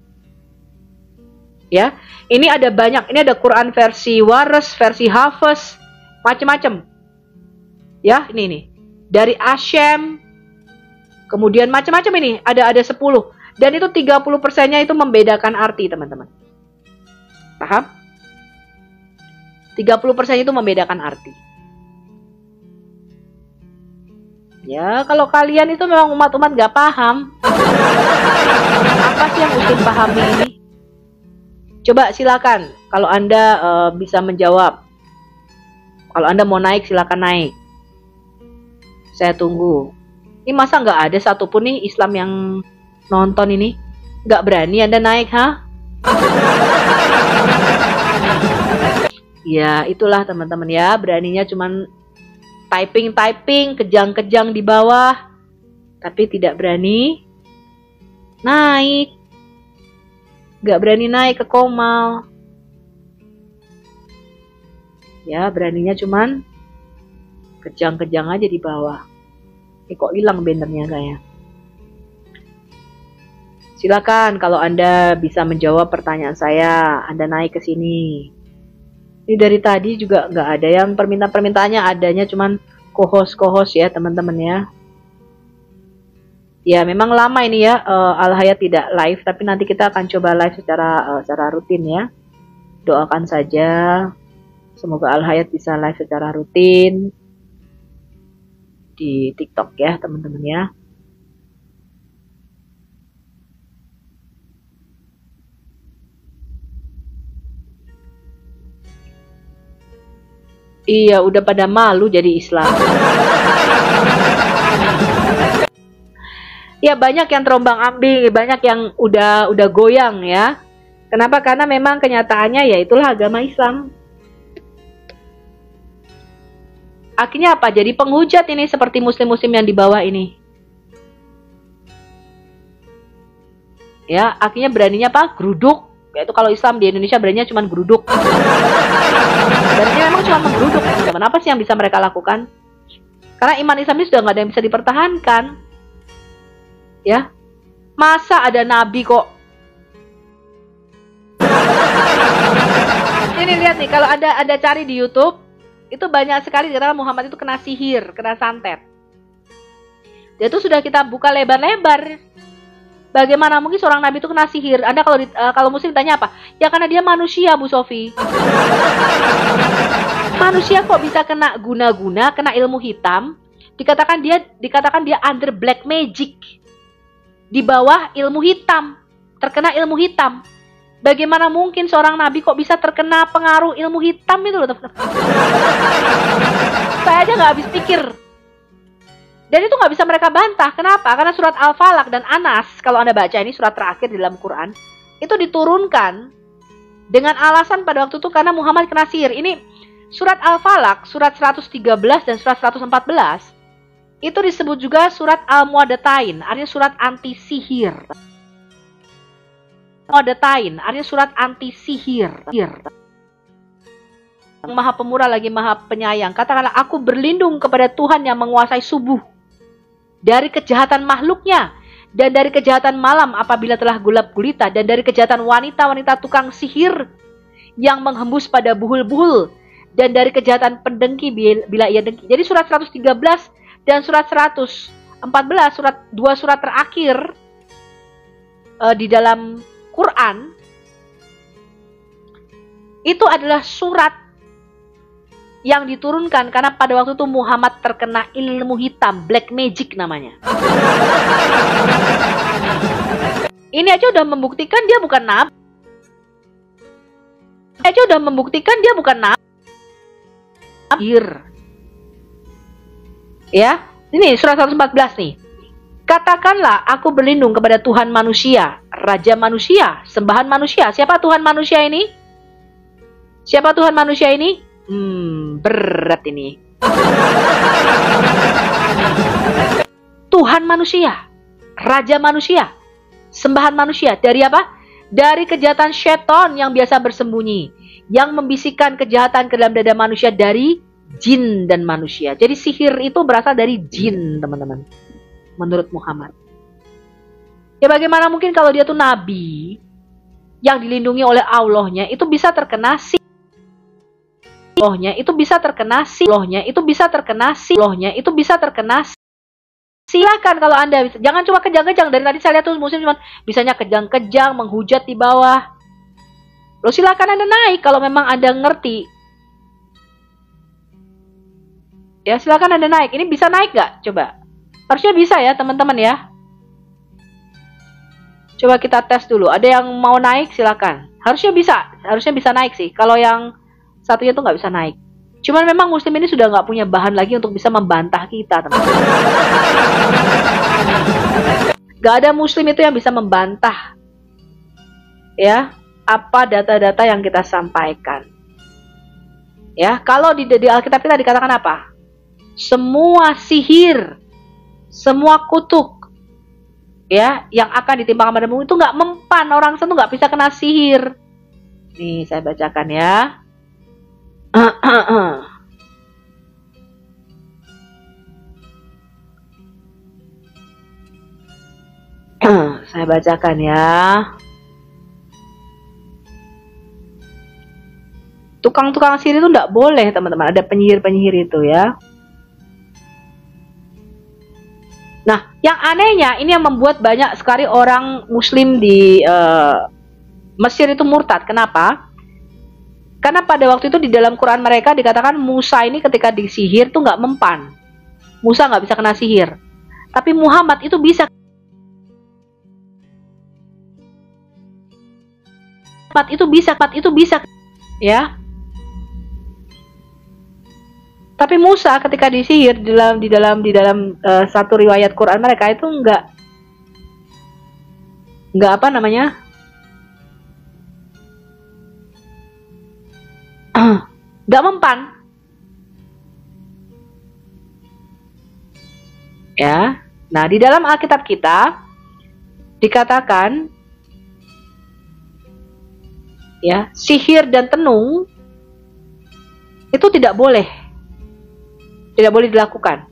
Ya. Ini ada banyak. Ini ada Quran versi Waras, versi Hafiz, macam-macam. Ya, ini nih. Dari Asyam, kemudian macam-macam ini. Ada 10. Dan itu 30%-nya itu membedakan arti, teman-teman. Paham? 30% itu membedakan arti. Ya, kalau kalian itu memang umat-umat gak paham. Apa sih yang Ustin pahami ini? Coba silakan. Kalau Anda bisa menjawab. Kalau Anda mau naik, silakan naik. Saya tunggu. Ini masa nggak ada satupun nih Islam yang nonton ini? Nggak berani Anda naik, ha? Ya, itulah teman-teman ya. Beraninya cuman typing, kejang-kejang di bawah. Tapi tidak berani naik. Nggak berani naik ke Komal. Ya, beraninya cuman kejang-kejang aja di bawah. Ini kok hilang bannernya kayak. Silakan kalau Anda bisa menjawab pertanyaan saya, Anda naik ke sini. Ini dari tadi juga nggak ada yang permintaannya, adanya cuman co-host ya teman-teman ya. Ya memang lama ini ya Al-Hayat tidak live, tapi nanti kita akan coba live secara rutin ya. Doakan saja semoga Al-Hayat bisa live secara rutin di TikTok ya teman-teman ya. Iya, udah pada malu jadi Islam. Ya banyak yang terombang-ambing, banyak yang udah goyang ya. Kenapa? Karena memang kenyataannya ya itulah agama Islam. Akhirnya apa? Jadi penghujat ini seperti muslim-muslim yang di bawah ini. Ya, akhirnya beraninya apa? Geruduk. Yaitu kalau Islam di Indonesia beraninya cuma geruduk. Dan ini memang cuma menggeruduk, teman-teman. Apa sih yang bisa mereka lakukan? Karena iman Islam ini sudah nggak ada yang bisa dipertahankan. Ya, masa ada nabi kok? Ini lihat nih, kalau Anda cari di YouTube, itu banyak sekali dikatakan Muhammad itu kena sihir, kena santet. Dia itu sudah kita buka lebar-lebar. Bagaimana mungkin seorang nabi itu kena sihir? Anda kalau muslim tanya apa? Ya karena dia manusia, Bu Sofi. Manusia kok bisa kena guna-guna, kena ilmu hitam? Dikatakan dia under black magic. Di bawah ilmu hitam, terkena ilmu hitam. Bagaimana mungkin seorang nabi kok bisa terkena pengaruh ilmu hitam itu loh, teman-teman? Saya aja nggak habis pikir. Dan itu nggak bisa mereka bantah. Kenapa? Karena surat Al-Falaq dan Anas, kalau Anda baca ini surat terakhir di dalam Quran, itu diturunkan dengan alasan pada waktu itu karena Muhammad kena sihir. Ini surat Al-Falaq, surat 113 dan surat 114, itu disebut juga surat Al-Mu'adatain, artinya surat anti sihir. Mu'adatain, artinya surat anti sihir. Maha pemurah lagi maha penyayang. Katakanlah, aku berlindung kepada Tuhan yang menguasai subuh, dari kejahatan makhluknya, dan dari kejahatan malam apabila telah gelap gulita, dan dari kejahatan wanita-wanita tukang sihir yang menghembus pada buhul-buhul, dan dari kejahatan pendengki bila ia dengki. Jadi surat 113 dan surat 114, dua surat terakhir di dalam Quran, itu adalah surat yang diturunkan karena pada waktu itu Muhammad terkena ilmu hitam, black magic namanya. Ini aja udah membuktikan dia bukan nabi. Ya, ini surat 114 nih. Katakanlah, aku berlindung kepada Tuhan manusia, Raja manusia, sembahan manusia. Siapa Tuhan manusia ini? Siapa Tuhan manusia ini? Berat ini. Tuhan manusia, Raja manusia, sembahan manusia. Dari apa? Dari kejahatan syaitan yang biasa bersembunyi, yang membisikkan kejahatan ke dalam dada manusia dari jin dan manusia. Jadi sihir itu berasal dari jin, teman-teman, menurut Muhammad. Ya bagaimana mungkin kalau dia tuh nabi yang dilindungi oleh Allahnya itu bisa terkena sihir? Allahnya itu bisa terkena sihir. Allahnya itu bisa terkena sihir. Allahnya itu bisa terkena sihir. Silakan kalau Anda bisa. Jangan cuma kejang-kejang. Dari tadi saya lihat tuh muslim cuma bisanya kejang-kejang, menghujat di bawah. Lo silakan Anda naik kalau memang Anda ngerti. Ya silakan Anda naik. Ini bisa naik nggak? Coba. Harusnya bisa ya teman-teman ya. Coba kita tes dulu. Ada yang mau naik silakan. Harusnya bisa naik sih. Kalau yang satunya tuh nggak bisa naik. Cuman memang muslim ini sudah nggak punya bahan lagi untuk bisa membantah kita, teman-teman. Gak ada muslim itu yang bisa membantah ya apa data-data yang kita sampaikan. Ya, kalau di Alkitab kita dikatakan apa? Semua sihir, semua kutuk ya yang akan ditimpa kepadamu itu nggak mempan, orang itu nggak bisa kena sihir. Nih saya bacakan ya. Saya bacakan ya. Tukang-tukang sihir itu tidak boleh, teman-teman. Ada penyihir-penyihir itu ya. Nah, yang anehnya ini yang membuat banyak sekali orang muslim di Mesir itu murtad. Kenapa? Karena pada waktu itu di dalam Quran mereka dikatakan Musa ini ketika disihir tuh nggak mempan. Musa nggak bisa kena sihir. Tapi Muhammad itu bisa. Muhammad itu bisa. Ya. Tapi Musa ketika disihir di dalam satu riwayat Quran mereka itu nggak apa namanya? Gak mempan ya. Nah di dalam Alkitab kita dikatakan ya sihir dan tenung itu tidak boleh dilakukan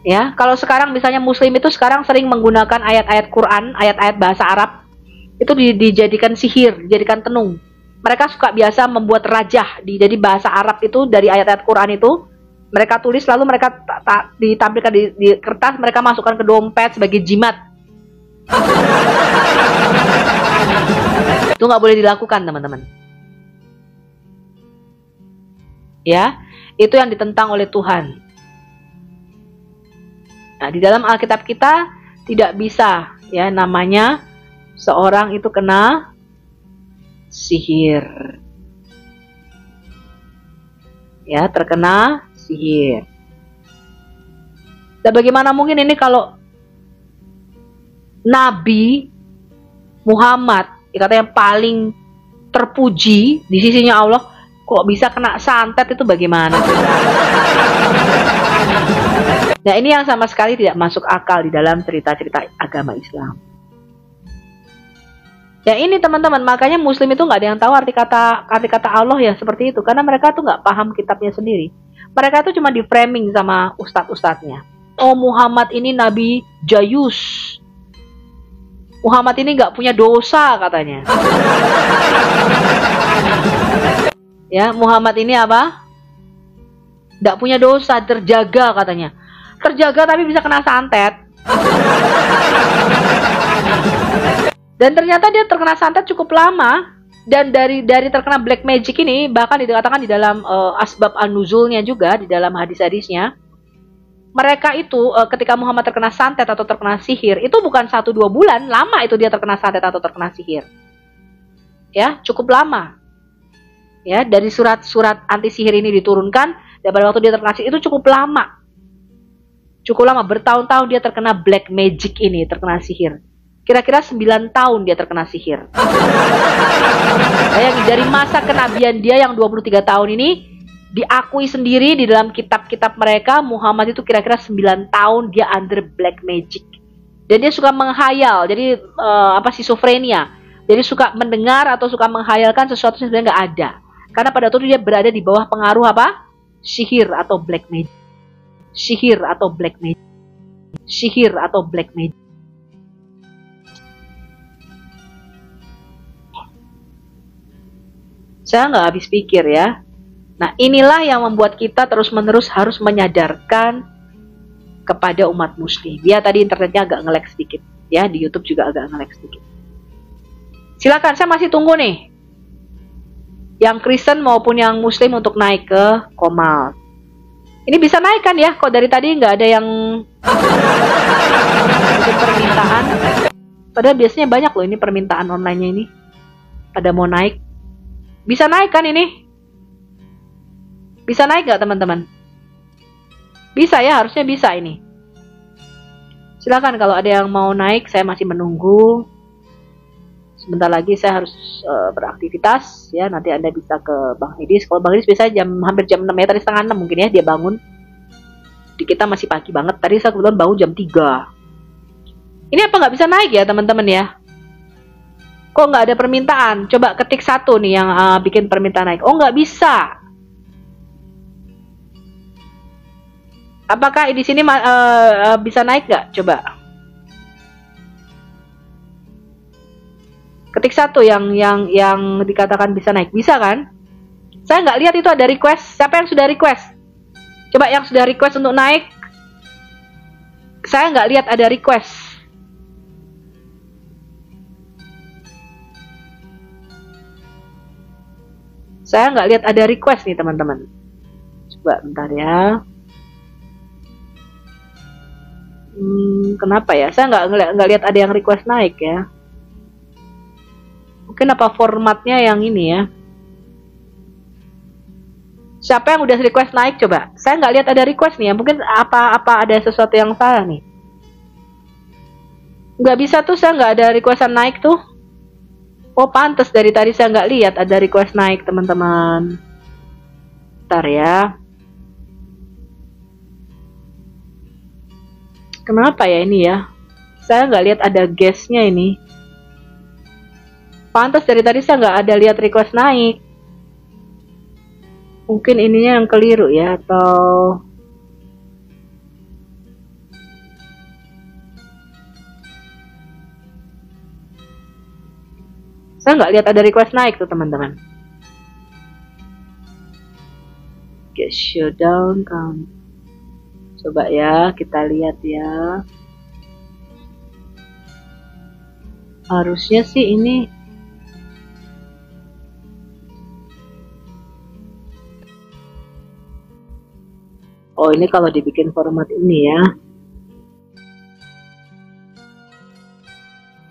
ya. Kalau sekarang misalnya muslim itu sekarang sering menggunakan ayat-ayat Quran, ayat-ayat bahasa Arab itu dijadikan sihir, dijadikan tenung. Mereka suka biasa membuat rajah, jadi bahasa Arab itu dari ayat-ayat Quran itu mereka tulis lalu mereka ditampilkan di kertas, mereka masukkan ke dompet sebagai jimat. Itu nggak boleh dilakukan, teman-teman. Ya, itu yang ditentang oleh Tuhan. Nah, di dalam Alkitab kita tidak bisa ya namanya seorang itu kena sihir. Ya, terkena sihir. Dan bagaimana mungkin ini kalau Nabi Muhammad, kata yang paling terpuji di sisinya Allah, kok bisa kena santet, itu bagaimana? Nah, ini yang sama sekali tidak masuk akal di dalam cerita-cerita agama Islam. Ya ini teman-teman, makanya muslim itu nggak ada yang tahu arti kata Allah ya seperti itu, karena mereka tuh nggak paham kitabnya sendiri. Mereka tuh cuma di framing sama ustadz-ustadznya. Oh, Muhammad ini nabi jayus, Muhammad ini nggak punya dosa katanya. Ya, Muhammad ini apa? Nggak punya dosa, terjaga katanya. Terjaga tapi bisa kena santet. Dan ternyata dia terkena santet cukup lama. Dan dari terkena black magic ini, bahkan dikatakan di dalam asbab an-nuzulnya juga, di dalam hadis-hadisnya, mereka itu ketika Muhammad terkena santet atau terkena sihir, itu bukan 1-2 bulan, lama itu dia terkena santet atau terkena sihir. Ya, cukup lama. Ya, dari surat-surat anti sihir ini diturunkan, dan pada waktu dia terkena sihir itu cukup lama. Cukup lama, bertahun-tahun dia terkena black magic ini, terkena sihir. Kira-kira 9 tahun dia terkena sihir. Bayangin, dari masa kenabian dia yang 23 tahun ini, diakui sendiri di dalam kitab-kitab mereka, Muhammad itu kira-kira 9 tahun dia under black magic. Dan dia suka menghayal, jadi schizofrenia. Jadi suka mendengar atau suka menghayalkan sesuatu yang sebenarnya nggak ada. Karena pada waktu itu dia berada di bawah pengaruh apa? Sihir atau black magic. Sihir atau black magic. Sihir atau black magic. Saya nggak habis pikir ya. Nah, inilah yang membuat kita terus-menerus harus menyadarkan kepada umat muslim. Ya, tadi internetnya agak nge-lag sedikit. Ya, di YouTube juga agak nge-lag sedikit. Silakan, saya masih tunggu nih. Yang Kristen maupun yang Muslim untuk naik ke Komal. Ini bisa naik kan ya? Kok dari tadi nggak ada yang permintaan? Padahal biasanya banyak loh ini permintaan online-nya ini. Pada mau naik. Bisa naik kan ini? Bisa naik nggak teman-teman? Bisa ya, harusnya bisa ini. Silakan kalau ada yang mau naik, saya masih menunggu. Sebentar lagi saya harus beraktivitas ya. Nanti Anda bisa ke Bang Edis. Kalau Bang Edis biasanya hampir jam 6 ya, tadi setengah 6 mungkin ya dia bangun. Di kita masih pagi banget. Tadi saya kebetulan bangun jam 3. Ini apa nggak bisa naik ya teman-teman ya? Kok nggak ada permintaan? Coba ketik satu nih yang bikin permintaan naik. Oh, nggak bisa. Apakah di sini bisa naik nggak? Coba. Ketik satu yang dikatakan bisa naik. Bisa kan? Saya nggak lihat itu ada request. Siapa yang sudah request? Coba yang sudah request untuk naik. Saya nggak lihat ada request. Saya nggak lihat ada request nih teman-teman. Coba bentar ya. Kenapa ya? Saya nggak lihat ada yang request naik ya. Mungkin apa formatnya yang ini ya? Siapa yang udah request naik coba? Saya nggak lihat ada request nih ya. Mungkin apa ada sesuatu yang salah nih? Nggak bisa tuh, saya nggak ada requestan naik tuh. Oh, pantes dari tadi saya nggak lihat ada request naik teman-teman. Bentar ya. Kenapa ya ini ya? Saya nggak lihat ada guestnya ini. Pantas dari tadi saya nggak ada lihat request naik. Mungkin ininya yang keliru ya, atau saya nggak lihat ada request naik tuh teman-teman. Get showdown kan. Coba ya kita lihat ya. Harusnya sih ini. Oh, ini kalau dibikin format ini ya.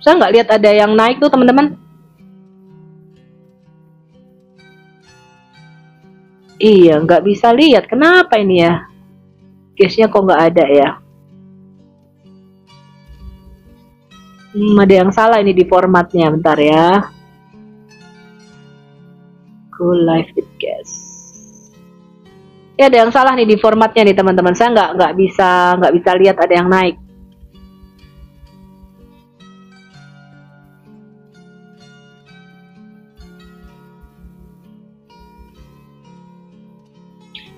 Saya nggak lihat ada yang naik tuh teman-teman. Iya, nggak bisa lihat. Kenapa ini ya? Guysnya kok nggak ada ya? Ada yang salah ini di formatnya. Bentar ya. Go live with guest. Ya, ada yang salah nih di formatnya nih teman-teman. Saya nggak bisa lihat ada yang naik.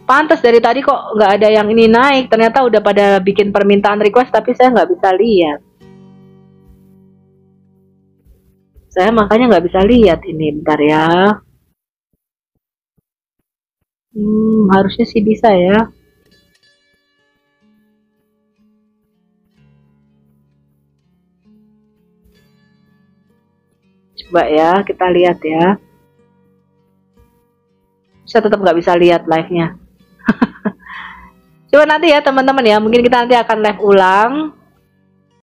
Pantas dari tadi kok nggak ada yang ini naik. Ternyata udah pada bikin permintaan request tapi saya nggak bisa lihat. Saya makanya nggak bisa lihat ini. Bentar ya. Harusnya sih bisa ya. Coba ya, kita lihat ya. Saya tetap nggak bisa lihat live-nya. Coba nanti ya teman-teman ya, mungkin kita nanti akan live ulang.